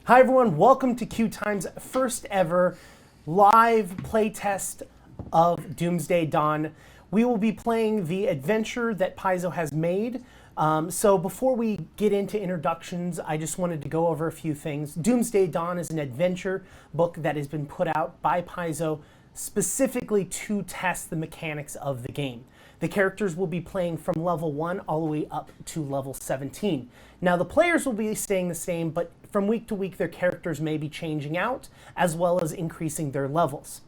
Hi everyone, welcome to Q Time's first ever live playtest of Doomsday Dawn. We will be playing the adventure that Paizo has made. So before we get into introductions, I just wanted to go over a few things. Doomsday Dawn is an adventure book that has been put out by Paizo specifically to test the mechanics of the game. The characters will be playing from level 1 all the way up to level 17. Now the players will be staying the same, but from week to week their characters may be changing out, as well as increasing their levels.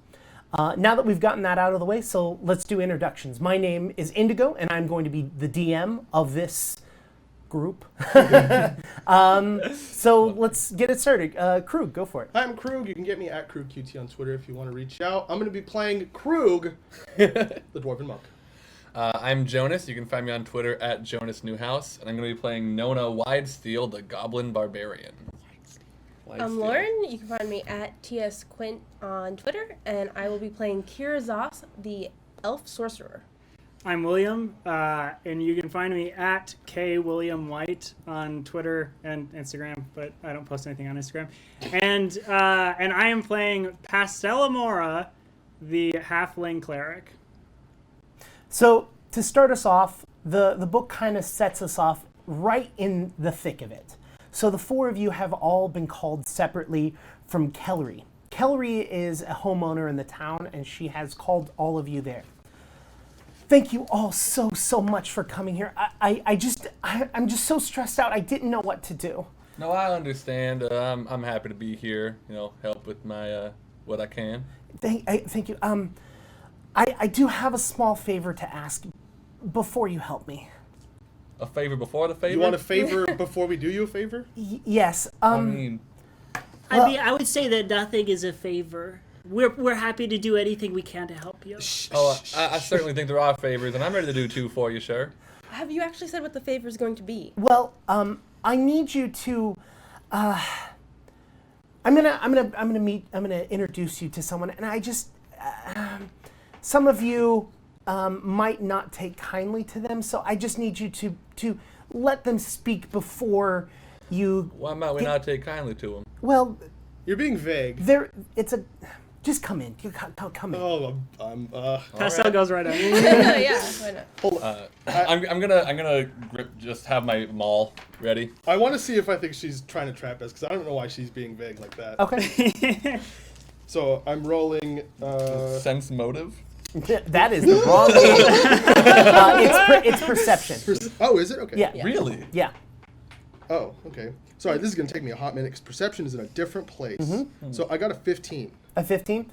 Now that we've gotten that out of the way, so let's do introductions. My name is Indigo, and I'm going to be the DM of this group. So let's get it started. Krug, go for it. Hi, I'm Krug. You can get me at KrugQT on Twitter if you want to reach out. I'm going to be playing Krug, the Dwarven Monk. I'm Jonas. You can find me on Twitter at Jonas Newhouse, and I'm going to be playing Nona Widesteel, the Goblin Barbarian. I'm Lauren. You can find me at TS Quint on Twitter, and I will be playing Kirazos, the Elf Sorcerer. I'm William, and you can find me at kwilliamwhite on Twitter and Instagram, but I don't post anything on Instagram. And I am playing Pastelamora, the Halfling Cleric. So to start us off, the book kind of sets us off right in the thick of it. So the four of you have all been called separately from Kellery. Kellery is a homeowner in the town, and she has called all of you there. Thank you all so much for coming here. I'm just so stressed out. I didn't know what to do. No, I understand. I'm happy to be here. Help with my what I can. Thank you. I do have a small favor to ask before you help me. A favor before the favor? You want a favor before we do you a favor? Yes. I would say that nothing is a favor. We're happy to do anything we can to help you. I certainly think there are favors, and I'm ready to do two for you, sure. Have you actually said what the favor is going to be? Well, I need you to. I'm gonna introduce you to someone, and I just. Some of you might not take kindly to them, so I just need you to let them speak before you. Why might we not take kindly to them? Well, you're being vague. Just come in. Come in. Oh, Pastel goes right on. Yeah, why not? I'm gonna just have my maul ready. I want to see if I think she's trying to trap us, because I don't know why she's being vague like that. Okay. So I'm rolling. Sense motive. That is the wrong game. It's perception. Oh, is it? Okay. Yeah. Really? Yeah. Oh, okay. Sorry, this is going to take me a hot minute because perception is in a different place. So I got a 15. A 15?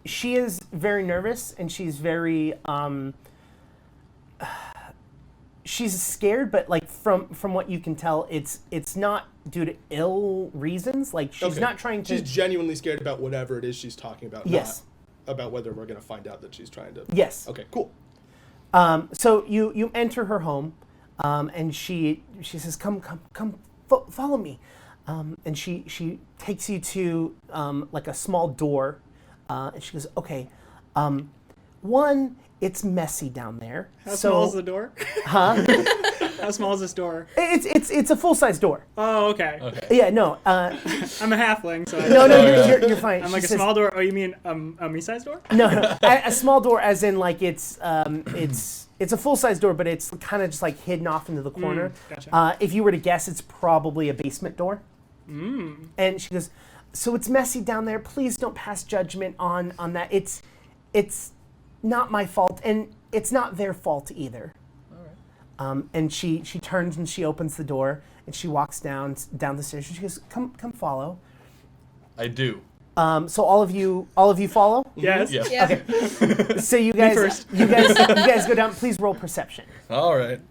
She is very nervous, and she's very, she's scared, but like from what you can tell, it's not due to ill reasons. Like she's not trying to. She's genuinely scared about whatever it is she's talking about. Yes. Not about whether we're going to find out that she's trying to. Yes. Okay. Cool. So you enter her home, and she says, "Come, follow me," and she takes you to like a small door, and she goes, "Okay, one, it's messy down there." How small is the door? Huh? How small is this door? It's a full-size door. Oh, okay. Yeah, no. I'm a halfling, so You're fine. I'm like a small door. Oh, you mean a me-sized door? No, a small door, as in like it's a full-size door, but it's kind of just like hidden off into the corner. Gotcha. If you were to guess, it's probably a basement door. And she goes, "So it's messy down there. Please don't pass judgment on that. It's not my fault, and it's not their fault either." And she turns and she opens the door and she walks down the stairs. She goes, "Come follow." I do. So all of you follow? Yes. Yes. Yeah. Okay. So you guys go down. Please roll perception. All right.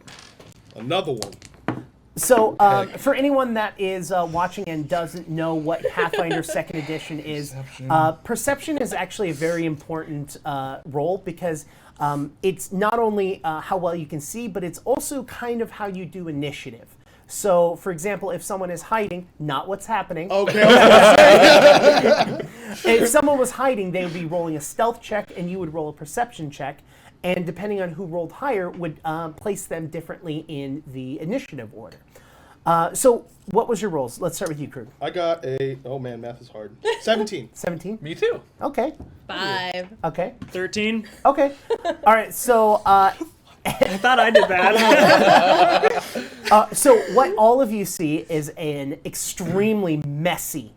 Another one. So for anyone that is watching and doesn't know what Pathfinder 2nd Edition is, perception is actually a very important role because it's not only how well you can see, but it's also kind of how you do initiative. So, for example, if someone is hiding, not what's happening. Okay. If someone was hiding, they would be rolling a stealth check, and you would roll a perception check. And depending on who rolled higher, would place them differently in the initiative order. So what was your rolls? Let's start with you, Krug. I got a. Oh man, math is hard. 17. 17? Me too. Okay. 5. Okay. 13. Okay. All right. So, I thought I did bad. so what all of you see is an extremely messy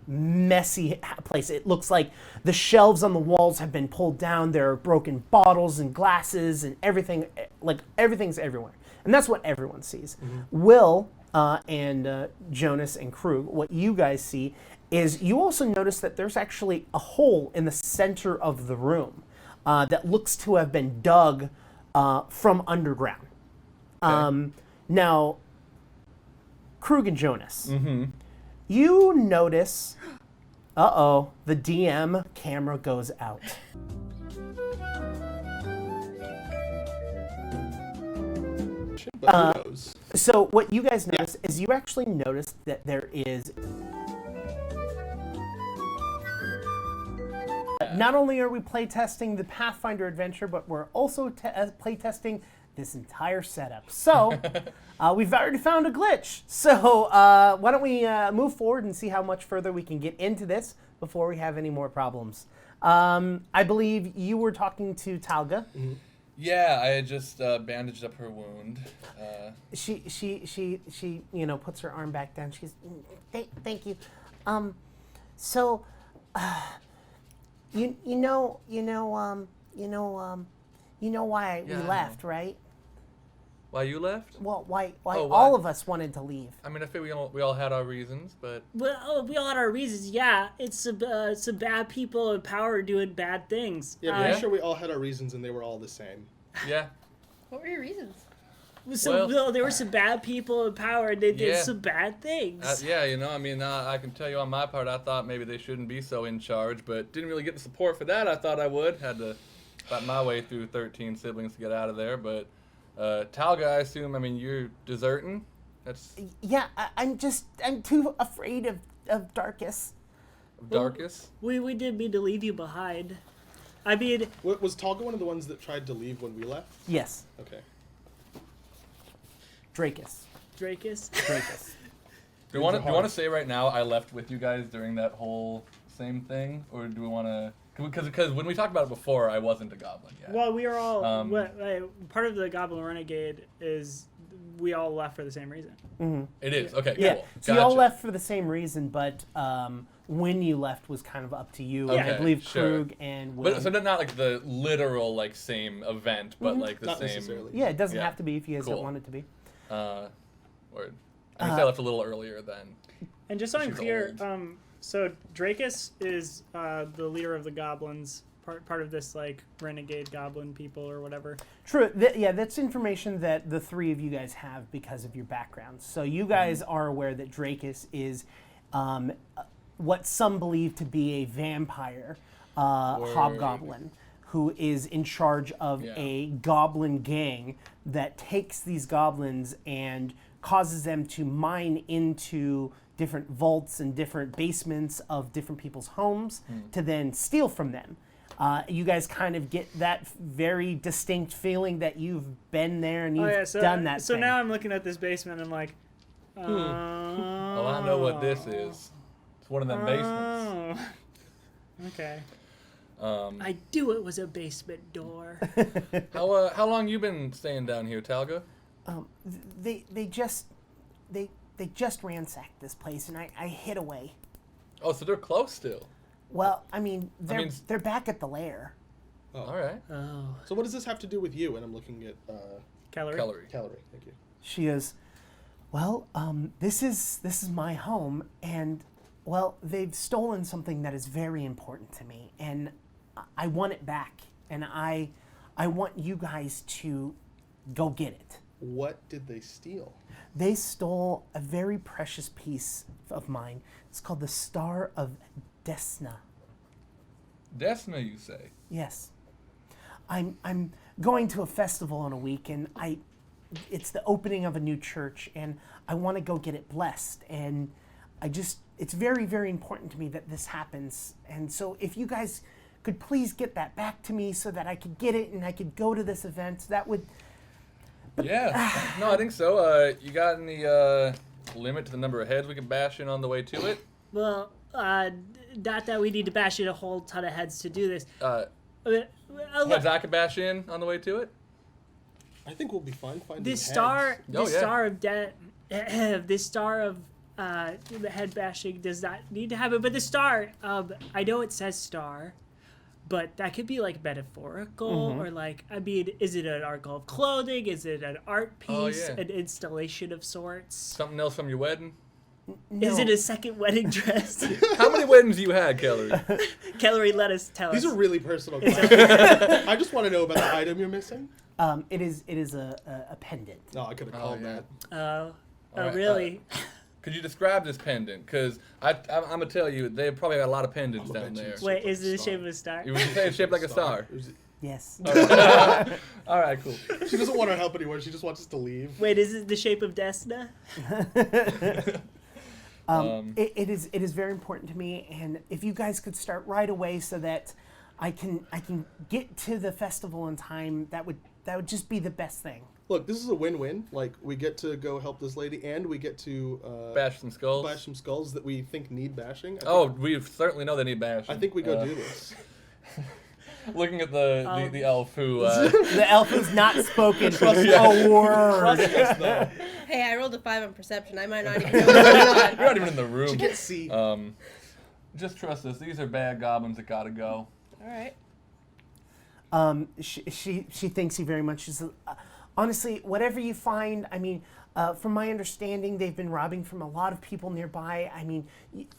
place. It looks like the shelves on the walls have been pulled down. There are broken bottles and glasses and everything. Like everything's everywhere, and that's what everyone sees. Will and Jonas and Krug, what you guys see is you also notice that there's actually a hole in the center of the room that looks to have been dug from underground. Now, Krug and Jonas, you notice, the DM camera goes out. But who knows? So what you guys notice is you actually notice that there is... Not only are we playtesting the Pathfinder adventure, but we're also playtesting this entire setup. So we've already found a glitch. So why don't we move forward and see how much further we can get into this before we have any more problems. I believe you were talking to Talga. Yeah, I had just bandaged up her wound. She puts her arm back down. She's, thank you. You know why we left, right? Why you left? Well, why why? all of us wanted to leave. I mean, I think we all had our reasons, but... Well, we all had our reasons, yeah. It's some bad people in power doing bad things. Yeah, pretty sure we all had our reasons and they were all the same. Yeah. What were your reasons? So there were some bad people in power and they did some bad things. I can tell you on my part, I thought maybe they shouldn't be so in charge, but didn't really get the support for that I thought I would. Had to fight my way through 13 siblings to get out of there, but Talga, I assume, you're deserting? That's... Yeah, I'm too afraid of Darkus. Darkus? We didn't mean to leave you behind. I mean... Was Talga one of the ones that tried to leave when we left? Yes. Okay. Dracus. Dracus? Dracus. Do you want to say right now I left with you guys during that whole same thing? Or do we want to... Because when we talked about it before, I wasn't a goblin yet. Well, we are all... part of the Goblin Renegade is we all left for the same reason. Mm-hmm. It is? Okay, Yeah. cool. So you all left for the same reason, but when you left was kind of up to you. Okay, And I believe sure. Krug and Will. But so not like the literal same event, but like the Not same... necessarily. Yeah, it doesn't have to be if you guys Cool. don't want it to be. Word. I guess I left a little earlier then. And just so I'm She's clear, old. so Dracus is the leader of the goblins, part of this renegade goblin people or whatever. True. That's information that the three of you guys have because of your backgrounds. So you guys are aware that Dracus is what some believe to be a vampire hobgoblin who is in charge of a goblin gang that takes these goblins and causes them to mine into different vaults and different basements of different people's homes to then steal from them. You guys kind of get that very distinct feeling that you've been there and you've done that So thing. now I'm looking at this basement and I'm like, Oh, I know what this is. It's one of them basements. Okay. I knew it was a basement door. How long you been staying down here, Talga? They just ransacked this place and I hid away. Oh, so they're close still. Well, they're back at the lair. Oh. All right. Oh. So what does this have to do with you? And I'm looking at Calorie. Calorie. Thank you. She is, well, this is my home, and well, they've stolen something that is very important to me, and I want it back, and I want you guys to go get it. What did they steal? They stole a very precious piece of mine. It's called the Star of Desna. Desna, you say? Yes. I'm going to a festival in a week, and it's the opening of a new church, and I want to go get it blessed, and it's very, very important to me that this happens, and so if you guys could please get that back to me so that I could get it and I could go to this event, that would... Yeah. No, I think so. You got any limit to the number of heads we can bash in on the way to it? Well, not that we need to bash in a whole ton of heads to do this. Heads I can bash in on the way to it? I think we'll be fine finding This heads. star, Oh, this yeah. star of this star of the head bashing does not need to happen. But the star, I know it says star, but that could be like metaphorical or like, I mean, is it an article of clothing? Is it an art piece? yeah. An installation of sorts? Something else from your wedding? Is it a second wedding dress? How many weddings you had, Kellery? Kellery, let us tell These us. are really personal questions. I just want to know about the item you're missing. It is a pendant. No, I could have called yeah. that. Alright, Really? Could you describe this pendant? Because I'm going to tell you, they probably got a lot of pendants down bet you there. it's Wait, like is it the star. shape of a star? You would say it's shaped like a star. Yes. All right, cool. She doesn't want our help anymore. She just wants us to leave. Wait, is it the shape of Desna? It is very important to me, and if you guys could start right away so that I can get to the festival in time, that would just be the best thing. Look, this is a win-win. Like, we get to go help this lady, and we get to Bash some skulls. bash some skulls that we think need bashing. Oh, we certainly know they need bashing. I think we go do this. Looking at the elf who... The elf who's not spoken a word. Hey, I rolled a 5 on perception. I might not even know what's going on. You're not even in the room. She can't see. Just trust us. These are bad goblins that gotta go. All right. She thanks you very much. She says, honestly, whatever you find, I mean, from my understanding, they've been robbing from a lot of people nearby. I mean,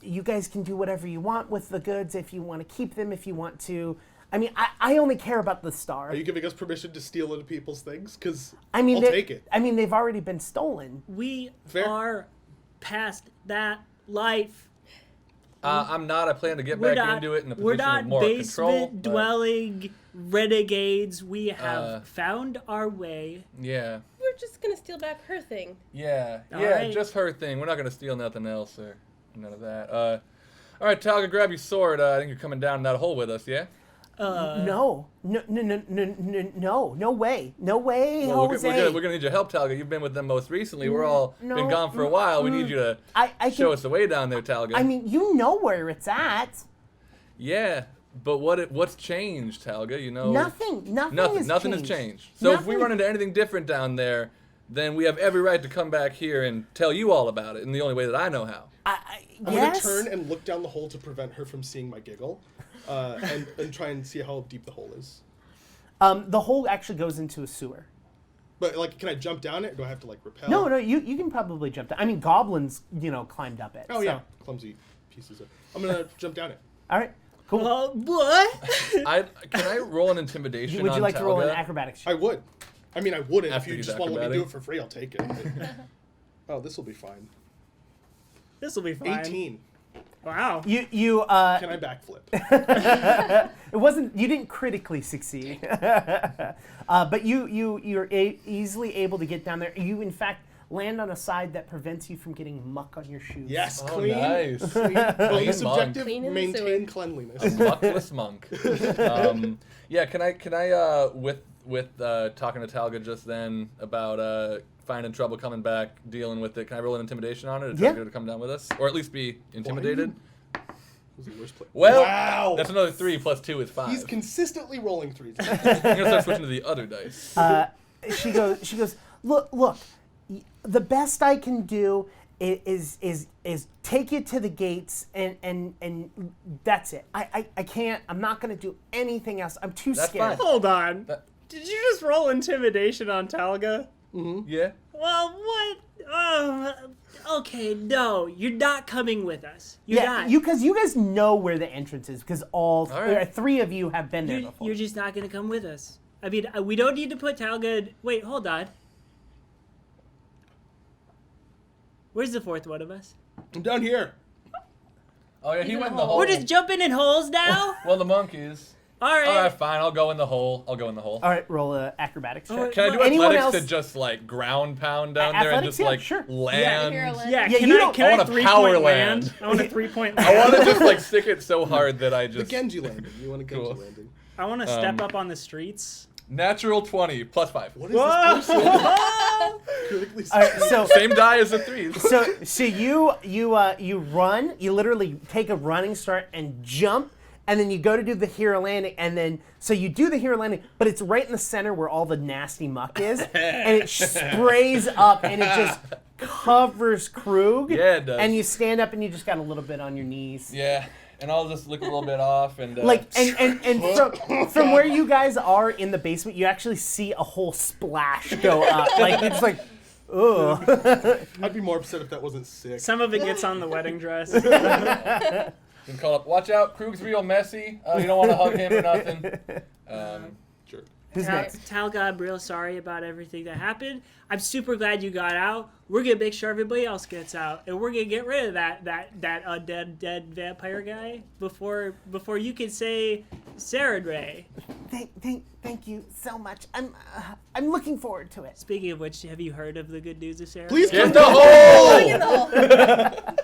you guys can do whatever you want with the goods if you want to keep them, if you want to. I mean, I only care about the star. Are you giving us permission to steal into people's things? Because I mean, I'll take it. I mean, they've already been stolen. We Fair. are past that life. I'm not. I plan to get We're back not, into it in a we're position not of more control. basement dwelling renegades. We have found our way. Yeah. We're just going to steal back her thing. Yeah. All Yeah, right. just her thing. We're not going to steal nothing else or none of that. All right, Talga, grab your sword. I think you're coming down in that hole with us, yeah? No way, no way, Well, Jose. we're gonna need your help, Talga. You've been with them most recently. We're all been gone for a while. We need you to I show can, us the way down there, Talga. I mean, you know where it's at. yeah, but what's changed, Talga? You know, Nothing has changed. So if we Nothing. run into anything different down there, then we have every right to come back here and tell you all about it in the only way that I know how. I'm Yes. going to turn and look down the hole to prevent her from seeing my giggle. And try and see how deep the hole is. The hole actually goes into a sewer. But, like, can I jump down it, or do I have to, like, rappel? No, you can probably jump down. I mean, goblins, climbed up it. Oh, so. yeah. Clumsy pieces of... I'm going to jump down it. All right, cool. What? Can I roll an intimidation? Would you on like to roll an Talga? acrobatics check? I would. I mean, I wouldn't. After If you he's just want to let me do it acrobating? for free, I'll take it. Oh, this will be fine. This will be fine. 18. Wow. You Can I backflip? it wasn't, you didn't critically succeed. But you're easily able to get down there. You, in fact, land on a side that prevents you from getting muck on your shoes. Yes, Oh, clean. nice. Clean. Bonus monk. objective, Clean in the sewer. maintain cleanliness. A luckless monk. Yeah, can I with talking to Talga just then about finding trouble coming back, dealing with it, can I roll an intimidation on it to try Yeah. to get her to come down with us? Or at least be intimidated? This is the worst play. Well, Wow. that's another 3 plus 2 is 5. He's consistently rolling 3 times. I'm going to start switching to the other dice. She goes, look, the best I can do is take you to the gates and that's it. I can't, I'm not going to do anything else. I'm too That's scared. fine. Hold on. That- Did you just roll intimidation on Talga? Yeah? Well, what? Okay, no, you're not coming with us. You're Yeah, not. because you guys know where the entrance is because right. 3 of you have been there before. You're just not going to come with us. I mean, we don't need to put Talga... Wait, hold on. Where's the fourth one of us? I'm down here. Oh, yeah, he in went in the the hole. hole. We're just jumping in holes now? Well, the monk is. All right. All right, fine. I'll go in the hole. All right, roll a acrobatics check. Can I do Anyone athletics else? to just, like, ground pound down there and Athletics? just, Yeah, like, sure. land? Here, I'll let- Yeah, Yeah, can you I, don't- can I I want a 3-point power land? land. I want a 3-point I land. want to just, like, stick it so hard that I The just... Genji landing. You want a Genji Cool. landing. I want to step up on the streets. Natural 20 plus 5. What is this person? Critically All right, so Same die as the 3s. so you run. You literally take a running start and jump, and then you go to do the hero landing, and then so you do the hero landing, but it's right in the center where all the nasty muck is, and it sprays up, and it just covers Krug. Yeah, it does. And you stand up, and you just got a little bit on your knees. Yeah, and I'll just look a little bit off and And from where you guys are in the basement, you actually see a whole splash go up. Like it's like, ugh. I'd be more upset if that wasn't sick. Some of it gets on the wedding dress. You can call up, watch out, Krug's real messy. You don't want to hug him or nothing. Sure. Who's next? Talga, I'm real sorry about everything that happened. I'm super glad you got out. We're gonna make sure everybody else gets out, and we're gonna get rid of that undead dead vampire guy before you can say Sarah Ray. Thank you so much. I'm looking forward to it. Speaking of which, have you heard of the good news of Sarah? Please Ray? come Get the hole!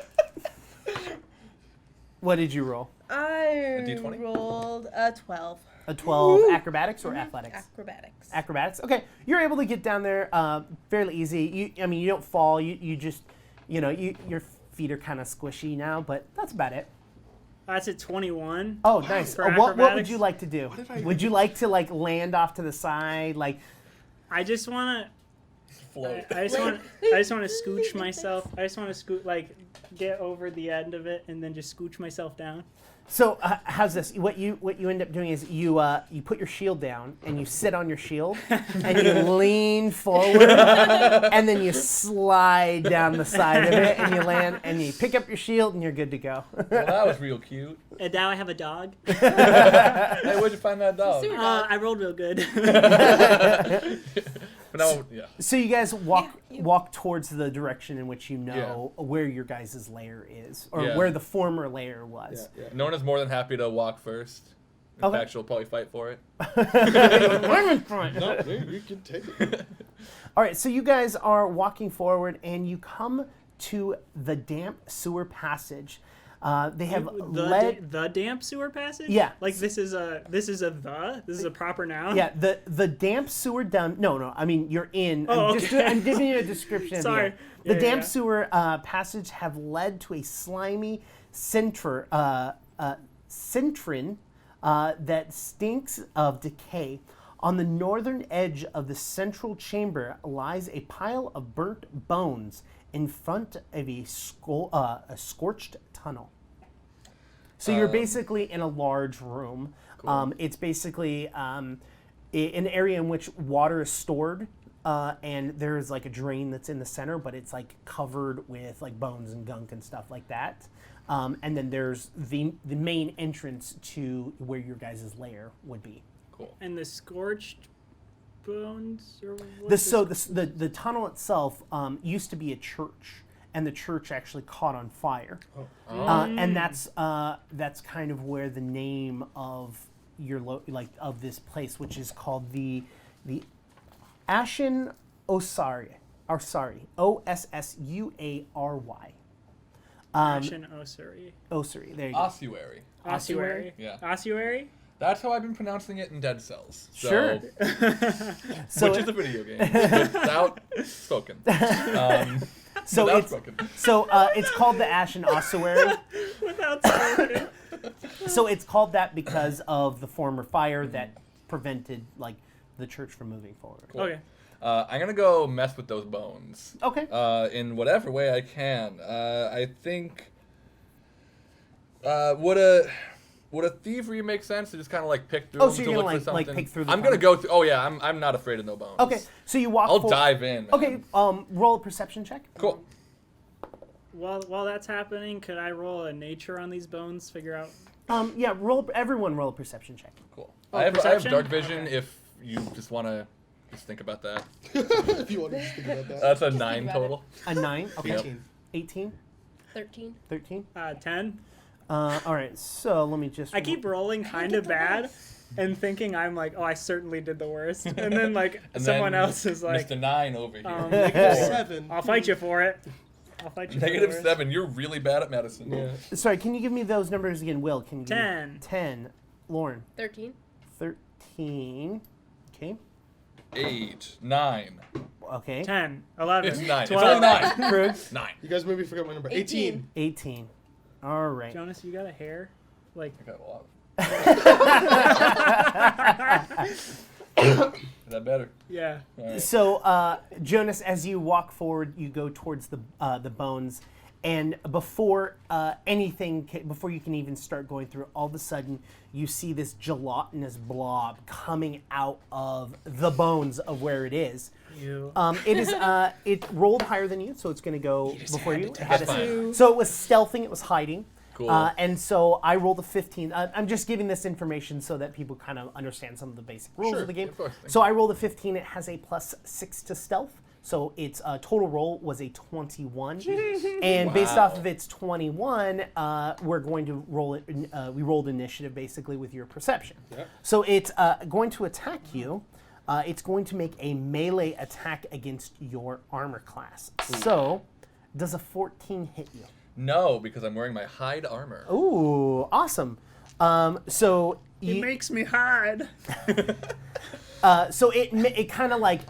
What did you roll? I D20? rolled a 12. A 12 acrobatics or athletics? Acrobatics. Acrobatics. Okay, you're able to get down there fairly easy. You don't fall. You just, your feet are kind of squishy now, but that's about it. That's at 21. Oh, nice. For What would acrobatics? you like to do? did I- Would you like to land off to the side, like? I just want Float. to. I just want to scooch myself. I just want to get over the end of it and then just scooch myself down. So how's this? What you end up doing is you put your shield down and you sit on your shield and you lean forward and then you slide down the side of it and you land and you pick up your shield and you're good to go. Well, that was real cute. And now I have a dog. Hey, where'd you find that dog? Super- I rolled real good. But now, yeah. So you guys walk Yeah. walk towards the direction in which you know where your guys' lair is, or Yeah. where the former lair was. Nona's more than happy to walk first. In Okay. fact, she'll probably fight for it. I'm in front. No, you can take it. All right, so you guys are walking forward, and you come to the damp sewer passage. They have The damp sewer passage. Yeah. Like this is a proper noun. Yeah, the damp sewer down. No. I mean, you're in. Oh, I'm giving you a description. of the Sorry. area. The Yeah, damp yeah. sewer passage have led to a slimy centrin that stinks of decay. On the northern edge of the central chamber lies a pile of burnt bones in front of a scorched tunnel. So you're basically in a large room. It's basically an area in which water is stored, and there's like a drain that's in the center, but it's like covered with like bones and gunk and stuff like that. And then there's the main entrance to where your guys' lair would be. Cool. And the scorched bones or what? The tunnel itself used to be a church, and the church actually caught on fire. And that's kind of where the name of of this place, which is called the Ashen Ossuary, Ossuary. Ashen Ossuary. Ossuary. There you go. Ossuary. Ossuary. Yeah. Ossuary. That's how I've been pronouncing it in Dead Cells. So, Sure. So which is a video game without spoken. So without it's spoken. it's called the Ashen Ossuary. Without spoken. So it's called that because of the former fire that prevented like the church from moving forward. Cool. Okay. I'm gonna go mess with those bones. Okay. In whatever way I can. I think. Would a thievery make sense to just kind of like pick through Oh, them so to you're look gonna, for like, something? pick through the I'm gonna tunnel? go through. Oh yeah, I'm not afraid of no bones. Okay. So you walk. I'll dive in. Man. Okay. Roll a perception check. Cool. While that's happening, could I roll a nature on these bones? Figure out. Yeah. Everyone roll a perception check. Cool. Oh, I have perception? dark vision. Okay. If you just want to just think about that. If you want to just think about that. That's a Just 9 think about total. A 9. Okay. 18. 18. 13. 13. 10. All right. So let me just. I keep rolling kind of bad, and thinking I'm like, oh, I certainly did the worst, and then like And someone then else is like, Mr. 9 over here. Negative Four. 7. I'll fight you for it. I'll fight you. for the Negative worst. 7. You're really bad at medicine. Yeah. Sorry. Can you give me those numbers again, Will? Can you? Give me- 10. 10. Lauren. 13. 13. Okay. 8, 9. Okay. 10, 11, It's 9. 12. It's only 9. Krug, 9. You guys maybe forgot my number. 18. 18. All right. Jonas, you got a hair? Like, Okay, well, is that better? yeah. All right. So, Jonas, as you walk forward, you go towards the bones, and before before you can even start going through, all of a sudden you see this gelatinous blob coming out of the bones of where it is. You. It is. It rolled higher than you, so it's going to go before you. It had That's fine. so it was stealthing. It was hiding. Cool. And so I rolled a 15. I'm just giving this information so that people kind of understand some of the basic rules Sure, of the game. of course. So I rolled a 15. It has a +6 to stealth. So its total roll was a 21. And based off of its 21, we're going to roll it. We rolled initiative basically with your perception. Yep. So it's going to attack you. It's going to make a melee attack against your armor class. So, does a 14 hit you? No, because I'm wearing my hide armor. Ooh, awesome. So It makes me hard. so it kind of like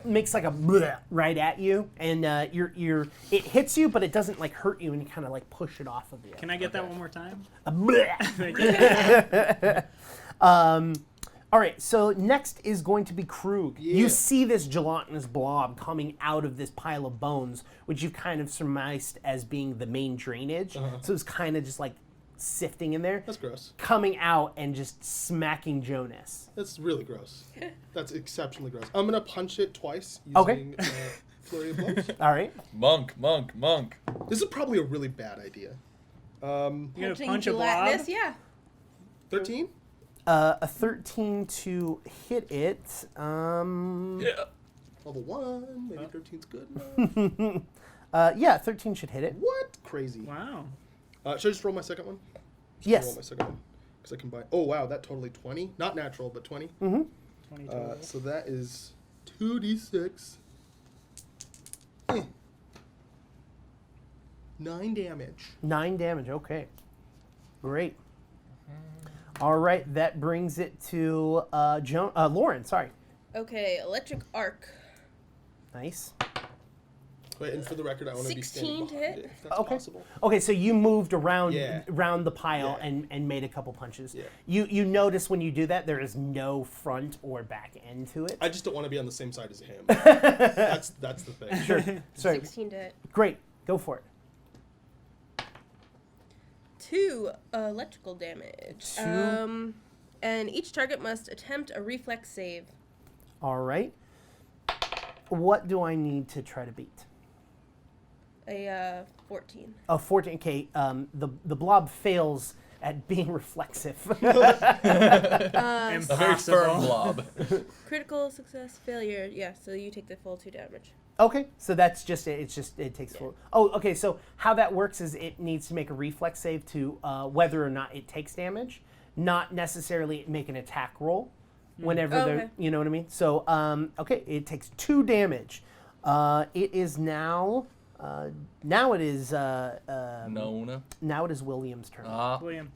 makes like a bleh right at you, and it hits you, but it doesn't like hurt you, and you kind of like push it off of you. Can I get that one more time? A bleh. All right, so next is going to be Krug. You see this gelatinous blob coming out of this pile of bones, which you've kind of surmised as being the main drainage. So it's kind of just like sifting in there, That's gross. coming out and just smacking Jonas. That's really gross. That's exceptionally gross. I'm going to punch it twice Okay. using Flurry of Blows. All right. Monk. This is probably a really bad idea. You gonna Punching punch a blob? gelatinous, yeah. 13? A 13 to hit it. Yeah. Level 1. Maybe 13's good enough. Yeah, 13 should hit it. What? Crazy. Wow. Should I just roll my second one? Just Yes. roll my second one. Because I can buy... Oh, wow. That totally 20. Not natural, but 20. 20 total. So that is 2d6. 9 damage. 9 damage. Okay. Great. All right, that brings it to Lauren. Sorry. Okay, electric arc. Nice. Wait, and for the record, I want to be 16 standing to behind hit? it, if that's Okay. possible. Okay, so you moved around Yeah. around the pile Yeah. and made a couple punches. Yeah. You notice when you do that there is no front or back end to it. I just don't want to be on the same side as him. That's the thing. Sure. Sorry. 16 to hit. Great. Go for it. 2 electrical damage. 2? And each target must attempt a reflex save. All right. What do I need to try to beat? A 14. Oh, 14. Okay. The blob fails at being reflexive. A very Impossible. firm blob. Critical success, failure. Yeah, so you take the full 2 damage. Okay, so that's just it. It's just it takes full. Oh, okay. So how that works is it needs to make a reflex save to whether or not it takes damage, not necessarily make an attack roll. Whenever Oh, they're, okay. you know what I mean. So okay, it takes 2 damage. It is now. Now it is. Nona. Now it is William's turn. William.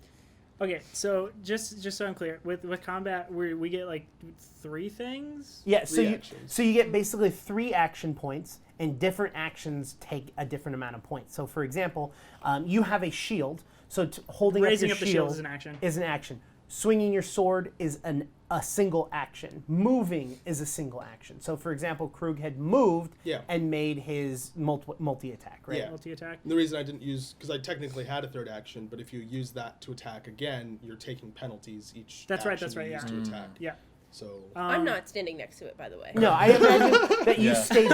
Okay, so just so I'm clear, with combat, we get like 3 things. Yeah, so Reactions. you get basically 3 action points, and different actions take a different amount of points. So, for example, you have a shield. So holding Raising up up your the shield is an action. Is an action. Swinging your sword is a single action. Moving is a single action. So, for example, Krug had moved Yeah. and made his multi attack, right? Yeah. Multi-attack. And the reason I didn't use... Because I technically had a third action, but if you use that to attack again, you're taking penalties each That's right, action that's right, you use yeah. to attack. Yeah. So... I'm not standing next to it, by the way. No, I imagine that you Yeah. stayed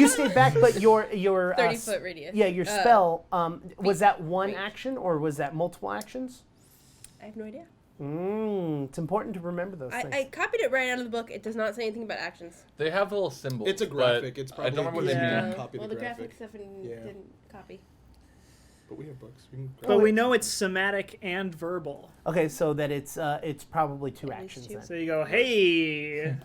you stayed back, but your 30-foot radius. Yeah, your spell was that one reach. action or was that multiple actions? I have no idea. It's important to remember those things. I copied it right out of the book. It does not say anything about actions. They have little symbols. It's a but graphic. It's I probably don't remember what they Yeah. mean. Copy well, the the graphic. graphic stuff didn't copy. But we have books. We can grab But it. we know it's somatic and verbal. Okay, so that it's probably 2 At least actions 2. then. So you go, hey.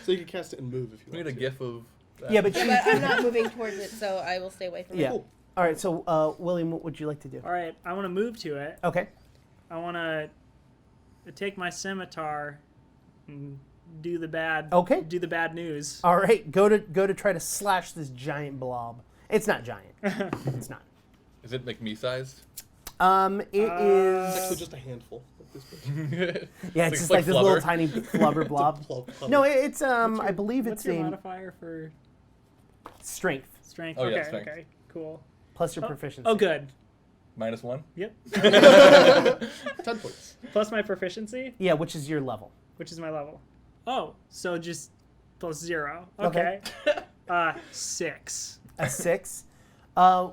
So you can cast it and move if you We want need a to. gif of that. Yeah, but you, But I'm not moving towards it, so I will stay away from yeah. it. Cool. All right, so William, what would you like to do? All right, I want to move to it. Okay. I want to take my scimitar and do the bad. Okay. Do the bad news. All right, go to try to slash this giant blob. It's not giant. It's not. Is it like me sized? It It's is. actually just a handful at this point. Yeah, it's just like this little flubber. tiny flubber blob. No, it's I believe What's it's your a modifier for strength strength? Oh, yeah, okay, strength. okay, cool. plus your proficiency. Oh, good. -1? Yep. 10 points. Plus my proficiency, Yeah, which is your level. which is my level. Oh, so just plus 0. Okay. Okay. 6. A 6.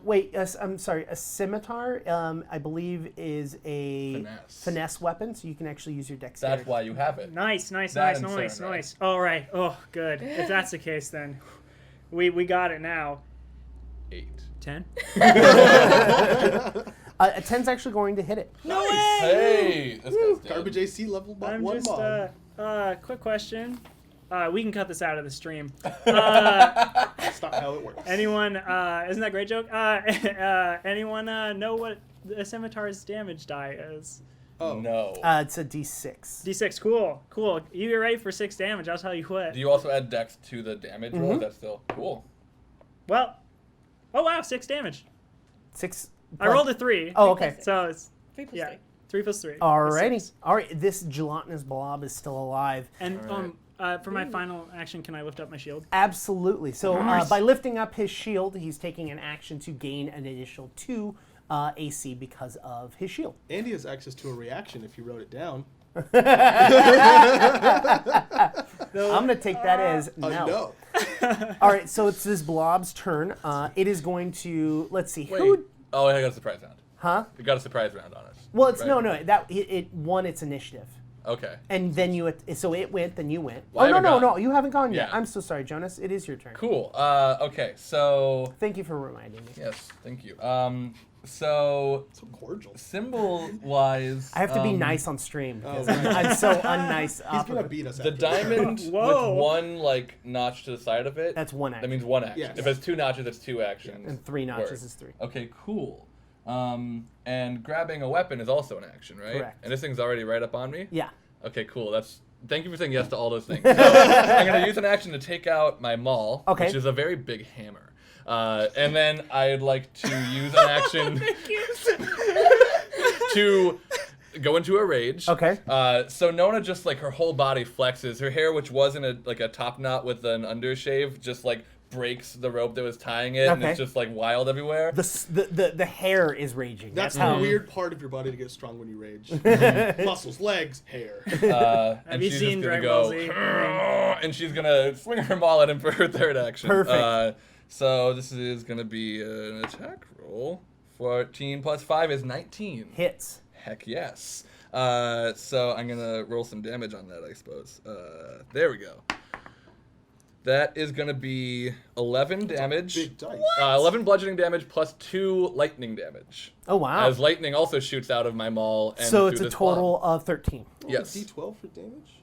Wait, I'm sorry. A scimitar, I believe, is a finesse weapon, so you can actually use your dexterity. That's why you have it. Nice. That and Nice. Cern, right? All right. Oh, good. If that's the case, then we got it now. 8. 10. A 10's actually going to hit it. No way! Hey! This guy's dead. Garbage AC level I'm 1 just mod. quick question. We can cut this out of the stream. That's not how it works. Anyone? Isn't that a great joke? Anyone know what the scimitar's damage die is? Oh. No. It's a D6. D6. Cool. You get ready for 6 damage. I'll tell you what. Do you also add dex to the damage roll? Is that still cool? Well, oh wow, 6 damage. 6. I rolled a 3. Oh, okay. So it's 3 plus 3. 3 plus 3. Alrighty. All right. This gelatinous blob is still alive. And Alright. for my final action, can I lift up my shield? Absolutely. So Nice. by lifting up his shield, he's taking an action to gain an additional 2 AC because of his shield. Andy has access to a reaction if you wrote it down. I'm going to take that as no. No. All right, so it's this blob's turn. It is going to, let's see, Wait. who, Oh, I got a surprise round. huh? You got a surprise round on us. Well, it's, right? no, that, it won its initiative. Okay. And then so it went, then you went. Well, I Oh, haven't gone. no, you haven't gone yet. Yeah. I'm so sorry, Jonas. It is your turn. Cool. Okay, so... Thank you for reminding me. Yes, thank you. So... So cordial. Symbol-wise... I have to be nice on stream because right. I'm so unnice. He's going to beat us The after diamond Whoa. with one, notch to the side of it... That's one That action. means one action. Yes. If it's 2 notches, it's 2 actions. And 3 notches Word. is 3. Okay, cool. And grabbing a weapon is also an action, right? Correct. And this thing's already right up on me? Yeah. Okay, cool. Thank you for saying yes to all those things. So I'm going to use an action to take out my maul, Okay. which is a very big hammer. And then I'd like to use an action to go into a rage. Okay. So Nona just like her whole body flexes. Her hair, which wasn't a top knot with an undershave, just like breaks the rope that was tying it, and Okay. it's just like wild everywhere. The hair is raging. That's how. the weird part of your body to get strong when you rage. Muscles, legs, hair. Have And you she's seen just gonna Dragon Ball go, Z? and she's gonna swing her maul at him for her third action. Perfect. So this is gonna be an attack roll. 14 plus 5 is 19. Hits. Heck yes. So I'm gonna roll some damage on that, I suppose. There we go. That is gonna be 11 damage. Big dice. 11 bludgeoning damage plus 2 lightning damage. Oh, wow. As lightning also shoots out of my maul. And So through it's a this total blob. of 13. Yes. D12 for damage?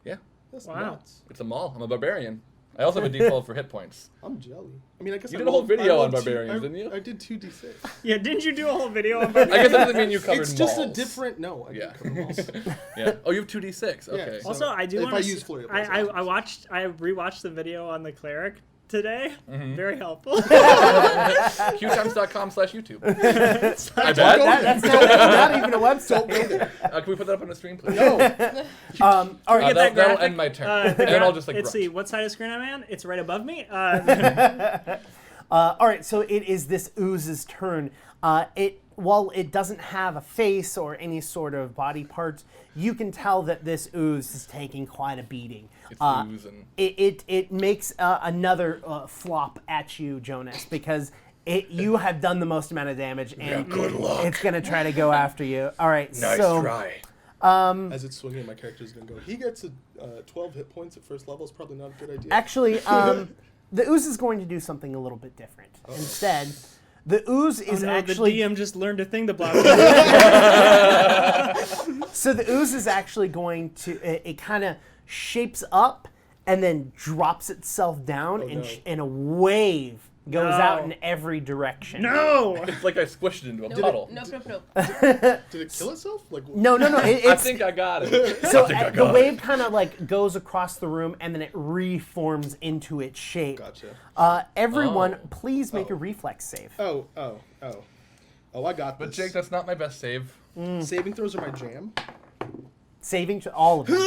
Yeah. That's Wow. nuts. It's a maul. I'm a barbarian. I also have a d12 for hit points. I'm jelly. I mean, I guess You I did a whole rolled- video I rolled on two- barbarians, didn't you? I did 2d6. Yeah, didn't you do a whole video on I guess that doesn't mean you covered It's just a mauls. different. No, I Yeah. didn't cover malls. Yeah. Oh, you have 2d6. Okay. so Also, I do if want I to. use flurry of I blows, I rewatched the video on the cleric today. Very helpful. qtimes.com/YouTube. I That, bet. that's not even a website. Can we put that up on the screen, please? No. All right. Get that That'll graphic. end my turn. The And then gra- I'll just like Let's grunt. see, what side of screen I'm on? It's right above me. All right, so it is this ooze's turn. While it doesn't have a face or any sort of body parts, you can tell that this ooze is taking quite a beating. It's oozing. It makes another flop at you, Jonas, because you have done the most amount of damage, and good luck. it's going to try to go after you. All right, Nice so try. As it's swinging, my character's gonna go. He gets 12 hit points at first level. It's probably not a good idea. actually, the ooze is going to do something a little bit different. Instead, the ooze is actually the DM just learned a thing to block. So the ooze is actually going to, it kind of shapes up and then drops itself down, Oh, no. and a wave Goes No. out in every direction. No. It's like I squished it into a Nope. puddle. Nope. Did it kill itself? Like No. I It's, think I got it. so I think I the got wave kind of like goes across the room and then it reforms into its shape. Gotcha. Everyone, Oh. please make Oh. a reflex save. Oh, I got But this. Jake, that's not my best save. Saving throws are my jam. Saving all of them.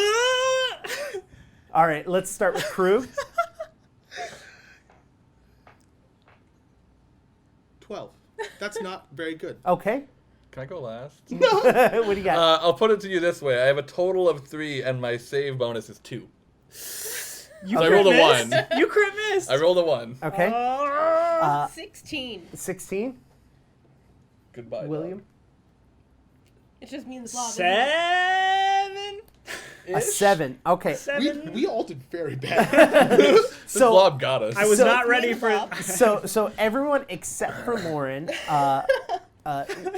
All right, let's start with Krug. 12. That's not very good. Okay. Can I go last? What do you got? I'll put it to you this way. I have a total of 3, and my save bonus is 2. You So I crit rolled a missed. 1. You crit missed. I rolled a 1. Okay. 16. 16. Goodbye, William. It's just me and the blob. isn't it? 7. A 7. Okay. 7. We all did very bad. This So blob got us. I was So- not ready for. Blob. so everyone except for Lauren.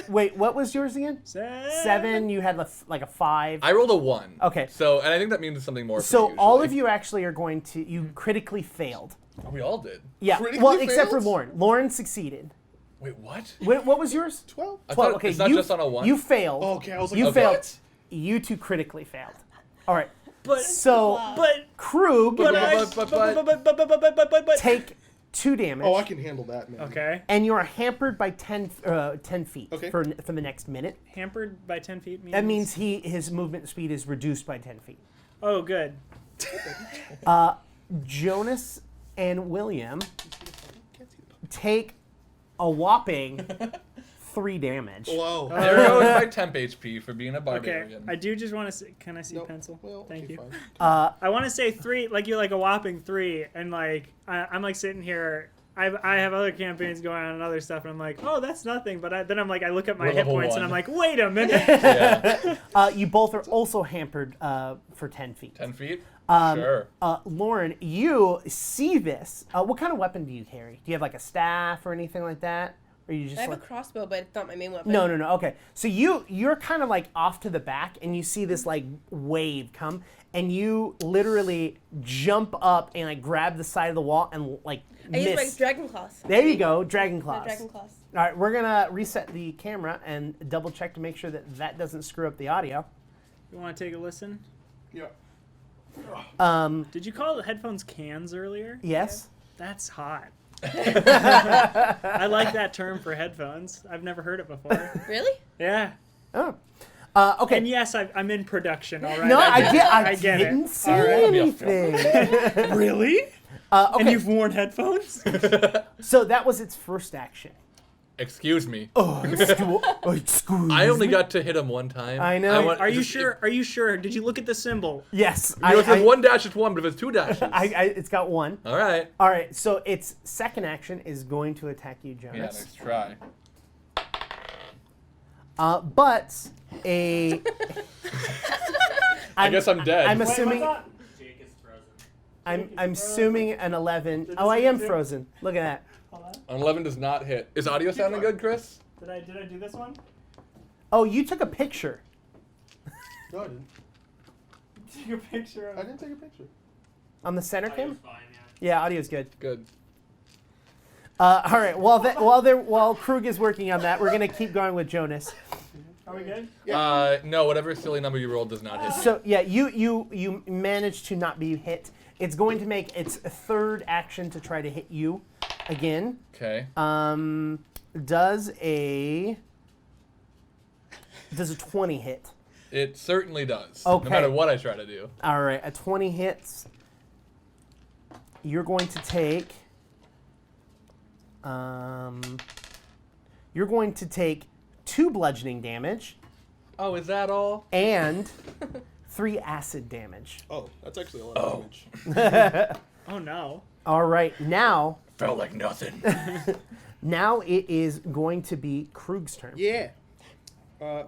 Wait, what was yours again? 7. You had like a 5. I rolled a 1. Okay. So, and I think that means something more. So for me all of usually. you actually are going to you critically failed. Oh, we all did. Yeah. Critically Well, except for failed? Lauren. Lauren succeeded. Wait, what? What was yours? 12. I 12. thought Okay, it's not you just on a 1. You failed. Oh, okay, I was like, You okay. failed. What? You two critically failed. All right. But So but Krug, but but- take 2 damage. Oh, I can handle that, man. Okay. And you are hampered by 10 feet Okay. for the next minute. Hampered by 10 feet means. That means his movement speed is reduced by 10 feet. Oh, good. Jonas and William take a whopping 3 damage. Whoa. There goes my temp HP for being a Okay. barbarian. I do just want to see. Can I see Nope. pencil? Well, Thank okay, you. fine. I want to say 3. Like you're like a whopping 3, and like I'm like sitting here. I have other campaigns going on and other stuff, and I'm like, oh, that's nothing. But then I'm like, I look at my We're hit level points, and 1. I'm like, wait a minute. Yeah. You both are also hampered for 10 feet. 10 feet? Um, Sure. Lauren, you see this. What kind of weapon do you carry? Do you have like a staff or anything like that? Or you just I have like... a crossbow, but it's not my main weapon. No. Okay. So you're kind of like off to the back, and you see this like wave come, and you literally jump up and like grab the side of the wall and like I use my miss. dragon claws. There you go, dragon My claws. dragon claws. All right, we're gonna reset the camera and double check to make sure that that doesn't screw up the audio. You want to take a listen? Yeah. Did you call the headphones cans earlier? Yes. That's hot. I like that term for headphones. I've never heard it before. Really? Yeah. Oh. Okay. And yes, I'm in production, all right? No, I I get it. didn't say All right. anything. Really? Okay. And you've worn headphones? So that was its first action. Excuse me. Oh, excuse I only me. got to him one time. I know. Are you sure? Are you sure? Did you look at the symbol? Yes. If it was 1 dash, it's 1, but if it's 2 dashes. It's got 1. All right. All right. So its second action is going to attack you, Yeah, Jonas. next try. But a. I guess I'm dead. I'm assuming. Jake is frozen. I'm assuming an 11. Oh, I am frozen. Look at that. An 11 does not hit. Is audio sounding good, Chris? Did I do this one? Oh, you took a picture. No, I didn't. Take a picture I didn't take a picture. On the center Audio's cam? fine, yeah. Yeah, audio's good. Good. All right. While Krug is working on that, we're gonna keep going with Jonas. Are we good? No, whatever silly number you rolled does not hit. So yeah, you managed to not be hit. It's going to make its third action to try to hit you again. Okay. Does a 20 hit? It certainly does. Okay. No matter what I try to do. All right, a 20 hits. You're going to take. You're going to take 2 bludgeoning damage Oh, is that all? and 3 acid damage. Oh, that's actually a lot of damage. Oh no. All right, now Felt like nothing. now it is going to be Krug's turn. Yeah.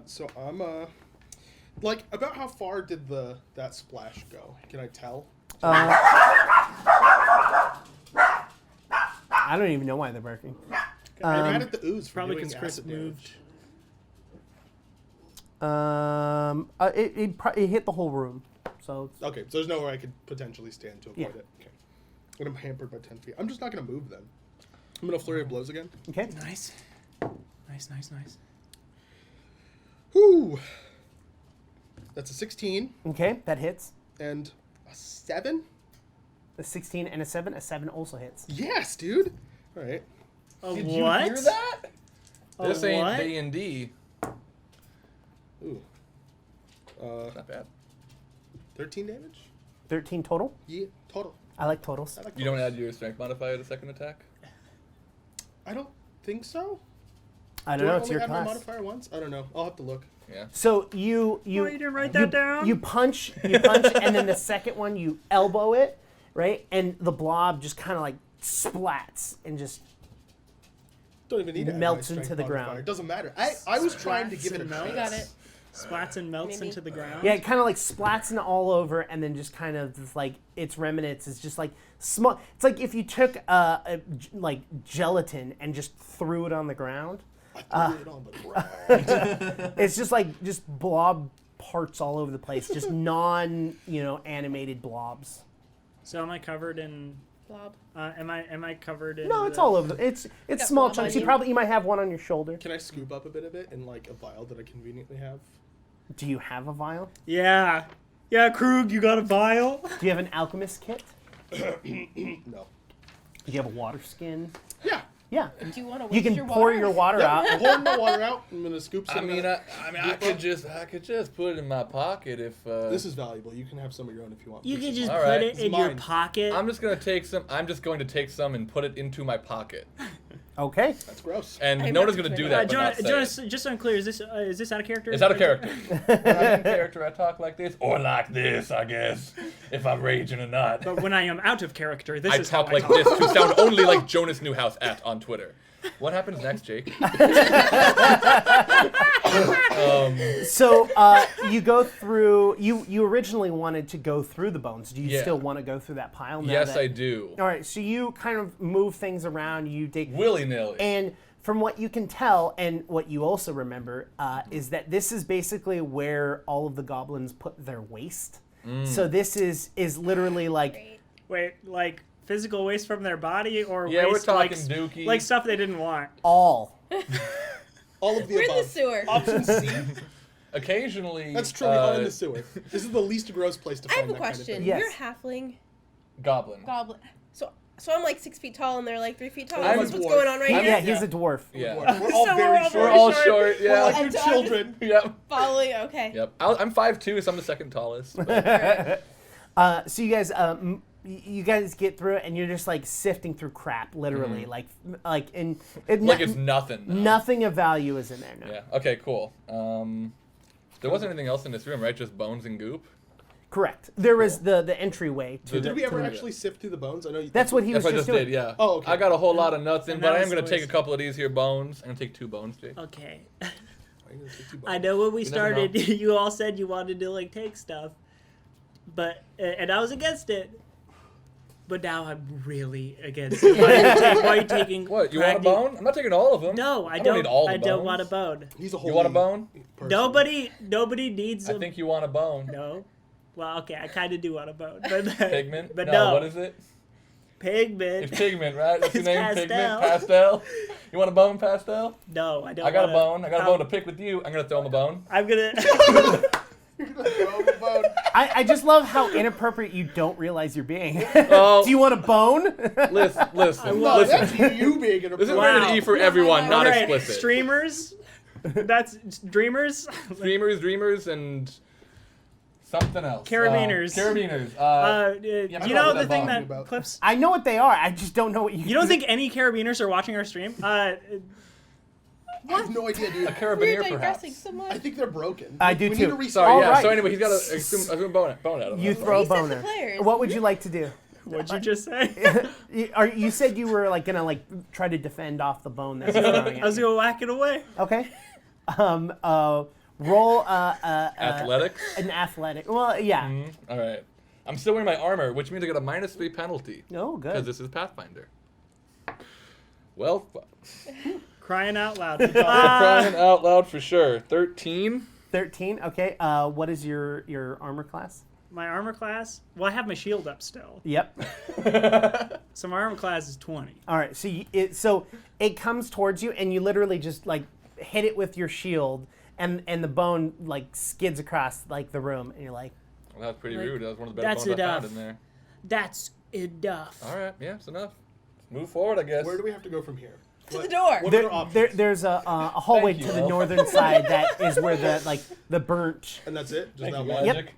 So I'm like about how far did that splash go? Can I tell? I don't even know why they're barking. I'm mad at the ooze for Probably doing because Chris acid moved. It hit the whole room, so it's, Okay, so there's nowhere I could potentially stand to avoid Yeah. it. Okay. But I'm hampered by 10 feet. I'm just not gonna move then. I'm gonna flurry of blows again. Okay. Nice. Nice. Whoo! That's a 16 Okay, that hits. and a 7. A 16 and a 7. A 7 also hits. Yes, dude. All right. Did What? you hear that? This ain't what? D&D. Ooh. Not bad. 13 damage. 13 total. Yeah, total. I like totals. I like You don't add your strength modifier to second attack? I don't think so. I Do don't know. I It's only your add my class. modifier once? I don't know. I'll have to look. Yeah. So you Oh, you didn't write that down? You punch, and then the second one you elbow it, right? And the blob just kind of like splats and just Don't even need to add my Melts strength into the modifier. ground. It doesn't matter. I was trying to give it a Splats and chance. I got it. Splats and melts Maybe. into the ground. yeah, it kind of like splats in all over, and then just kind of just like its remnants is just like small. It's like if you took like gelatin and just threw it on the ground. I threw it on the ground. It's just like just blob parts all over the place, just animated blobs. So am I covered in? Blob. Am I covered in? No, it's all over. It's Got small blob chunks. on You might have one on your shoulder. Can I scoop up a bit of it in like a vial that I conveniently have? Do you have a vial? Yeah, Krug, you got a vial? Do you have an alchemist kit? No. Do you have a water skin? Yeah. Yeah. Do you want to waste You can your pour water? your water Yeah, out. pouring my water out. I'm gonna scoop some. I of mean, that. I could just put it in my pocket if. This is valuable. You can have some of your own if you want. You This can is just All put right. it It's in your mine. pocket. I'm just going to take some and put it into my pocket. Okay. That's gross. And I'm no not one's going to do doing that. but not say it. Jonas, just so I'm clear, is this out of character? It's out of character. When I'm in character, I talk like this, or like this, I guess, if I'm raging or not. But when I am out of character, this I is how talk like this to sound only like Jonas Newhouse on Twitter. What happens next, Jake? So you go through. You originally wanted to go through the bones. Do you Yeah. still want to go through that pile? Now Yes, that- I do. All right. So you kind of move things around. You dig. Willy-nilly. And from what you can tell, and what you also remember, is that this is basically where all of the goblins put their waste. So this is literally like. Great. Wait, like physical waste from their body or Yeah, we're waste talking like, dookie. like stuff they didn't want? All. All of the We're in the above. sewer. Option C. Occasionally, That's true. We are in the sewer. This is the least gross place to I find have a that kind of question. thing. Yes. You're halfling goblin. goblin. So I'm like 6 feet tall and they're like 3 feet tall. I'm Is a this what's dwarf. going on right Yeah, here? he's a dwarf. Yeah. We're all So very we're all short. We're all short. short. We're Yeah. like And your so I'm children. Yep. Following. Okay. Yep. I'm 5'2", so I'm the second tallest. but- So you guys get through it, and you're just like sifting through crap, literally, like in it, like it's nothing. though. nothing of value is in there. No. Yeah. Okay. Cool. There wasn't anything else in this room, right? Just bones and goop. Correct. There was the entryway to. Did the, Did we ever to the- actually sift through the bones? I know you. That's what he was That's what I just just doing. did. Yeah. Oh, okay. I got a whole lot of nuts in, And but that I am was gonna the take a waste. couple of these here bones. I'm gonna take 2 bones, Jake. Okay. I'm gonna take 2 bones. I know when we You never know. started, you all said you wanted to like take stuff, but and I was against it. But now I'm really against it. Why are you taking? What? You want a craggy- bone? I'm not taking all of them. No, I don't don't. need all the I don't bones. want a bone. He's a whole. You want a bone? Nobody needs I them. think you want a bone. No. Well, okay, I kind of do want a bone, but Pigment? But no. no. What is it? Pigment. It's pigment, right? That's your It's name. pastel. Pigment. Pastel. You want a bone, pastel? No, I don't. I got a wanna- bone. I got a bone to pick with you. I'm gonna throw him a bone. I'm gonna. bone. I just love how inappropriate you don't realize you're being. Oh, Do you want a bone? listen. No, that's you being an This is Wow. rated E for everyone, not Alright, explicit. Streamers. That's dreamers. Dreamers, and something else. Carabiners. Carabiners. You I'm know not the that thing bummed that about- clips. I know what they are. I just don't know what you. You don't think any carabiners are watching our stream? I have no idea, dude. a We're carabiner, digressing perhaps. so much. I think they're broken. I do we too. Need to reset. Sorry, All yeah. right. So anyway, he's got a bone out of You him. throw a Reset bone the out. players. What would you like to do? What'd you just say? You said you were like gonna like try to defend off the bone that's throwing I was at you. gonna whack it away. Okay. Roll Athletics. an athletic. Well, yeah. All right. I'm still wearing my armor, which means I get a -3 penalty Oh, because good. this is Pathfinder. Well, Crying out loud. crying out loud for sure. 13. 13. Okay. What is your armor class? my armor class. Well, I have my shield up still. Yep. So my armor class is 20. All right. So it comes towards you, and you literally just like hit it with your shield, and the bone like skids across like the room, and you're like, Well, that's pretty Like, rude. That was one of the better that's bones I enough. found in there. That's enough. All right, yeah, it's enough. Move forward, I guess. Where do we have to go from here? To the door. What are our options? there's a hallway Thank to you, the Elf. northern side that is where the burnt. And that's it? Just Thank that you, one? Magic.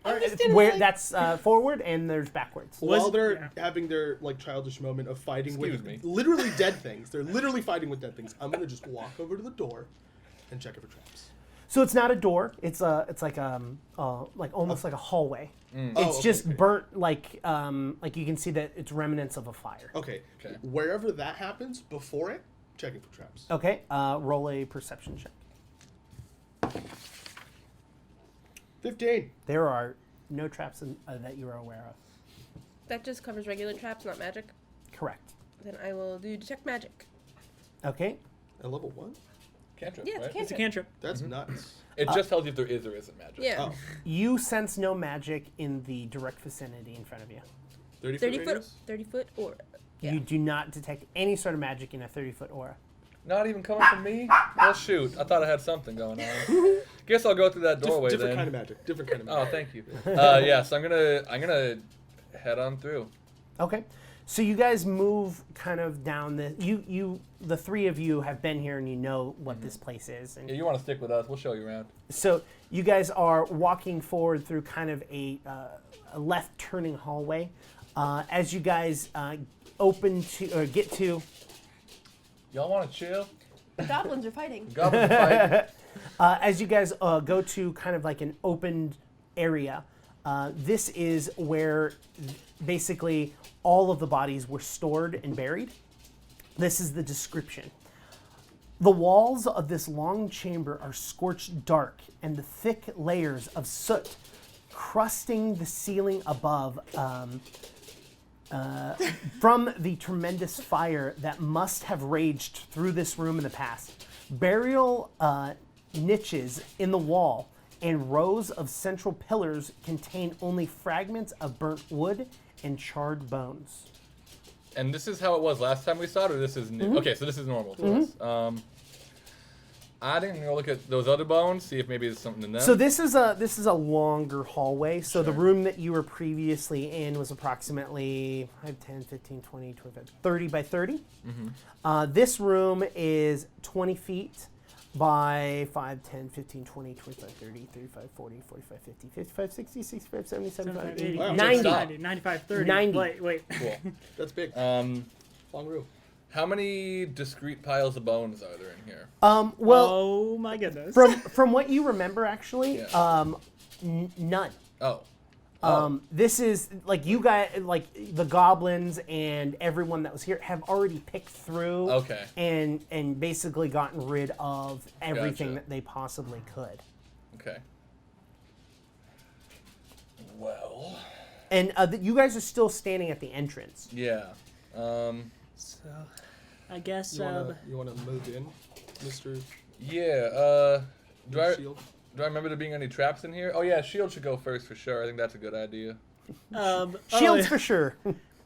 Yep. Where that's forward and there's backwards. While they're having their like childish moment of fighting Excuse with me. literally dead things, they're literally fighting with dead things. I'm gonna just walk over to the door and check it for traps. So it's not a door. It's like almost like a hallway. Mm. It's okay, just okay. burnt like you can see that it's remnants of a fire. Okay. Okay. Wherever that happens, before it, checking for traps. Okay. Roll a perception check. 15. There are no traps that you are aware of. That just covers regular traps, not magic. Correct. Then I will do detect magic. Okay. At level 1? Cantrip, Yeah, it's right? a It's a cantrip. cantrip. That's nuts. It just tells you if there is or isn't magic. Yeah. Oh. You sense no magic in the direct vicinity in front of you. 30 foot 30 foot. radius? 30 foot or. Yeah. You do not detect any sort of magic in a 30-foot aura. Not even coming from me? Well, shoot. I thought I had something going on. Guess I'll go through that doorway Different then. kind of magic. Different kind of Oh, magic. thank you. Yeah, so I'm gonna head on through. Okay. So you guys move kind of down the three of you have been here and you know what this place is. And Yeah, you want to stick with us? We'll show you around. so you guys are walking forward through kind of a left turning hallway. As you guys get to Y'all want to chill? The goblins are fighting. Goblins fight. as you guys go to kind of like an opened area, this is where basically all of the bodies were stored and buried. This is the description. The walls of this long chamber are scorched dark, and the thick layers of soot crusting the ceiling above from the tremendous fire that must have raged through this room in the past. Burial niches in the wall and rows of central pillars contain only fragments of burnt wood and charred bones. And this is how it was last time we saw it, or this is new? Okay, so this is normal to us. I didn't go look at those other bones, see if maybe there's something in them. So this is a longer hallway. So the room that you were previously in was approximately 5, 10, 15, 20, 25, 30 by 30. This room is 20 feet by 5, 10, 15, 20, 25, 30, 35, 40, 45, 50, 55, 60, 65, 70, 75, 80, Wow. 90. 90, 95, 30. 90. Wait. Cool. That's big. Um, Long room. how many discrete piles of bones are there in here? Well, Oh my goodness. from what you remember, actually, Yeah. none. Oh. This is like you guys, like the goblins and everyone that was here have already picked through, Okay. and basically gotten rid of everything Gotcha. that they possibly could. Okay. Well. And you guys are still standing at the entrance. Yeah. So, I guess You wanna move in, Mr. Yeah. Shield? Do I remember there being any traps in here? Oh yeah, shield should go first for sure. I think that's a good idea. Shields for sure.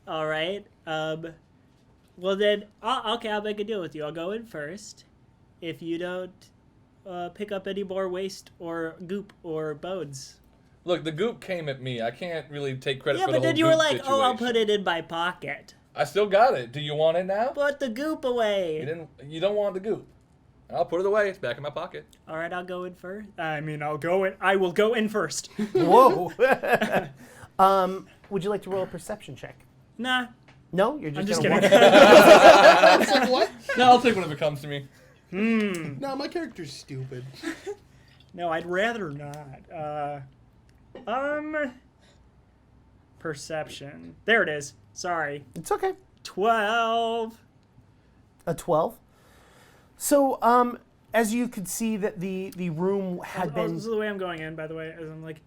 all right. Well then, I'll make a deal with you. I'll go in first. If you don't pick up any more waste or goop or bones. Look, the goop came at me. I can't really take credit Yeah, for the but whole then you were goop like, "Oh, I'll situation. put it in my pocket." I still got it. Do you want it now? Put the goop away. You don't want the goop. I'll put it away. It's back in my pocket. All right, I'll go in first. I will go in first. Whoa. Would you like to roll a perception check? Nah. No, you're just. I'm just gonna kidding. walk- It's like, what? No, I'll take one if it comes to me. No, my character's stupid. No, I'd rather not. Perception. There it is. Sorry. It's okay. 12. A 12. So, as you could see that the room had been. This is the way I'm going in, by the way, as I'm like,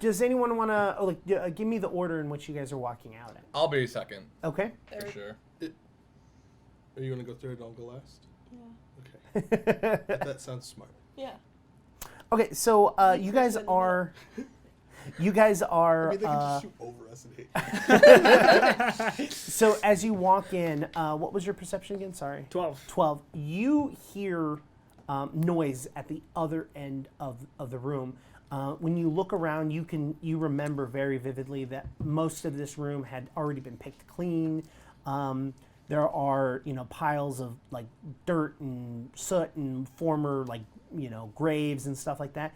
Does anyone want to give me the order in which you guys are walking out in? I'll be second Okay. for sure. Are you gonna go third and I'll go last? Yeah. Okay. That sounds smart. Yeah. Okay, so you guys are. You guys are. I mean, they can just shoot over us and hit. So as you walk in, what was your perception again? Sorry. 12. 12. You hear noise at the other end of the room. When you look around, you remember very vividly that most of this room had already been picked clean. There are piles of like dirt and soot and former like graves and stuff like that.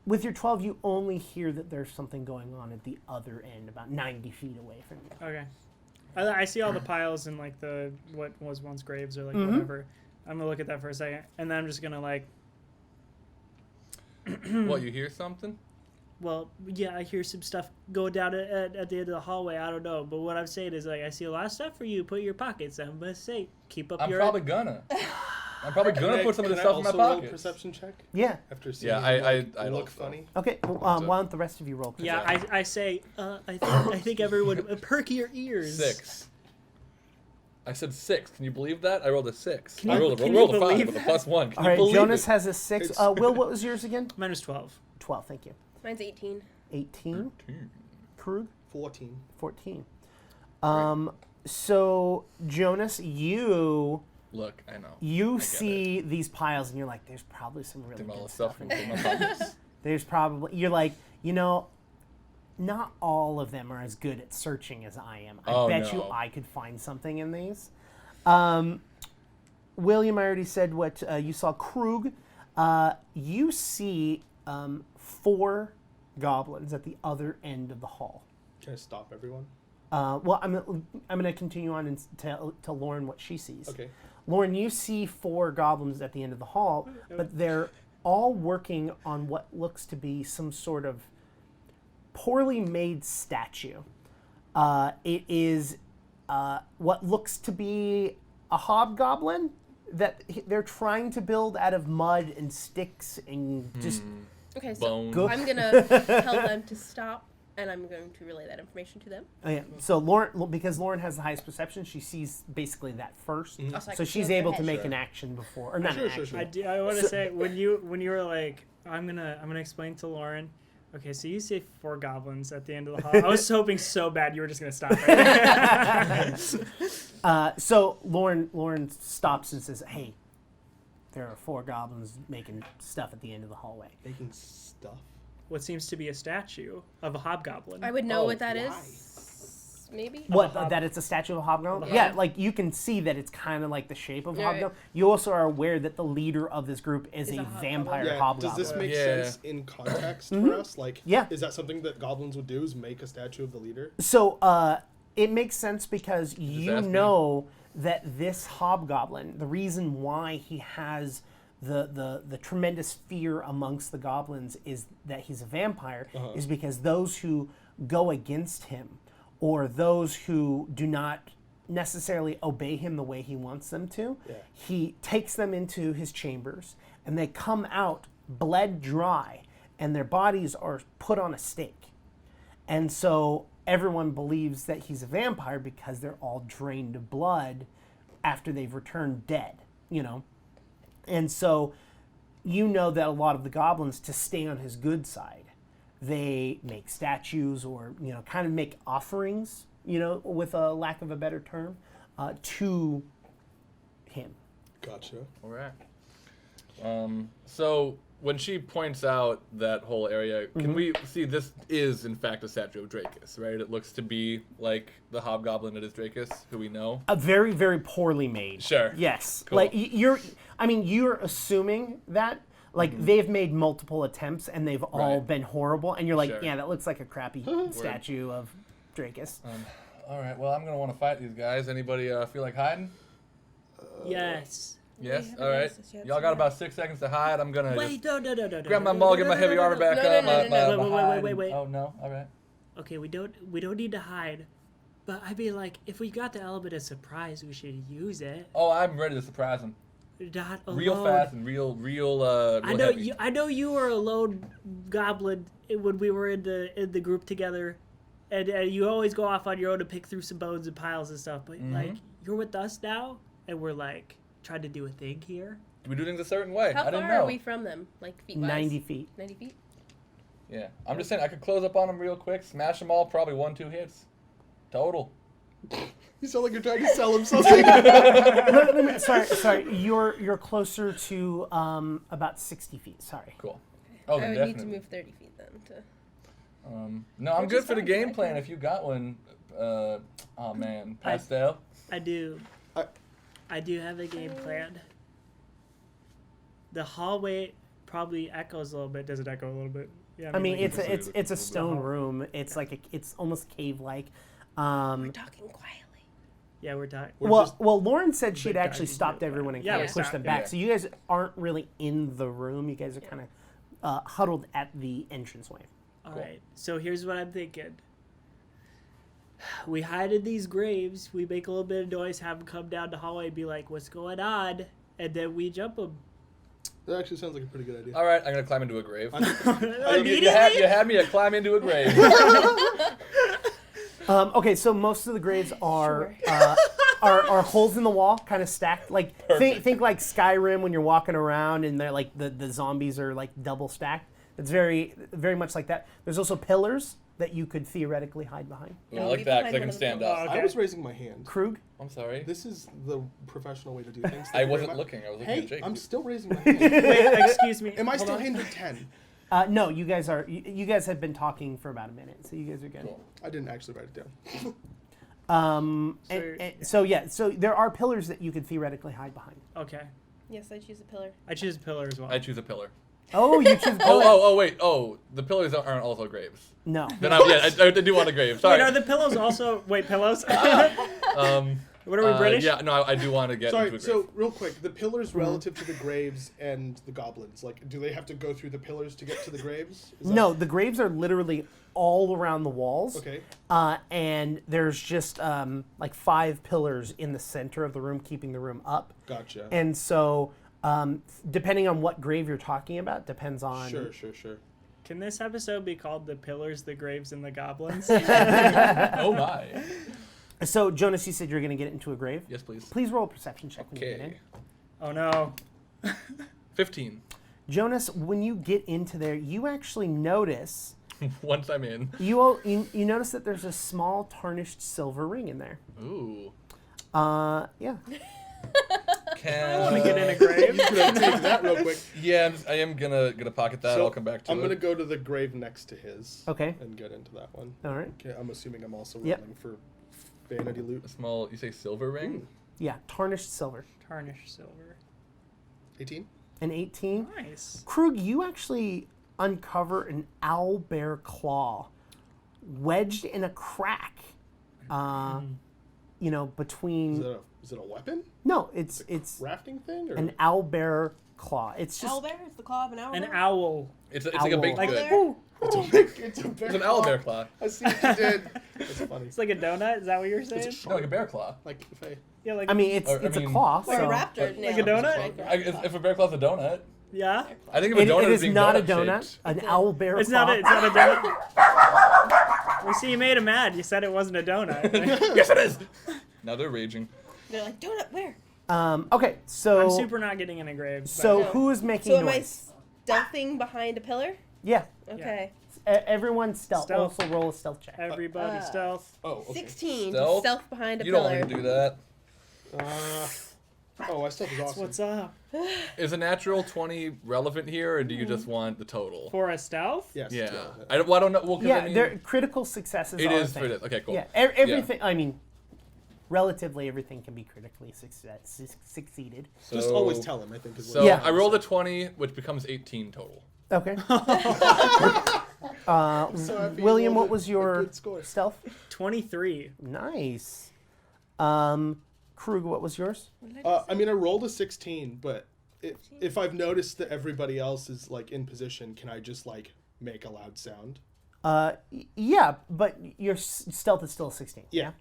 With your 12, you only hear that there's something going on at the other end, about 90 feet away from you. Okay. I see all the piles and like what was once graves or like whatever. I'm gonna look at that for a second, and then I'm just gonna like. What, you hear something? Well, yeah, I hear some stuff go down at the end of the hallway. I don't know, but what I'm saying is like I see a lot of stuff for you. Put your pockets. I'm gonna say keep up I'm your. probably gonna put some of this stuff in my Can I also roll a pockets. perception check? Yeah. After seeing Yeah, him, I look don't funny. Okay. Well, why don't the rest of you roll? Yeah, I say I think everyone perk your ears. 6. I said 6. Can you believe that? I rolled a 6. Can I you- rolled can a you 5 believe with a +1. Can All you right. believe Jonas it? has a 6. It's- Will, what was yours again? Mine was 12. 12. Thank you. Mine's 18. 18. Krug. 14. 14. So Jonas, you Look, I know. you get see these piles and you're like, there's probably some really Take all good the stuff stuff in from there. my pockets. There's probably you're like, not all of them are as good at searching as I am. I bet you no. I could find something in these. William, I already said what you saw. Krug, you see 4 goblins at the other end of the hall. Can I stop everyone? Well, I'm going to continue on and tell Lauren what she sees. Okay. Lauren, you see 4 goblins at the end of the hall, but they're all working on what looks to be some sort of poorly made statue. It is what looks to be a hobgoblin that they're trying to build out of mud and sticks and just Okay, so Bones. Go- I'm gonna tell them to stop, and I'm going to relay that information to them. Oh, yeah. So Lauren, because Lauren has the highest perception, she sees basically that first. Also, I So can she's feel able the to head. make an action before, or not Sure, an sure, action. sure. I want to say when you were like I'm gonna explain to Lauren. Okay, so you say 4 goblins at the end of the hall. I was hoping so bad you were just gonna stop right there. So Lauren stops and says, "Hey, there are 4 goblins making stuff at the end of the hallway." Making stuff. What seems to be a statue of a hobgoblin. I would know Oh, what that why? is. Maybe. What? hob- That it's a statue of a hobgoblin? Yeah. Yeah, like you can see that it's kind of like the shape of a Yeah, right. hobgoblin. You also are aware that the leader of this group is Is a a hobgoblin. vampire Yeah. hobgoblin. Does this make Yeah. sense in context for us? Like, Yeah. is that something that goblins would do? Is make a statue of the leader? So it makes sense because you ask me. know that this hobgoblin, the reason why he has the tremendous fear amongst the goblins is that he's a vampire, is because those who go against him or those who do not necessarily obey him the way he wants them to, he takes them into his chambers and they come out bled dry and their bodies are put on a stake. And so everyone believes that he's a vampire because they're all drained of blood after they've returned dead, And so you know that a lot of the goblins, to stay on his good side, they make statues or, kind of make offerings, with a lack of a better term, to him. Gotcha. All right. So when she points out that whole area, can we see this is in fact a statue of Dracus, right? It looks to be like the hobgoblin that is Dracus, who we know. A very, very poorly made. Sure. Yes. Cool. Like you're assuming that. Like they've made multiple attempts and they've all Right. been horrible, and you're like, Sure. yeah, that looks like a crappy statue of Dracus. All right. Well, I'm gonna want to fight these guys. Anybody feel like hiding? Yes. Yes. haven't All right. noticed this yet, Y'all so got yeah. about 6 seconds to hide. I'm gonna Wait, just no. grab my maul, get my heavy armor back No, up. no, no, no, my- no. my Wait. hide. Oh no. All right. Okay, we don't need to hide, but I mean like if we got the element of surprise, we should use it. Oh, I'm ready to surprise them. Not alone. Real fast and real heavy. I know you were a lone goblin when we were in the group together, and you always go off on your own to pick through some bones and piles and stuff. But like you're with us now, and we're like try to do a thing here. Do we do things a certain way? How I didn't far know. are we from them? Like feet-wise? 90 feet. 90 feet? Yeah, I'm just saying I could close up on them real quick, smash them all, probably 1-2 hits, total. You sound like you're trying to sell him something. Sorry. You're closer to about 60 feet. Sorry. Cool. Oh, I then would definitely. need to move 30 feet then. No, I'm Which good is for the fine, game I plan. can- If you got one, oh man, Pastel. I do. I- I do have a game plan. The hallway probably echoes a little bit. Does it echo a little bit? Yeah. I mean, like it's a stone room. It's like it's almost cave-like. We're talking quietly. Yeah, we're talking. Just- Well, Lauren said she had Big guy actually can do stopped it. everyone and Yeah, kind we of pushed stopped, them back. yeah. So you guys aren't really in the room. You guys are kind of huddled at the entranceway. All right. So here's what I'm thinking. We hide in these graves. We make a little bit of noise. Have them come down the hallway and be like, "What's going on?" And then we jump them. That actually sounds like a pretty good idea. All right, I'm gonna climb into a grave. Immediately. You had me at climb into a grave. Okay, so most of the graves are are holes in the wall, kind of stacked. Like think like Skyrim when you're walking around and they're like the zombies are like double stacked. It's very much like that. There's also pillars that you could theoretically hide behind. I like that because I can stand up. I was raising my hand. Krug? I'm sorry. This is the professional way to do things. I wasn't looking. I was looking Hey, at Jake. I'm still raising my hand. Wait, excuse me. Am I Hold still on. hindered 10? No, you guys are. You guys have been talking for about a minute, so you guys are good. Cool. I didn't actually write it down. So there are pillars that you could theoretically hide behind. Okay. Yes, I choose a pillar. I choose pillar as well. I choose a pillar. Oh, you choose pillar. Wait. Oh, the pillars aren't also graves. No. Then I do want a grave. Sorry. Wait, are the pillows also? Wait, pillows? What are we, British? Yeah, no, I do want to get into a Sorry, grave. so real quick, the pillars relative to the graves and the goblins, like, do they have to go through the pillars to get to the graves? Is that- No, the graves are literally all around the walls. Okay. And there's just like 5 pillars in the center of the room, keeping the room up. Gotcha. And so, depending on what grave you're talking about, depends on. Sure. Can this episode be called The Pillars, the Graves, and the Goblins? Oh my. So, Jonas, you said you're going to get into a grave. Yes, please. Please roll a perception check when you get in. Okay. Oh no. 15. Jonas, when you get into there, you actually notice Once I'm in. you notice that there's a small tarnished silver ring in there. Ooh. Yeah. Can Want to get in a grave? I'm gonna take that real quick. Yeah, I am gonna pocket that. So I'll come back to I'm it. gonna go to the grave next to his. Okay. And get into that one. All right. Okay, I'm assuming I'm also Yep. rolling for vanity loot. A small. You say silver ring? Yeah, tarnished silver. Tarnished silver. 18? An 18. Nice. Krug, you actually uncover an owl bear claw wedged in a crack. Between. Is it a weapon? No, it's Rafting thing? Or? an owl bear claw. It's just. Owl bear? It's the claw of an owl An bear? owl. It's like a big Owl. good. Ooh. It's a bear. It's an owl bear claw. I see what you did. That's funny. It's like a donut. Is that what you're saying? No, like a bear claw. Like if I. Yeah, like. I mean, it's Or, I it's a mean- claw. Or So. a raptor. Like a donut? If a bear claw's a donut, Yeah. I think of a It donut as is being not a donut donut. shaped. An owl bear It's claw. not. It's not a donut. We see you made him mad. You said it wasn't a donut. Yes, it is. Now they're raging. They're like, donut, where? Okay, so. I'm super not getting in a grave. So No. who is making So am I noise? stealthing behind a pillar? Yeah. Okay. Everyone stealth. Stealth. Also roll a stealth check. Everybody stealth. Oh, okay. 16 Stealth? to stealth behind a You don't pillar. want to do that. I still is awesome. What's up? Is a natural 20 relevant here, or do you just want the total? For a stealth? Yes. Yeah. it's relevant. I don't know. Well, 'cause Yeah, I mean, they're critical successes. it are a is thing. for this. Okay, cool. Yeah, everything. I mean, relatively everything can be critically succeeded. So, Just always tell him, I think. Is what So Yeah. I rolled a 20, which becomes 18 total. Okay. So happy you William, rolled what was a your good score. stealth? 23. Nice. Krug, what was yours? I mean, I rolled a 16, but if I've noticed that everybody else is like in position, can I just like make a loud sound? Yeah, but your stealth is still a 16. Yeah.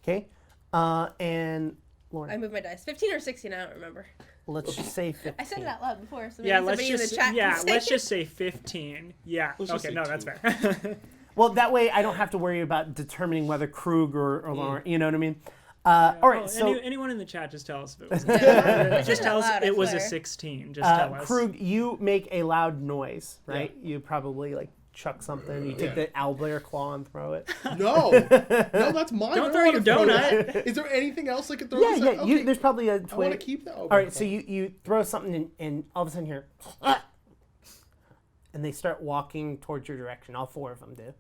Okay. And Lauren, I moved my dice. 15 or 16, I don't remember. let's just say 15. I said it out loud before, so maybe Yeah, let's somebody in the just chat can say let's it. just say 15. Yeah. Let's just Okay, say no, that's 2. fair. Well, that way I don't have to worry about determining whether Krug or Lauren. You know what I mean? All right, so anyone in the chat, just tell us if it was. Just tell us Loud, I it was a swear. 16. Just tell us. Krug, you make a loud noise, right? You probably like chuck something. You take Yeah. the owlbear claw and throw it. No, that's mine. Don't I throw wanna your donut. Is there anything else I could throw? Yeah, this yeah. at? Okay. There's probably a I want twig. to keep that. All right, so you throw something and all of a sudden you're, and they start walking towards your direction. All 4 of them do.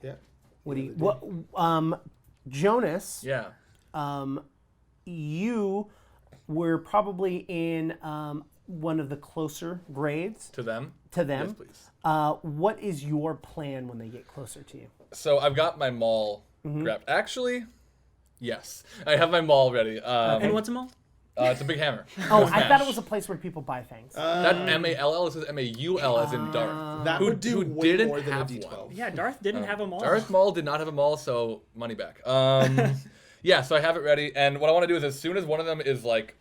Yeah. What do you? What? Jonas. Yeah. You were probably in one of the closer graves To them. to them. Yes, please. What is your plan when they get closer to you? So I've got my maul Mm-hmm. grabbed. Actually, yes, I have my maul ready. And what's them all? It's a big hammer. Oh, I Smash. thought it was a place where people buy things. That M-A-L-L. This is M-A-U-L as in Darth. That who would do who way didn't more than a have D12. one. Yeah, Darth didn't have them all. Darth Maul did not have a maul, so money back. Yeah, so I have it ready, and what I want to do is as soon as one of them is like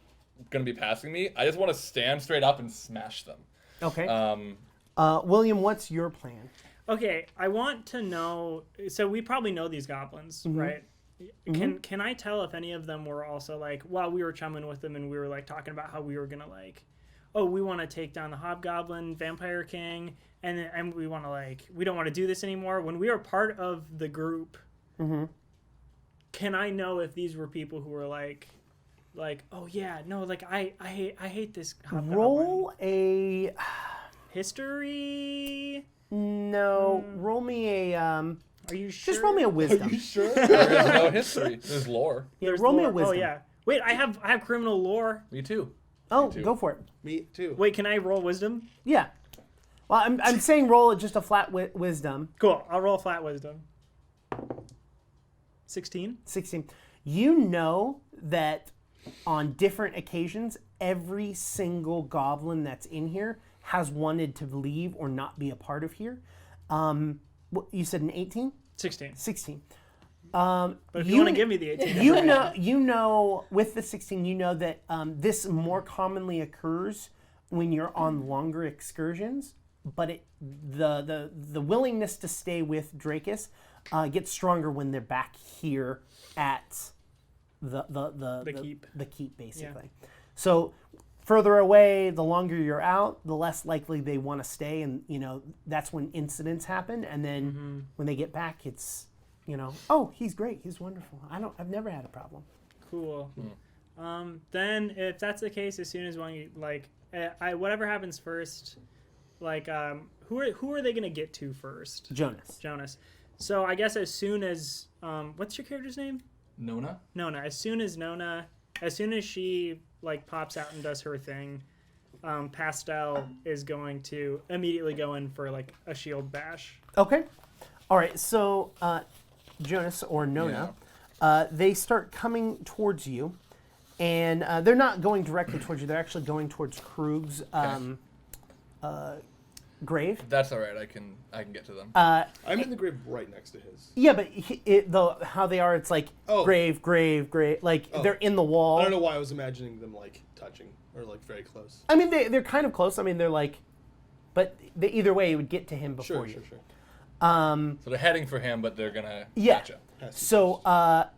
gonna be passing me, I just want to stand straight up and smash them. Okay. William, what's your plan? Okay, I want to know. So we probably know these goblins, right? Can I tell if any of them were also like while we were chumming with them and we were like talking about how we were gonna like, oh, we want to take down the hobgoblin vampire king, and we want to like we don't want to do this anymore. When we are part of the group, can I know if these were people who were like oh yeah no like I hate this hobgoblin. Roll a History. no. Roll me a Are you sure? just roll me a wisdom. Are you sure? There's no history. There's lore. Yeah, There's roll me a lore. wisdom. Oh yeah. Wait, I have criminal lore. Me too. Oh, too. go for it. Me too. Wait, can I roll wisdom? Yeah. Well, I'm saying roll just a flat wisdom. Cool. I'll roll flat wisdom. 16. 16. You know that on different occasions, every single goblin that's in here has wanted to leave or not be a part of here. You said an 18? 16. 16. But if you want to give me the 18, You know, with the 16, you know that this more commonly occurs when you're on longer excursions, but the willingness to stay with Dracus gets stronger when they're back here at the keep. The keep, basically. So further away, the longer you're out, the less likely they want to stay, and that's when incidents happen. And then when they get back, it's oh, he's great, he's wonderful. I've never had a problem. Cool. Then if that's the case, as soon as one whatever happens first, who are they gonna get to first? Jonas. So I guess as soon as what's your character's name? Nona? Nona. As soon as she pops out and does her thing, Pastel is going to immediately go in for a shield bash. Okay. All right. So Jonas or Nona, they start coming towards you, and they're not going directly towards you. They're actually going towards Krug's grave. That's all right. I can get to them. I'm in the grave right next to his. Yeah, but how they are, it's like grave. They're in the wall. I don't know why I was imagining them touching or very close. I mean, they're kind of close. I mean, they're but either way, you would get to him before you. Sure. So they're heading for him, but they're gonna catch him. So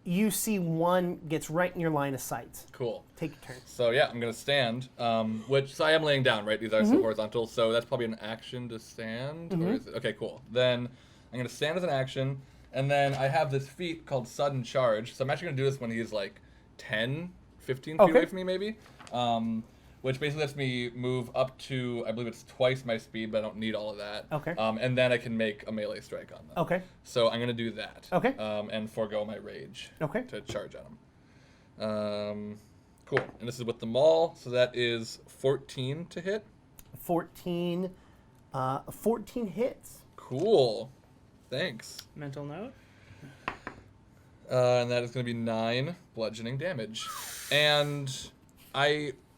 you see one gets right in your line of sight. Cool. Take your turn. So yeah, I'm gonna stand. So I am laying down, right? These are so horizontal, so that's probably an action to stand. Or is it? Okay, cool. Then I'm gonna stand as an action, and then I have this feat called Sudden Charge. So I'm actually gonna do this when he's 10, 15 feet away from me, maybe. Which basically lets me move up to, I believe it's twice my speed, but I don't need all of that. Okay. And then I can make a melee strike on them. Okay. So I'm gonna do that. Okay. And forego my rage. Okay. To charge on them. Cool. And this is with the maul, so that is 14 to hit. 14 hits. Cool. Thanks. Mental note. And that is going to be 9 bludgeoning damage. And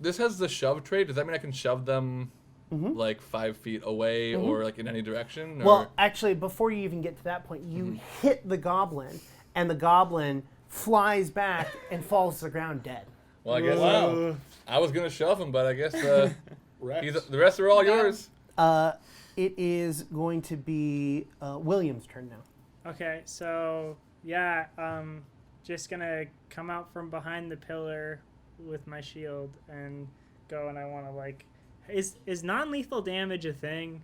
this has the shove trait. Does that mean I can shove them 5 feet away or in any direction? Or? Well, actually, before you even get to that point, you hit the goblin, and the goblin flies back and falls to the ground dead. Well, I guess I was going to shove him, but I guess the rest are all yours. It is going to be William's turn now. Okay, so yeah, just gonna come out from behind the pillar with my shield and go, and I want to like, is non-lethal damage a thing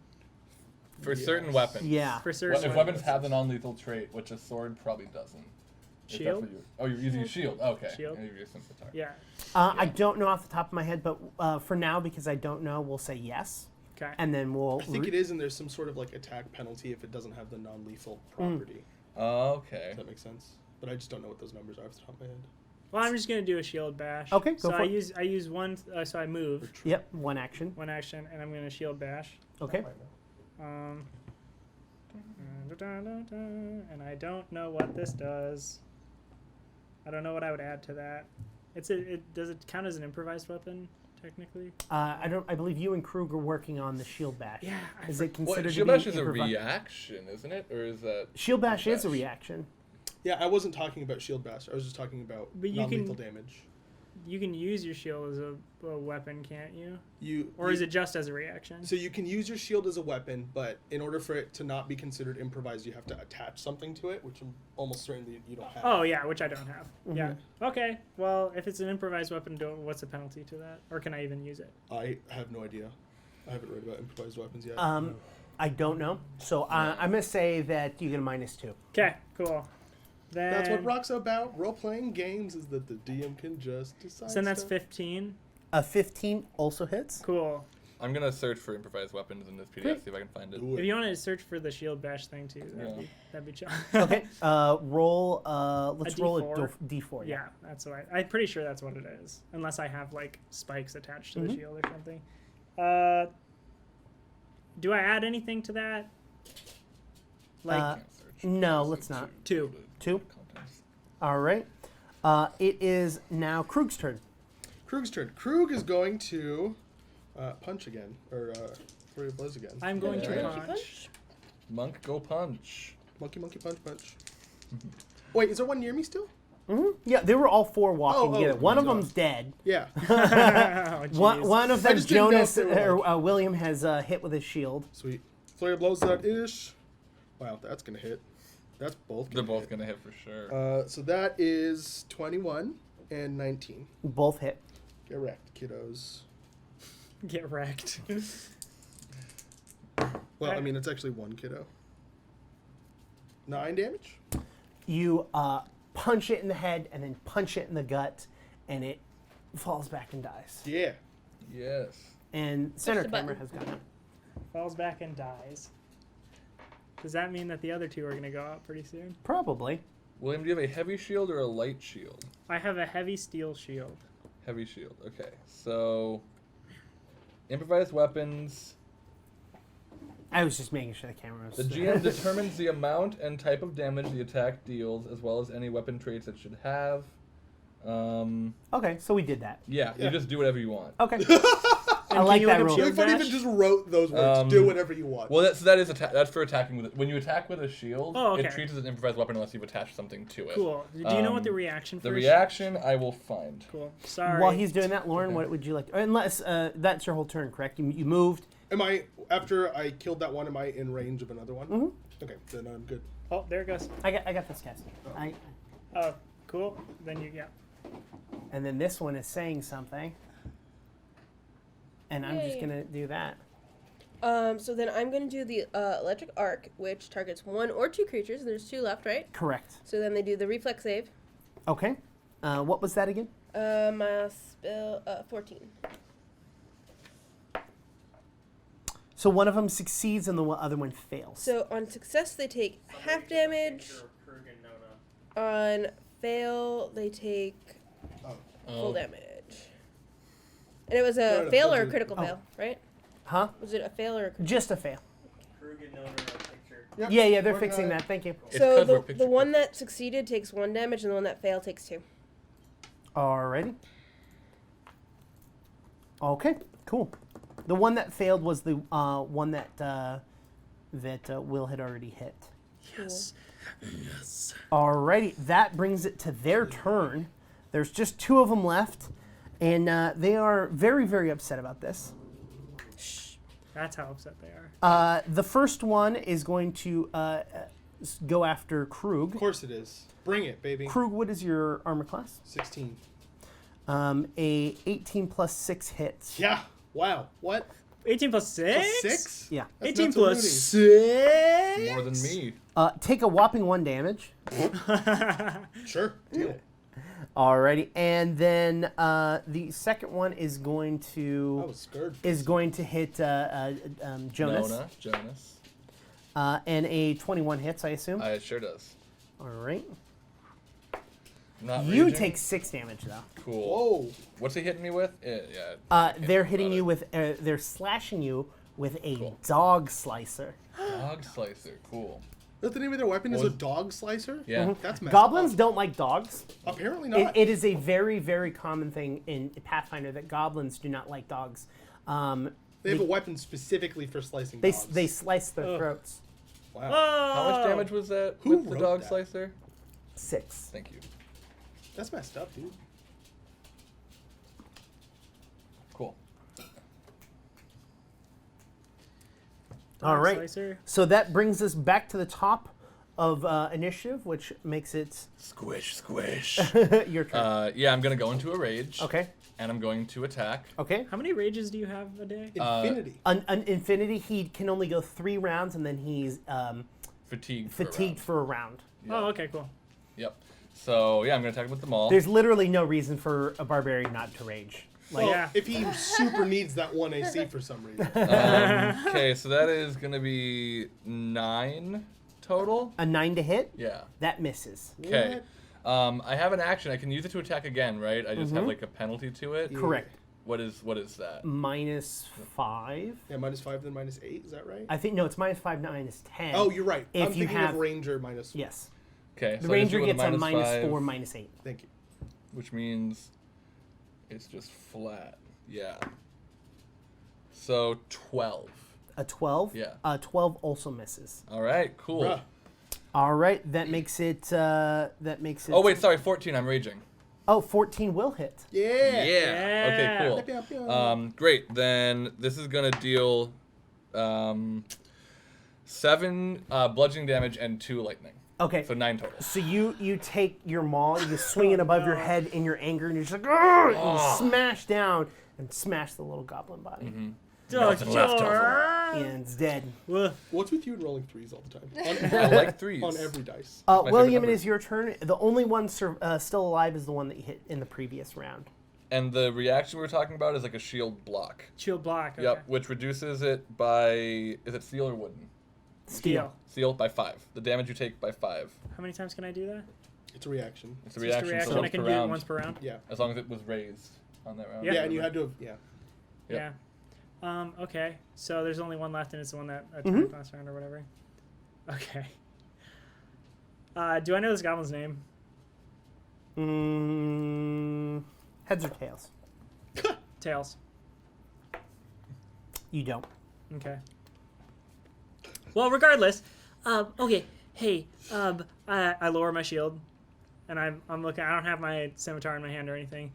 For certain weapons. Yeah. for certain? If weapons have the non-lethal trait, which a sword probably doesn't. Is that Shield? for you? Oh, you're using a shield. Okay. Shield? You're using a scimitar. Yeah. I don't know off the top of my head, but for now, because I don't know, we'll say yes. Okay. And then we'll. I think it is, and there's some sort of like attack penalty if it doesn't have the non-lethal property. Okay. Does that make sense? But I just don't know what those numbers are off the top of my head. Well, I'm just gonna do a shield bash. Okay, go so for I it. use one. So I move Yep, one action. one action, and I'm gonna shield bash. Okay. And I don't know what this does. I don't know what I would add to that. Does it count as an improvised weapon technically? I believe you and Krug are working on the shield bash. Yeah. Is it Well, considered shield to be bash is a improvi- reaction, isn't it? Or is that... Shield bash is a bash? reaction. Yeah, I wasn't talking about shield bash. I was just talking about But you non-lethal can- damage. You can use your shield as a weapon, can't you? Or You- is it just as a reaction? So you can use your shield as a weapon, but in order for it to not be considered improvised, you have to attach something to it, which I'm almost certain that you don't have. Oh yeah, which I don't have. Yeah. Okay. Well, if it's an improvised weapon, what's the penalty to that? Or can I even use it? I have no idea. I haven't read about improvised weapons yet. I don't know. So I'm going to say that you get a -2. Okay. Cool. Then That's what rock's about. Role-playing games is that the DM can just decide. So then that's stuff. 15. A 15 also hits. Cool. I'm going to search for improvised weapons in this PDF, Great. see if I can find it. Do If it. you want to search for the shield bash thing too, that'd be chill. Okay. Roll. Let's roll a D4. D4. Yeah, that's what I'm pretty sure that's what it is, unless I have like spikes attached to the shield or something. Do I add anything to that? Like Can't search. No, let's not. 2. 2. Contents. All right. It is now Krug's turn. Krug's turn. Krug is going to punch again, or flurry of blows again. I'm going Yeah. to Monkey punch. Monk, go punch. Monkey, punch, punch. Wait, is there one near me still? Yeah, they were all 4 walking Oh, together. One of God. them's dead. Yeah. Oh, One jeez. of them, just didn't know Jonas if they were or William, has hit with his shield. Sweet. Flurry of blows that ish. Wow, that's gonna hit. That's both. They're Gonna both going to hit for sure. So that is 21 and 19. Both hit. Get wrecked, kiddos. Get wrecked. Well, I mean, it's actually one kiddo. 9 damage. You punch it in the head and then punch it in the gut, and it falls back and dies. Yeah. Yes. And center the timer button. has gone. Falls back and dies. Does that mean that the other 2 are going to go out pretty soon? Probably. William, do you have a heavy shield or a light shield? I have a heavy steel shield. Heavy shield. Okay. So, improvised weapons. I was just making sure the camera was. The GM determines the amount and type of damage the attack deals, as well as any weapon traits it should have. Okay, so we did that. Yeah, you just do whatever you want. Okay. I can like you that look up rule. shield Really funny if bash? it just wrote those words. Do whatever you want. Well, that is that's for attacking with. When you attack with a shield, Oh, okay. it treats it as an improvised weapon unless you've attached something to it. Cool. Do you know what the reaction for The a reaction I will find. Cool. Sorry. While he's doing that, Lauren, what would you like? Unless that's your whole turn, correct? You moved. Am I, after I killed that one, am I in range of another one? Mm-hmm. Okay, then I'm good. Oh, there it goes. I got this, guys. Oh, cool. Then you, yeah. And then this one is saying something, and I'm just Yay. gonna do that. So then I'm going to do the electric arc, which targets 1 or 2 creatures. There's 2 left, right? Correct. So then they do the reflex save. Okay. What was that again? My spell 14. So one of them succeeds and the other one fails. So on success they take half damage. On fail they take full damage. And it was a No, fail don't or a do- critical oh. fail, right? Huh? Was it a fail or a critical? Just a fail. Yep. Yeah, they're We're fixing good. that. Thank you. It's So 'cause we're the picture one perfect. that succeeded takes 1 damage and the one that failed takes 2. Alrighty. Okay, cool. The one that failed was the one that Will had already hit. Yes. Alrighty, that brings it to their turn. There's just 2 of them left, and they are very, very upset about this. That's how upset they are. The first one is going to go after Krug. Of course it is. Bring it, baby. Krug, what is your armor class? 16. A 18 plus 6 hits. Yeah. Wow. What? 18 plus 6? Plus 6? Yeah. That's 18 not so plus loony. 6? More than me. Take a whopping 1 damage. Sure. Deal. Alrighty, and then the second one is going I to was scared. hit Jonas, Jonas. And a 21 hits, I assume. It sure does. All right. Not You raging. take 6 damage though. Cool. Whoa. What's he hitting me with? They're hitting you with. They're slashing you with a Cool. dog slicer. Dog slicer. Cool. Is that the name of their weapon? Is a dog slicer? Yeah. That's messed Goblins up. don't like dogs. Apparently not. It is a very, very common thing in Pathfinder that goblins do not like dogs. They have a weapon specifically for slicing They dogs. they slice their throats. Wow. How much damage was that Who with the wrote dog that? slicer? 6. Thank you. That's messed up, dude. Cool. All right. Slicer. So that brings us back to the top of initiative, which makes it Squish, squish. your turn. Yeah, I'm gonna go into a rage. Okay. And I'm going to attack. Okay. How many rages do you have a day? Infinity. On Infinity, he can only go 3 rounds, and then he's Fatigued. fatigued for a round. Yeah. Oh, okay, cool. Yep. So yeah, I'm gonna attack him with the maul. There's literally no reason for a barbarian not to rage. Like, Well, yeah. if he super needs that 1 AC for some reason. Okay, so that is gonna be 9 total. a 9 to hit, Yeah. that misses. Okay. I have an action. I can use it to attack again, right? I just have like a penalty to it. Correct. What is that? -5. Yeah, -5 then -8. Is that right? I think no, it's -5, -10. Oh, you're right. If I'm you thinking have of Ranger minus. yes, Okay. the so I just ranger do it with gets a -5, -4, -8. Thank you. which means it's just flat. Yeah. So 12. A 12. Yeah. 12 also misses. All right. Cool. Bruh. All right, that makes it. Oh wait, sorry. 14. I'm raging. Oh, 14 will hit. Yeah. Okay. Cool. Pew, pew, pew. Great. Then this is gonna deal 7 bludgeoning damage and 2 lightning. Okay. So 9 total. So you take your maul, you swing it above your head in your anger, and you're just like, "Argh!" and you smash down and smash the little goblin body, Nothing left of and it's dead. What's with you and rolling 3s all the time? I like 3s. On every dice. my favorite William, it number. is your turn. The only one still alive is the one that you hit in the previous round. And the reaction we're talking about is like a shield block. Shield block. Okay. Yep, which reduces it by, is it steel or wooden? Steel. Steel by 5. The damage you take by 5. How many times can I do that? It's a reaction. It's a Just reaction, a reaction. so I once can per do it round. once per round. Yeah. As long as it was raised on that round. Yeah. Yeah, and you had to have, yeah. Yeah. Okay. So there's only one left, and it's the one that I turned last round or whatever. Okay. Do I know this goblin's name? Heads or tails? Tails. You don't. Okay. Well, regardless, okay. Hey, I lower my shield, and I'm looking. I don't have my scimitar in my hand or anything.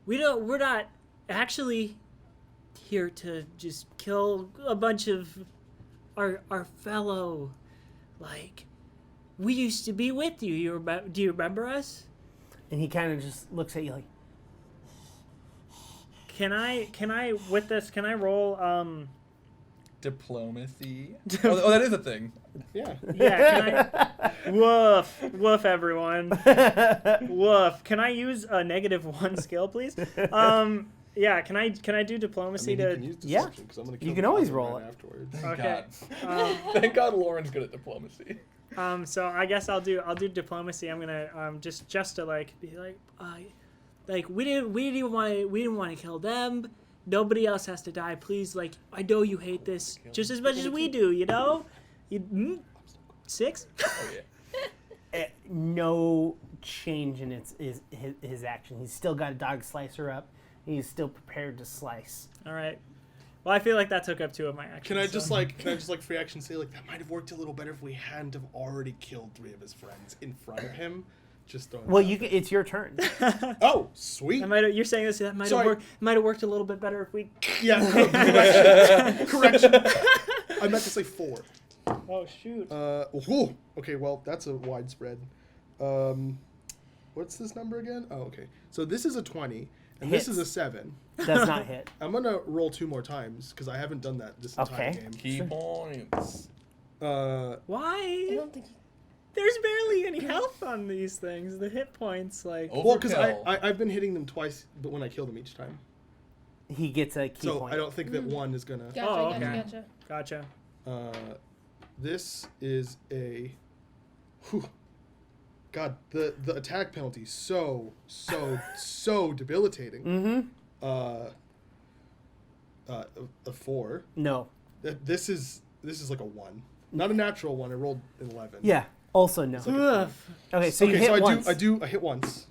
We're not actually here to just kill a bunch of our fellow. Like, we used to be with you. Do you remember us? And he kind of just looks at you like, Can I with this? Can I roll? Diplomacy. Oh, that is a thing. Yeah. Yeah. Can I? Woof, everyone. Woof. Can I use a -1 skill, please? Yeah. Can I do I diplomacy mean, you to? can use Yeah. deception, 'cause I'm gonna kill You can the always goblin roll right it. afterwards. Thank Okay. God. Thank God Lauren's good at diplomacy. So I guess I'll do diplomacy. I'm gonna just to like be like we didn't want to kill them. Nobody else has to die, please. Like, I know you hate this just as much as we do. You know, 6. Oh yeah. no change in his action. He's still got a dog slicer up. He's still prepared to slice. All right. Well, I feel like that took up 2 of my actions. Can I just so- free action say like that might have worked a little better if we hadn't have already killed 3 of his friends in front of him? Just throwing. Well, it out it's your turn. there. Oh, sweet. You're saying this? That might have Sorry. worked. Might have worked a little bit better if we. Yeah. Correction. I meant to say 4. Oh shoot. Whoa. Okay, well, that's a widespread. What's this number again? Oh, okay. So this is a 20, and Hits. this is a 7. Does not hit. I'm gonna roll 2 more times because I haven't done that this entire Okay. game. Key points. I Why? don't think. There's barely any health on these things. The hit points, like. Well, because Overkill. I've been hitting them twice, but when I kill them each time. He gets a key So point. I don't think that one is gonna. Gotcha, Oh, gotcha, okay. gotcha. Gotcha. This is a. Whew. God, the attack penalty is so debilitating. Mm-hmm. A 4. No. This is like a 1, not a natural 1. I rolled an 11. Yeah. Also no. Ugh. Okay, so you Okay, hit so once. I hit once.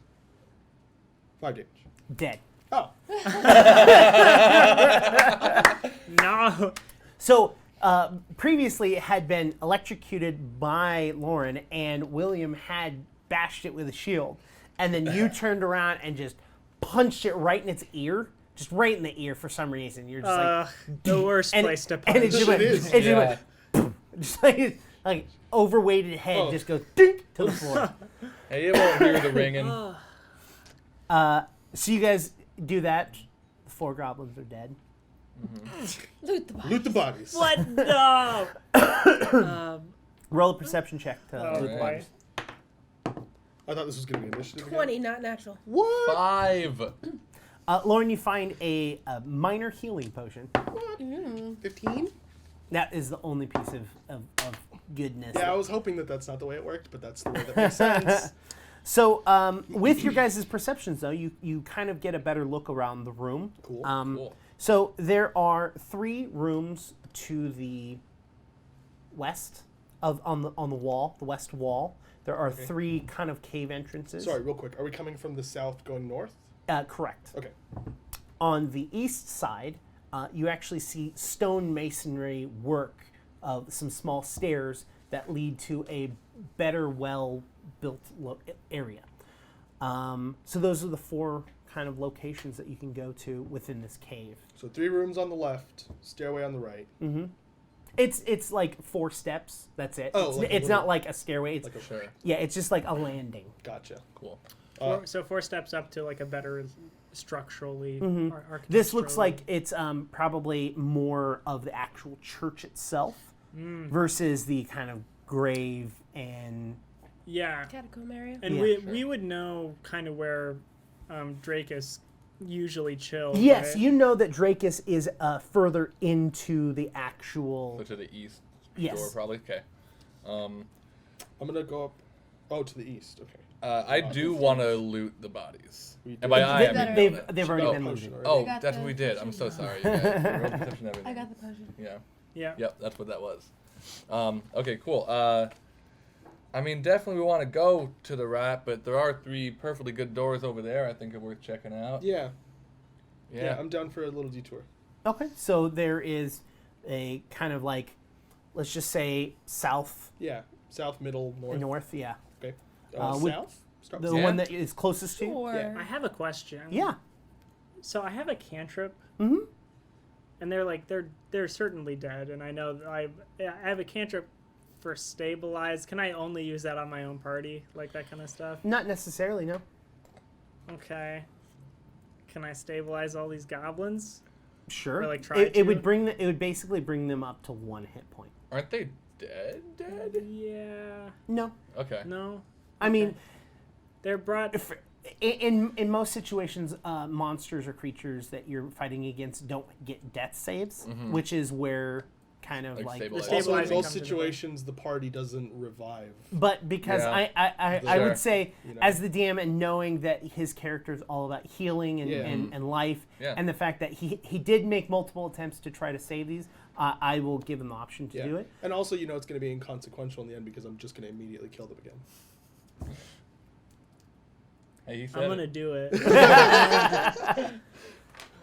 5 damage. Dead. Oh. No. So previously it had been electrocuted by Lauren, and William had bashed it with a shield, and then you turned around and just punched it right in its ear, just right in the ear for some reason. You're just The worst and, place to and it punch. just went, It is. it just Yeah. went, just like overweighted head Oh. just goes dink to the floor. Hey, you won't hear the ringing. So you guys do that. The 4 goblins are dead. Loot the body. Loot the bodies. What? No. Roll a perception check to Oh, loot the boy. bodies. I thought this was gonna be initiative. 20, not natural. What? 5. Lauren, you find a minor healing potion. 15? That is the only piece of goodness. Yeah, I was hoping that that's not the way it worked, but that's the way that makes sense. So, with your guys' perceptions, though, you kind of get a better look around the room. Cool. Cool. So there are 3 rooms to the west on the wall, the west wall. There are 3 kind of cave entrances. Sorry, real quick. Are we coming from the south going north? Correct. Okay. On the east side, you actually see stone masonry work of some small stairs that lead to a better, well-built area. So those are the 4 kind of locations that you can go to within this cave. So 3 rooms on the left, stairway on the right. It's like 4 steps. That's it. Oh, it's like a it's little- not like a stairway. It's, Like a Sure. yeah, it's just like a landing. Gotcha. Cool. So 4 steps up to like a better structurally. This looks architecturally- like it's probably more of the actual church itself versus the kind of grave and Yeah. Catacomb area. And Yeah. we would know kind of where Dracus usually chills. yes, right? you know that Dracus is further into the actual. So to the east Yes. door, probably. Okay. I'm gonna go up. Oh, to the east. Okay. I do want to loot the bodies. We And by did. I, I They- mean they've donut. they've already Oh, been potion looted. already. Oh, got that's the what we did. I'm so potion. sorry, you guys. We rolled perception and everything. I got the potion. Yeah. Yeah. Yep, that's what that was. Okay, cool. I mean, definitely we want to go to the right, but there are 3 perfectly good doors over there. I think are worth checking out. Yeah. Yeah. Yeah. I'm down for a little detour. Okay, so there is a kind of like, let's just say south Yeah. South, middle, north. north. Yeah, Okay. with South. Start the with Yeah. one that is closest to you. Sure. Yeah. I have a question. Yeah. So I have a cantrip. Mhm. And they're like they're certainly dead, and I know that I have a cantrip for stabilize. Can I only use that on my own party, like that kind of stuff? Not necessarily. No. Okay. Can I stabilize all these goblins? Sure. Or, like, try it to? would bring it would basically bring them up to 1 hit point. Aren't they dead? Dead? Yeah. No. Okay. No. I mean, They're brought. if, in most situations, monsters or creatures that you're fighting against don't get death saves, which is where kind of Like like. stabilize. The Also, in stabilizing most comes into situations, the party doesn't revive. But because Yeah. I Sure. would say, You know. as the DM, and knowing that his character is all about healing and, Yeah. and life, Yeah. and the fact that he did make multiple attempts to try to save these, I will give him the option to Yeah. do it. And also, you know, it's going to be inconsequential in the end because I'm just going to immediately kill them again. Hey, he said I'm gonna it. do it.